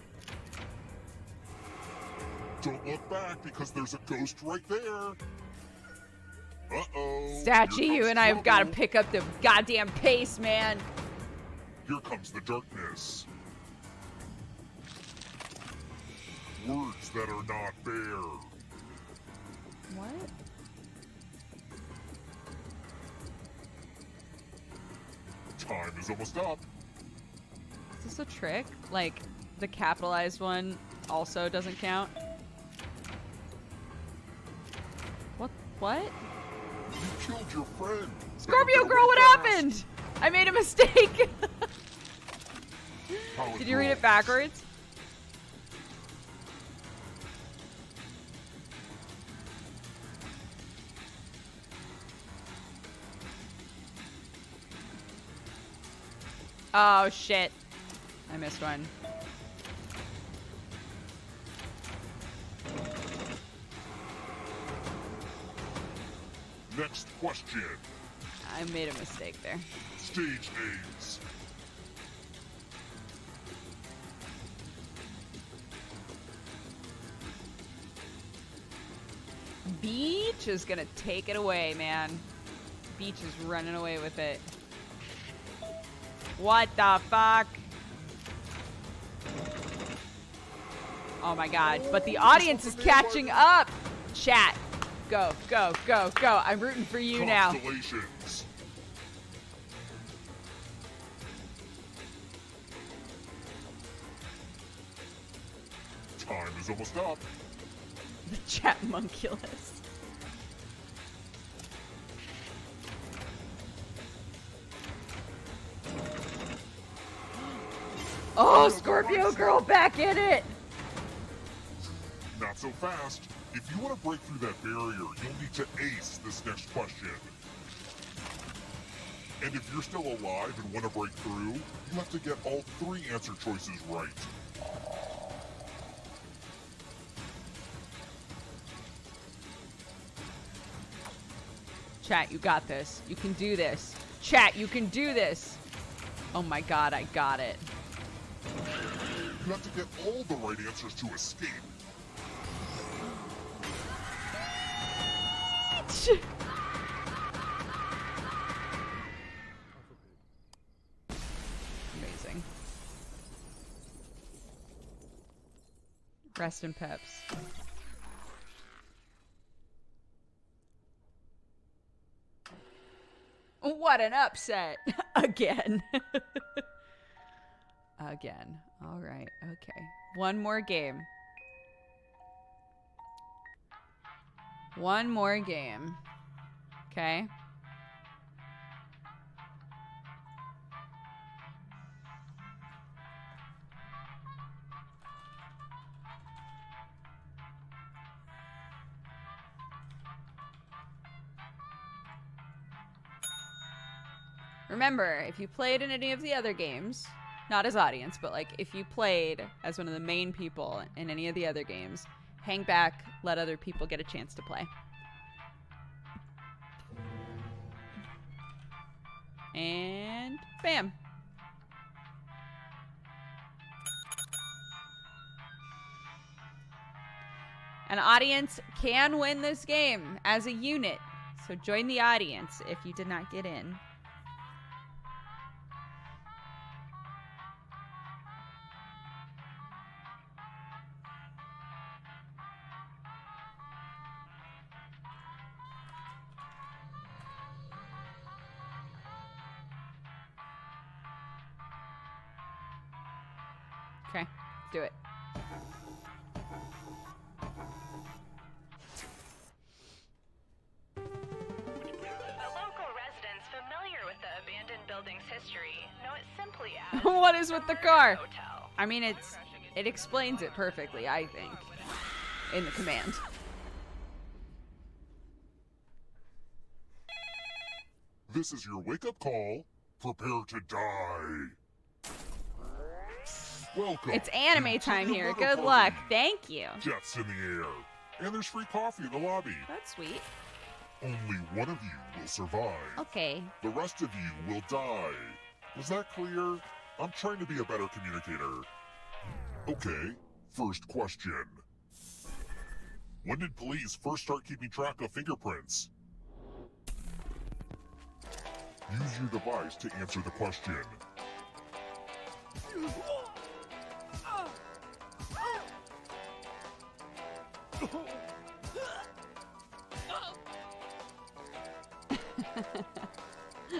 Speaker 2: Don't look back because there's a ghost right there. Uh-oh.
Speaker 1: Statue,
Speaker 2: Here
Speaker 1: you
Speaker 2: comes
Speaker 1: and I have got to
Speaker 2: trouble.
Speaker 1: pick up the goddamn pace, man.
Speaker 2: Here comes the darkness. words that are not fair.
Speaker 1: What?
Speaker 2: Time is almost up.
Speaker 1: Is this a trick? Like, the capitalized one also doesn't count? What?
Speaker 2: You killed your friend.
Speaker 1: Scorpio girl, what happened? I made a mistake. Did you read it backwards? Oh, shit. I missed one.
Speaker 2: Next question.
Speaker 1: I made a mistake there.
Speaker 2: Stage names.
Speaker 1: Beach is gonna take it away, man. Beach is running away with it. What the fuck? Oh my god, but the audience is catching up! Chat, go, go, go, go. I'm rooting for you now.
Speaker 2: Constellations. Time is almost up.
Speaker 1: The Chatmunculus. Oh, Scorpio girl, back in it!
Speaker 2: Not so fast. If you want to break through that barrier, you'll need to ace this next question. And if you're still alive and want to break through, you have to get all 3 answer choices right.
Speaker 1: Chat, you got this. You can do this. Chat, you can do this. Oh my god, I got it.
Speaker 2: You have to get all the right answers to escape.
Speaker 1: Amazing. Rest in peps. What an upset. Again. Again. All right. Okay. One more game. One more game. Okay. Remember, if you played in any of the other games, not as audience, but like if you played as one of the main people in any of the other games, hang back, let other people get a chance to play. And bam. An audience can win this game as a unit, so join the audience if you did not get in. Okay, do it.
Speaker 3: The local residents familiar with the abandoned building's history know it simply as
Speaker 1: What is with the
Speaker 3: Murder
Speaker 1: car?
Speaker 3: Hotel.
Speaker 1: I mean, it explains it perfectly, I think, in the command.
Speaker 2: This is your wake-up call. Prepare to die. Welcome.
Speaker 1: It's anime
Speaker 2: to
Speaker 1: time
Speaker 2: the
Speaker 1: here.
Speaker 2: murder
Speaker 1: Good
Speaker 2: party.
Speaker 1: luck. Thank you.
Speaker 2: Jets in the air. And there's free coffee in the lobby.
Speaker 1: That's sweet.
Speaker 2: Only one of you will survive.
Speaker 1: Okay.
Speaker 2: The rest of you will die. Was that clear? I'm trying to be a better communicator. Okay, first question. When did police first start keeping track of fingerprints? Use your device to answer the question.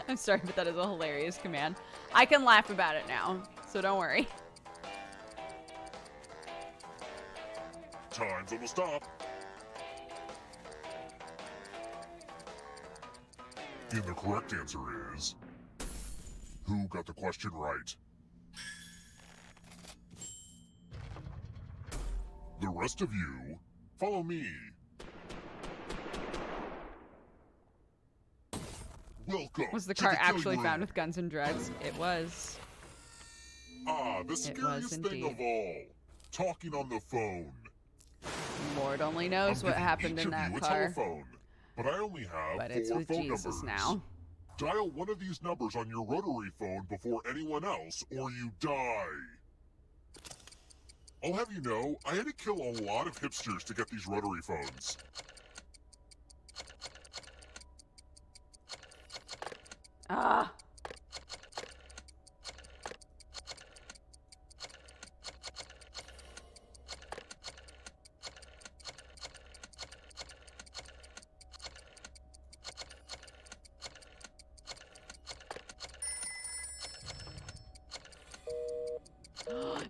Speaker 1: I'm sorry, but that is a hilarious command. I can laugh about it now, so don't worry.
Speaker 2: Time's almost up. And the correct answer is... Who got the question right? The rest of you, follow me. Welcome.
Speaker 1: Was the
Speaker 2: to
Speaker 1: car
Speaker 2: killing
Speaker 1: actually
Speaker 2: room.
Speaker 1: found with guns and drugs? It was.
Speaker 2: Ah, the
Speaker 1: was
Speaker 2: scariest thing of
Speaker 1: indeed.
Speaker 2: all. Talking on the phone.
Speaker 1: Lord only
Speaker 2: I'm
Speaker 1: knows what
Speaker 2: giving
Speaker 1: happened
Speaker 2: each
Speaker 1: in
Speaker 2: of
Speaker 1: that
Speaker 2: you a
Speaker 1: car.
Speaker 2: telephone, but I only have
Speaker 1: But
Speaker 2: 4
Speaker 1: it's with
Speaker 2: phone
Speaker 1: Jesus
Speaker 2: numbers.
Speaker 1: now.
Speaker 2: Dial one of these numbers on your rotary phone before anyone else, or you die. I'll have you know, I had to kill a lot of hipsters to get these rotary phones.
Speaker 1: Ah.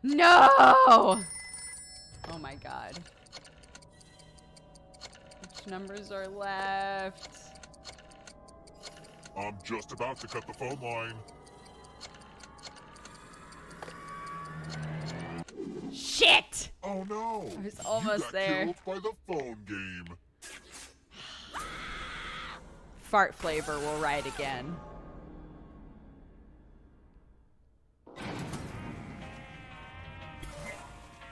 Speaker 1: No! Oh my god. Which numbers are left?
Speaker 2: I'm just about to cut the phone line.
Speaker 1: Shit!
Speaker 2: Oh no!
Speaker 1: I was almost
Speaker 2: you got
Speaker 1: there.
Speaker 2: killed by the phone game.
Speaker 1: Fart flavor will ride again.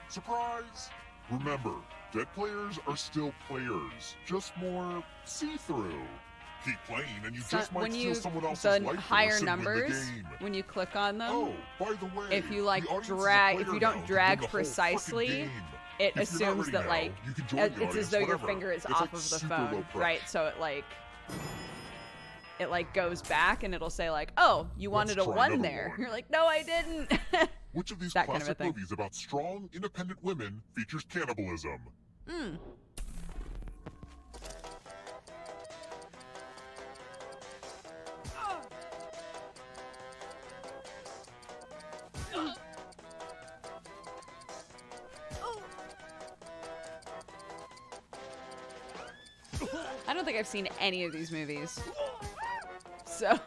Speaker 2: Surprise! Remember, dead players are still players, just more see-through. Keep playing and you
Speaker 1: So
Speaker 2: just might
Speaker 1: when
Speaker 2: steal
Speaker 1: you
Speaker 2: someone else's
Speaker 1: the
Speaker 2: life
Speaker 1: higher
Speaker 2: force and win the
Speaker 1: numbers,
Speaker 2: game.
Speaker 1: when you click on them,
Speaker 2: Oh, by the way,
Speaker 1: if you like
Speaker 2: the audience is a
Speaker 1: drag, if
Speaker 2: player
Speaker 1: you
Speaker 2: now
Speaker 1: don't
Speaker 2: to
Speaker 1: drag
Speaker 2: win the whole frickin'
Speaker 1: precisely,
Speaker 2: game.
Speaker 1: it
Speaker 2: If you're not
Speaker 1: assumes
Speaker 2: ready
Speaker 1: that
Speaker 2: now,
Speaker 1: like
Speaker 2: you can join
Speaker 1: it's
Speaker 2: the
Speaker 1: as
Speaker 2: audience
Speaker 1: though your
Speaker 2: whenever.
Speaker 1: finger is
Speaker 2: It's
Speaker 1: off
Speaker 2: like
Speaker 1: of the
Speaker 2: super low
Speaker 1: phone,
Speaker 2: prep.
Speaker 1: right? So it like goes back and it'll say like, "Oh, you wanted a
Speaker 2: try
Speaker 1: 1
Speaker 2: another
Speaker 1: there."
Speaker 2: one.
Speaker 1: You're like, "No, I didn't."
Speaker 2: Which of these
Speaker 1: That kind of a
Speaker 2: classic
Speaker 1: thing.
Speaker 2: movies about strong, independent women features cannibalism?
Speaker 1: I don't think I've seen any of these movies. So,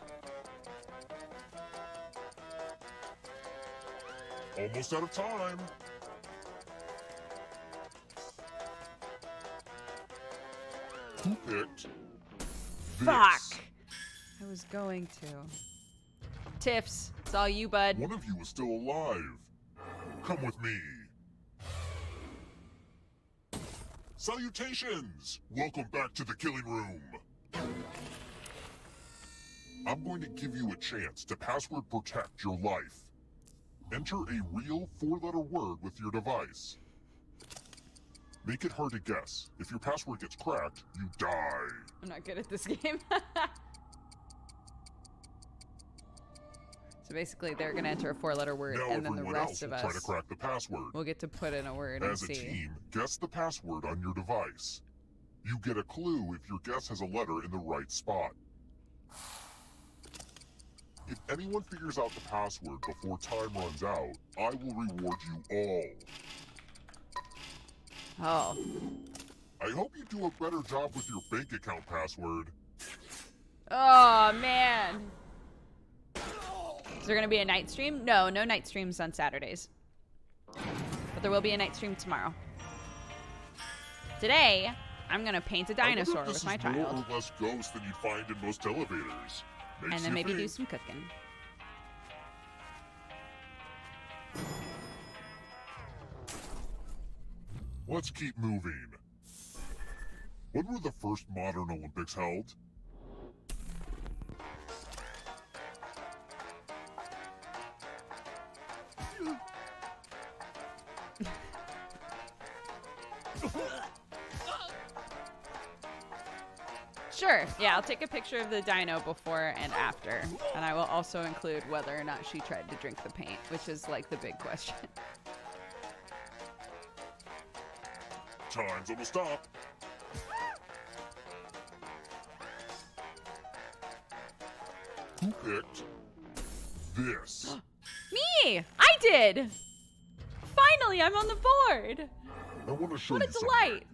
Speaker 2: Almost out of time. Who picked this?
Speaker 1: fuck. I was going to. Tiffs, it's all you, bud.
Speaker 2: One of you is still alive. Come with me. Salutations! Welcome back to the killing room. I'm going to give you a chance to password protect your life. Enter a real 4-letter word with your device. Make it hard to guess. If your password gets cracked, you die.
Speaker 1: I'm not good at this game. So basically, they're gonna enter a 4-letter word,
Speaker 2: Now
Speaker 1: and then the
Speaker 2: everyone
Speaker 1: rest
Speaker 2: else
Speaker 1: of
Speaker 2: will try to
Speaker 1: us
Speaker 2: crack the password.
Speaker 1: will get to put in a word and
Speaker 2: As a
Speaker 1: see.
Speaker 2: team, guess the password on your device. You get a clue if your guess has a letter in the right spot. If anyone figures out the password before time runs out, I will reward you all.
Speaker 1: Oh,
Speaker 2: I hope you do a better job with your bank account password.
Speaker 1: oh man. Is there gonna be a night stream? No, no night streams on Saturdays. But there will be a night stream tomorrow. Today, I'm gonna paint a
Speaker 2: I wonder
Speaker 1: dinosaur
Speaker 2: if this
Speaker 1: with my
Speaker 2: is more
Speaker 1: child,
Speaker 2: or less ghosts than you'd find in most elevators. Makes
Speaker 1: and then
Speaker 2: you
Speaker 1: maybe do
Speaker 2: think.
Speaker 1: some cooking.
Speaker 2: Let's keep moving. When were the first modern Olympics held?
Speaker 1: Sure, yeah, I'll take a picture of the dino before and after. And I will also include whether or not she tried to drink the paint, which is like the big question.
Speaker 2: Time's almost up. Who picked this?
Speaker 1: Me! I did! Finally, I'm on the board!
Speaker 2: I want to show
Speaker 1: What a
Speaker 2: you something.
Speaker 1: delight!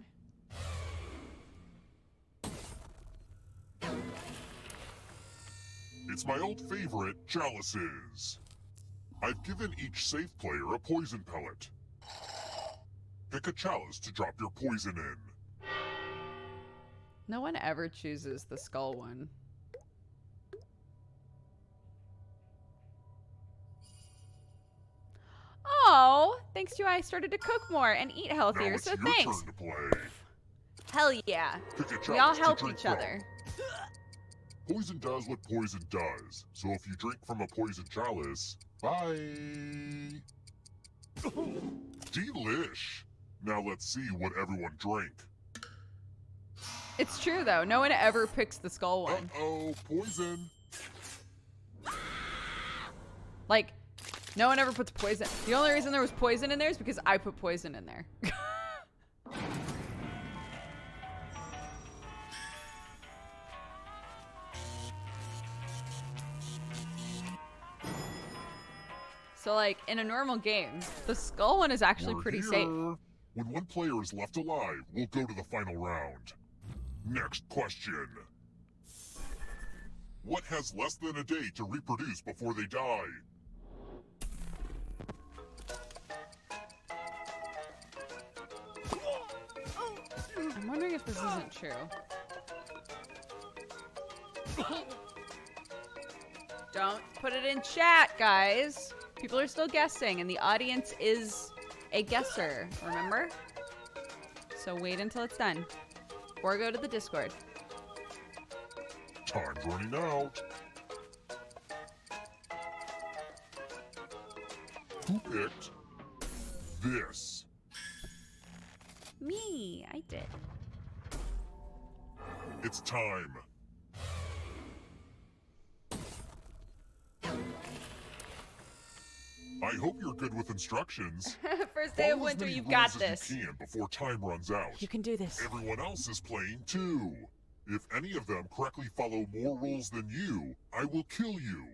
Speaker 2: It's my old favorite, chalices. I've given each safe player a poison pellet. Pick a chalice to drop your poison in.
Speaker 1: No one ever chooses the skull one. Oh, thanks to you, I started to cook more and eat
Speaker 2: Now
Speaker 1: healthier,
Speaker 2: it's
Speaker 1: so
Speaker 2: your
Speaker 1: thanks.
Speaker 2: turn to play.
Speaker 1: Hell yeah.
Speaker 2: Pick a chalice
Speaker 1: We all
Speaker 2: to
Speaker 1: help
Speaker 2: drink
Speaker 1: each
Speaker 2: from.
Speaker 1: other.
Speaker 2: Poison does what poison does. So if you drink from a poison chalice, bye. Delish. Now let's see what everyone drank.
Speaker 1: It's true, though. No one ever picks the skull one.
Speaker 2: Uh-oh, poison.
Speaker 1: Like, no one ever puts poison. The only reason there was poison in there is because I put poison in there. So, like, in a normal game, the skull one is actually
Speaker 2: We're
Speaker 1: pretty
Speaker 2: here.
Speaker 1: safe.
Speaker 2: When one player is left alive, we'll go to the final round. Next question. What has less than a day to reproduce before they die?
Speaker 1: I'm wondering if this isn't true. Don't put it in chat, guys. People are still guessing, and the audience is a guesser, remember? So wait until it's done. Or go to the Discord.
Speaker 2: Time's running out. Who picked this?
Speaker 1: Me, I did.
Speaker 2: It's time. I hope you're good with instructions.
Speaker 1: First day of
Speaker 2: Follow as
Speaker 1: winter,
Speaker 2: many
Speaker 1: you've got
Speaker 2: rules as
Speaker 1: this.
Speaker 2: you can before time runs out.
Speaker 1: You can do this.
Speaker 2: Everyone else is playing too. If any of them correctly follow more rules than you, I will kill you.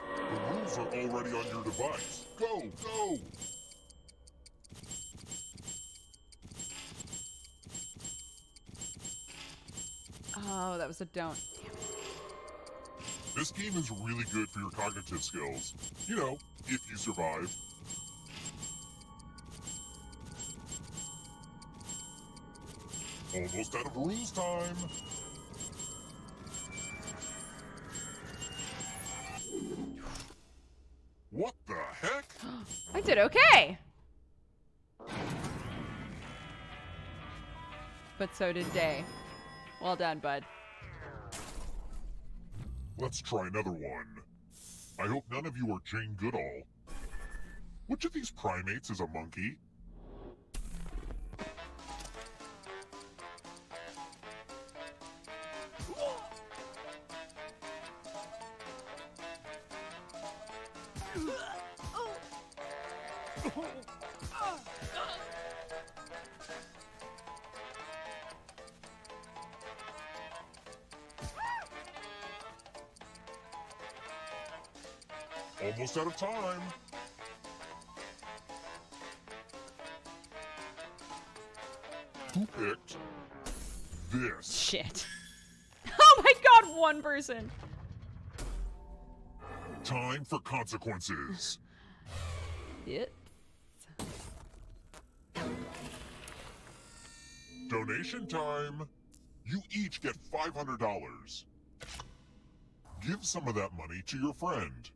Speaker 2: The rules are already on your device. Go, go!
Speaker 1: Oh, that was a don't.
Speaker 2: This game is really good for your cognitive skills. You know, if you survive. Almost out of rules time. What the heck?
Speaker 1: I did okay. But so did Day. Well done, bud.
Speaker 2: Let's try another one. I hope none of you are Jane Goodall. Which of these primates is a monkey? Almost out of time. Who picked this?
Speaker 1: Shit. Oh my god, one person.
Speaker 2: Time for consequences.
Speaker 1: It.
Speaker 2: Donation time. You each get $500. Give some of that money to your friend.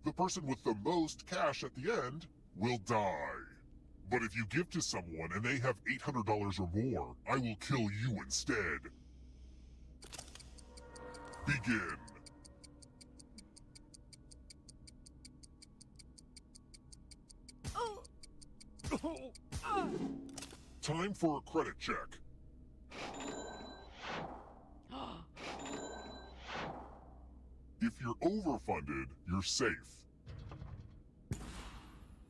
Speaker 2: The person with the most cash at the end will die. But if you give to someone and they have $800 or more, I will kill you instead. Begin. Time for a credit check. If you're overfunded, you're safe.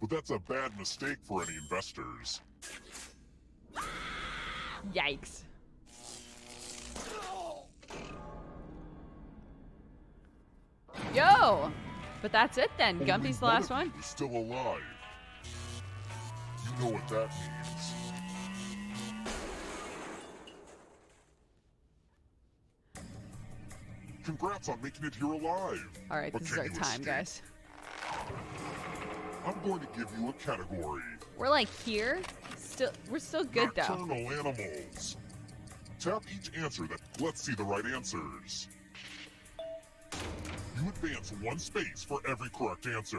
Speaker 2: but that's a bad mistake for any investors.
Speaker 1: Yikes. Yo! But that's it then.
Speaker 2: Only
Speaker 1: Gumpy's the last
Speaker 2: of
Speaker 1: one.
Speaker 2: you is still alive. You know what that means. Congrats on making it here alive.
Speaker 1: All right,
Speaker 2: But
Speaker 1: this is
Speaker 2: can
Speaker 1: our
Speaker 2: you
Speaker 1: time,
Speaker 2: escape?
Speaker 1: guys.
Speaker 2: I'm going to give you a category.
Speaker 1: We're like here. We're still good though.
Speaker 2: Nocturnal animals. Tap each answer that. Let's see the right answers. You advance 1 space for every correct answer.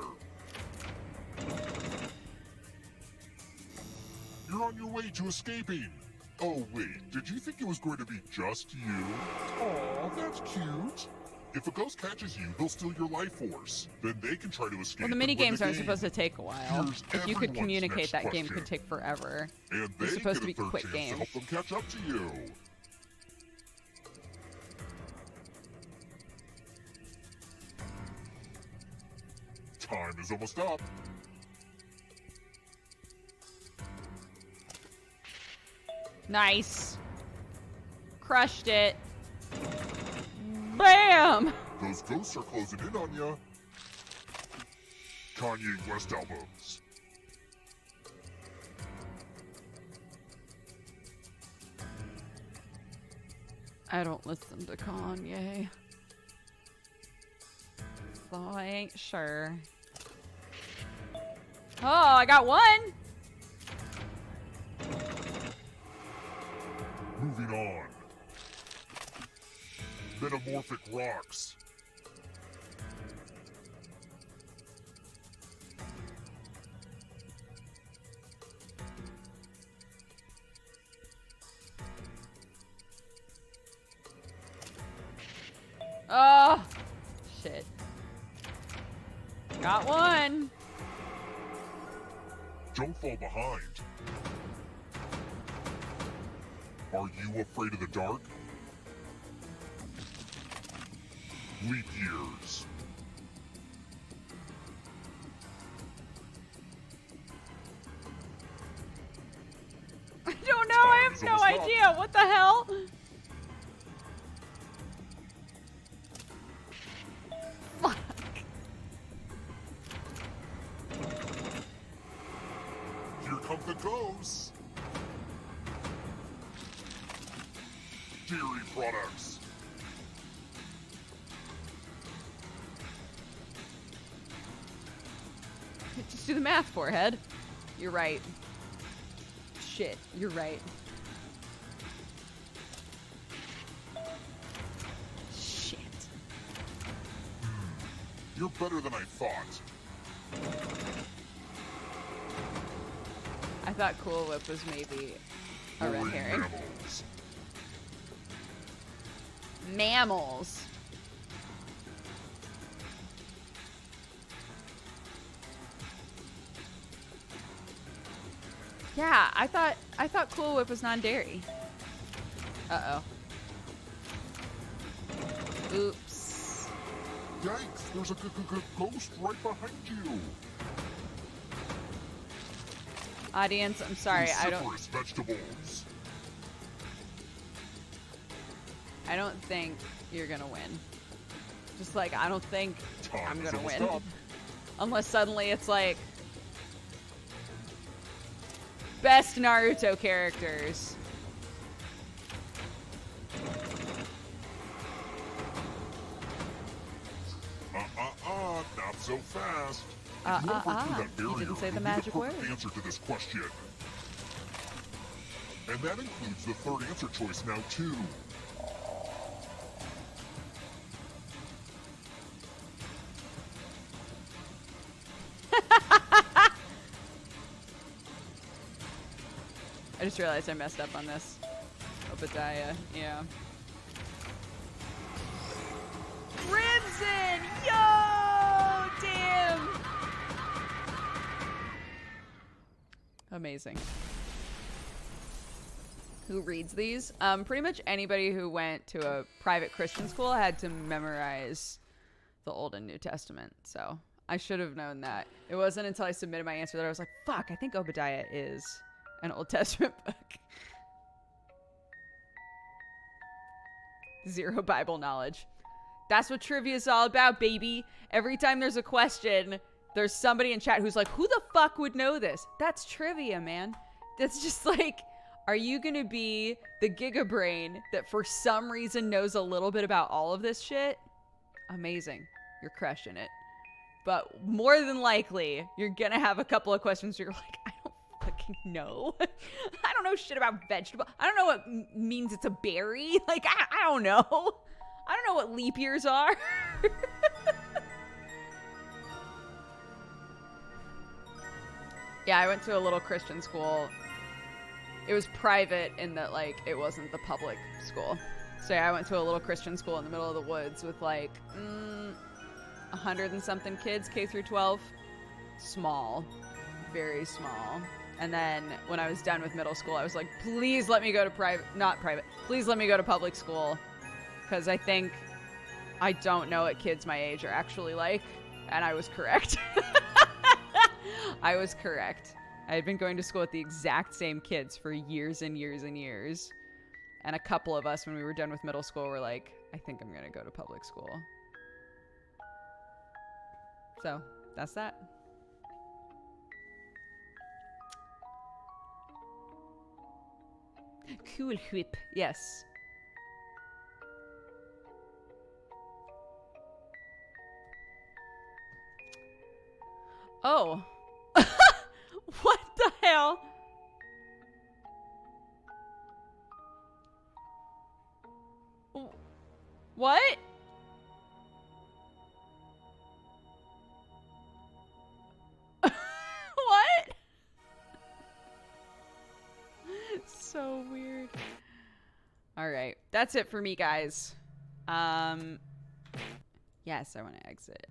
Speaker 2: You're on your way to escaping. Oh wait, did you think it was going to be just you? Aw, that's cute. If a ghost catches you, they'll steal your life force. Then they can try to escape.
Speaker 1: Well, the
Speaker 2: and
Speaker 1: mini
Speaker 2: win
Speaker 1: games
Speaker 2: the
Speaker 1: aren't
Speaker 2: game.
Speaker 1: supposed to take a while.
Speaker 2: Here's
Speaker 1: If you could
Speaker 2: everyone's
Speaker 1: communicate,
Speaker 2: next
Speaker 1: that game
Speaker 2: question.
Speaker 1: could take forever.
Speaker 2: And
Speaker 1: They're
Speaker 2: they
Speaker 1: supposed to
Speaker 2: get
Speaker 1: be
Speaker 2: a third
Speaker 1: quick
Speaker 2: chance
Speaker 1: games.
Speaker 2: to help them catch up to you. Time is almost up.
Speaker 1: Nice. Crushed it. Bam!
Speaker 2: Those ghosts are closing in on ya. Kanye West albums.
Speaker 1: I don't listen to Kanye. So I ain't sure. Oh, I got one!
Speaker 2: Moving on. Metamorphic rocks.
Speaker 1: Oh, shit. Got one.
Speaker 2: Don't fall behind. Are you afraid of the dark? Leap years.
Speaker 1: I don't know. I have no idea. What the hell? Fuck.
Speaker 2: Here come the ghosts. Dairy products.
Speaker 1: Just do the math, forehead. You're right. Shit, you're right. Shit.
Speaker 2: You're better than I thought.
Speaker 1: I thought Cool Whip was maybe a red
Speaker 2: Marine
Speaker 1: herring.
Speaker 2: mammals.
Speaker 1: Mammals. Yeah, I thought Cool Whip was non-dairy. Uh-oh. Oops.
Speaker 2: Yikes, there's a ghost right behind you.
Speaker 1: Audience, I'm sorry. I
Speaker 2: Cruciferous vegetables.
Speaker 1: don't think you're gonna win. Just like I don't think
Speaker 2: Time
Speaker 1: I'm
Speaker 2: is
Speaker 1: gonna
Speaker 2: almost
Speaker 1: win.
Speaker 2: up.
Speaker 1: Unless suddenly it's like best Naruto characters.
Speaker 2: Not so fast. If you ever through that
Speaker 1: You
Speaker 2: barrier,
Speaker 1: didn't say the
Speaker 2: you'll need
Speaker 1: magic
Speaker 2: perfect
Speaker 1: word.
Speaker 2: answer to this question. And that includes the third answer choice now, too.
Speaker 1: I just realized I messed up on this. Obadiah, yeah. Crimson! Yo! Damn! Amazing. Who reads these? Pretty much anybody who went to a private Christian school had to memorize the Old and New Testament. So I should have known that. It wasn't until I submitted my answer that I was like, fuck, I think Obadiah is an Old Testament book. Zero Bible knowledge. That's what trivia is all about, baby. Every time there's a question, there's somebody in chat who's like, who the fuck would know this? That's trivia, man. That's just like, are you going to be the gigabrain that for some reason knows a little bit about all of this shit? Amazing. You're crushing it. But more than likely, you're going to have a couple of questions where you're like, I don't fucking know. I don't know shit about vegetable. I don't know what means it's a berry. Like, I don't know. I don't know what leap years are. Yeah, I went to a little Christian school. It was private in that, like, it wasn't the public school. So yeah, I went to a little Christian school in the middle of the woods with like 100 and something kids, K through 12. Small, very small. And then when I was done with middle school, I was like, please let me go to please let me go to public school. Because I think I don't know what kids my age are actually like. And I was correct. I was correct. I had been going to school with the exact same kids for years and years and years. And a couple of us, when we were done with middle school, were like, I think I'm going to go to public school. So, that's that. Cool whip. Yes. Oh. What the hell? What? What? So weird. All right. That's it for me, guys. Yes, I want to exit.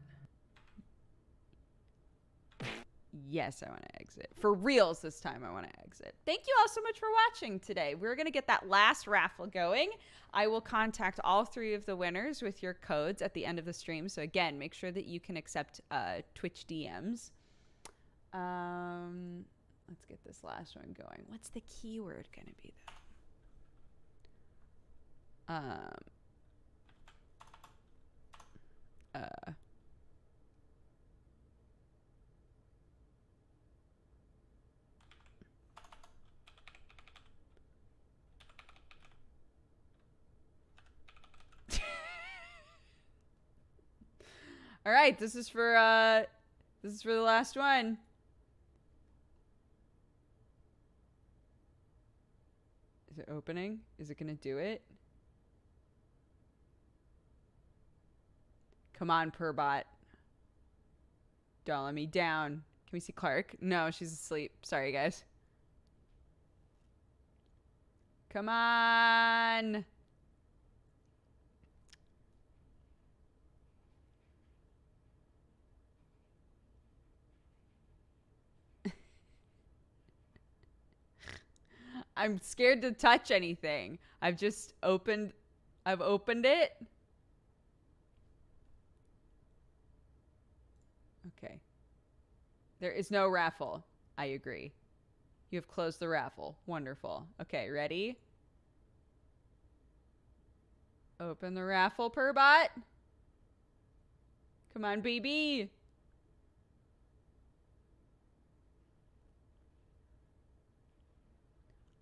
Speaker 1: Yes, I want to exit. For reals this time, I want to exit. Thank you all so much for watching today. We're going to get that last raffle going. I will contact all 3 of the winners with your codes at the end of the stream. So again, make sure that you can accept Twitch DMs. Let's get this last one going. What's the keyword going to be, though? All right, this is for the last one. Is it opening? Is it gonna do it? Come on, Purbot. Don't let me down. Can we see Clark? No, she's asleep. Sorry, guys. Come on. I'm scared to touch anything. I've opened it. Okay. There is no raffle. I agree. You have closed the raffle. Wonderful. Okay, ready? Open the raffle, Purbot. Come on, baby.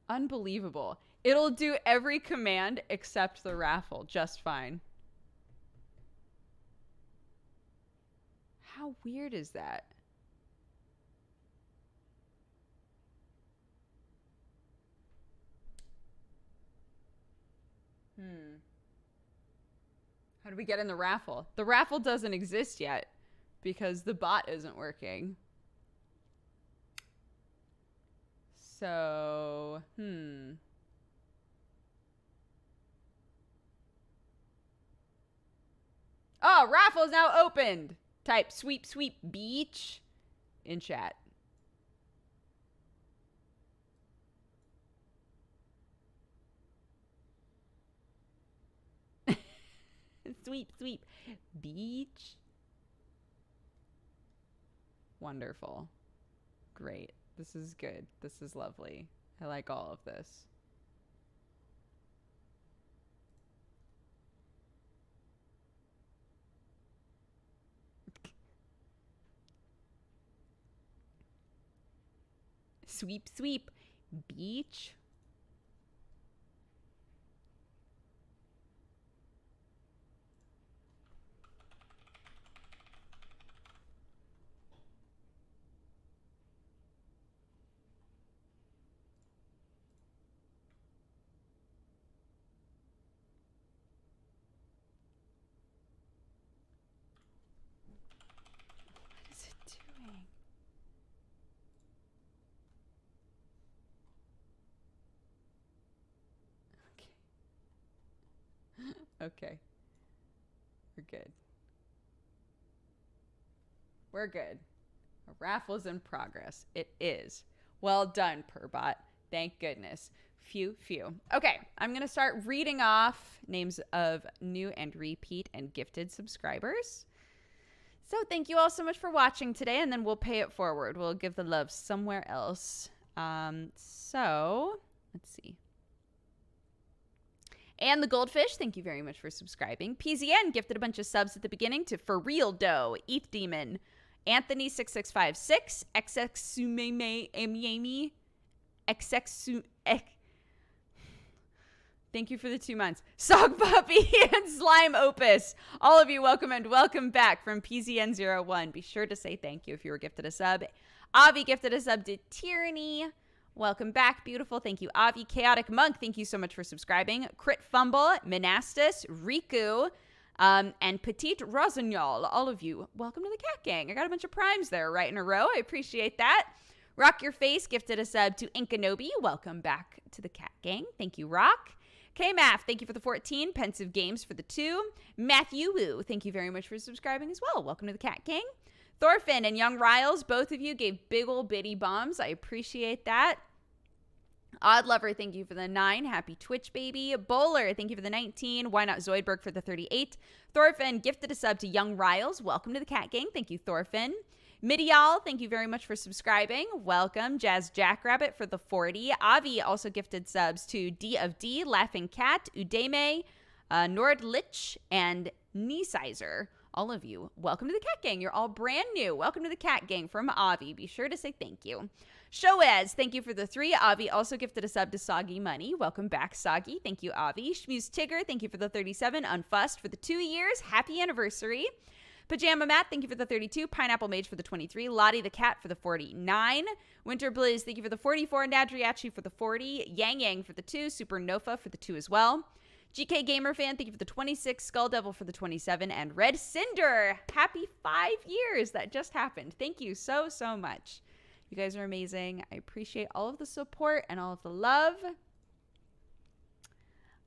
Speaker 1: Unbelievable. It'll do every command except the raffle just fine. How weird is that? How do we get in the raffle? The raffle doesn't exist yet because the bot isn't working. So, Oh, raffle is now opened. Type sweep sweep beach in chat. Sweep sweep beach. Wonderful. Great. This is good. This is lovely. I like all of this. Sweep, sweep. Beach. What is it doing? Okay. We're good. We're good. A raffle's in progress. It is. Well done, Purbot. Thank goodness. Phew, phew. Okay, I'm going to start reading off names of new and repeat and gifted subscribers. So thank you all so much for watching today, and then we'll pay it forward. We'll give the love somewhere else. So let's see. And the Goldfish, thank you very much for subscribing. PZN gifted a bunch of subs at the beginning to For Real Dough, ETH Demon, Anthony6656, XXSumeme Amiami, XXSu. Thank you for the 2 months. Sog Puppy and Slime Opus. All of you, welcome and welcome back from PZN01. Be sure to say thank you if you were gifted a sub. Avi gifted a sub to Tyranny. Welcome back, beautiful. Thank you, Avi. Chaotic Monk, thank you so much for subscribing. Crit Fumble, Monastus, Riku, and Petite Rossignol. All of you, welcome to the Cat Gang. I got a bunch of primes there right in a row. I appreciate that. Rock Your Face gifted a sub to Inkanobi. Welcome back to the Cat Gang. Thank you, Rock. K-Math, thank you for the 14. Pensive Games for the 2. Matthew Wu, thank you very much for subscribing as well. Welcome to the Cat Gang. Thorfinn and Young Riles, both of you gave big ol' bitty bombs. I appreciate that. Odd Lover, thank you for the 9. Happy Twitch, baby. Bowler, thank you for the 19. Why Not Zoidberg for the 38. Thorfinn gifted a sub to Young Riles. Welcome to the Cat Gang. Thank you, Thorfinn. Midial, thank you very much for subscribing. Welcome. Jazz Jackrabbit for the 40. Avi also gifted subs to D of D, Laughing Cat, Udeme, Nordlich, and Kneesizer. All of you, welcome to the Cat Gang. You're all brand new. Welcome to the Cat Gang from Avi. Be sure to say thank you. Shoaz, thank you for the 3. Avi also gifted a sub to Soggy Money. Welcome back, Soggy. Thank you, Avi. Schmooze Tigger, thank you for the 37. Unfussed for the 2 years. Happy anniversary. Pajama Matt, thank you for the 32. Pineapple Mage for the 23. Lottie the Cat for the 49. Winter Blizz, thank you for the 44. Nadriachi for the 40. Yang Yang for the 2. Supernova for the 2 as well. GK Gamer Fan, thank you for the 26. Skull Devil for the 27. And Red Cinder, happy 5 years. That just happened. Thank you so, so much. You guys are amazing. I appreciate all of the support and all of the love.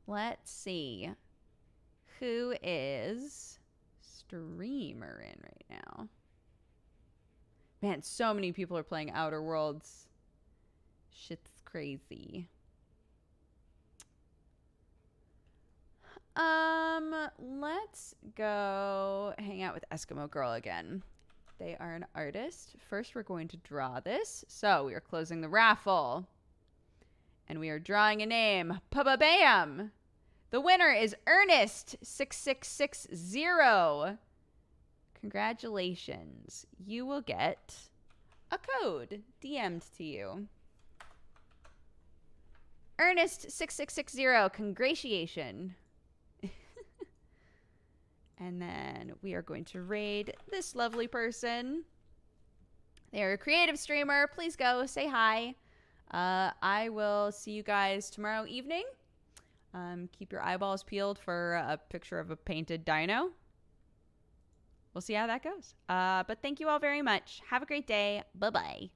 Speaker 1: Let's see. Who is streamer in right now? Man, so many people are playing Outer Worlds. Shit's crazy. Let's go hang out with Eskimo Girl again. They are an artist. First, we're going to draw this. So we are closing the raffle. And we are drawing a name. Pa-ba-bam! The winner is Ernest6660. Congratulations. You will get a code DM'd to you. Ernest6660, congratulations. And then we are going to raid this lovely person. They're a creative streamer. Please go say hi. I will see you guys tomorrow evening. Keep your eyeballs peeled for a picture of a painted dino. We'll see how that goes. But thank you all very much. Have a great day. Bye-bye.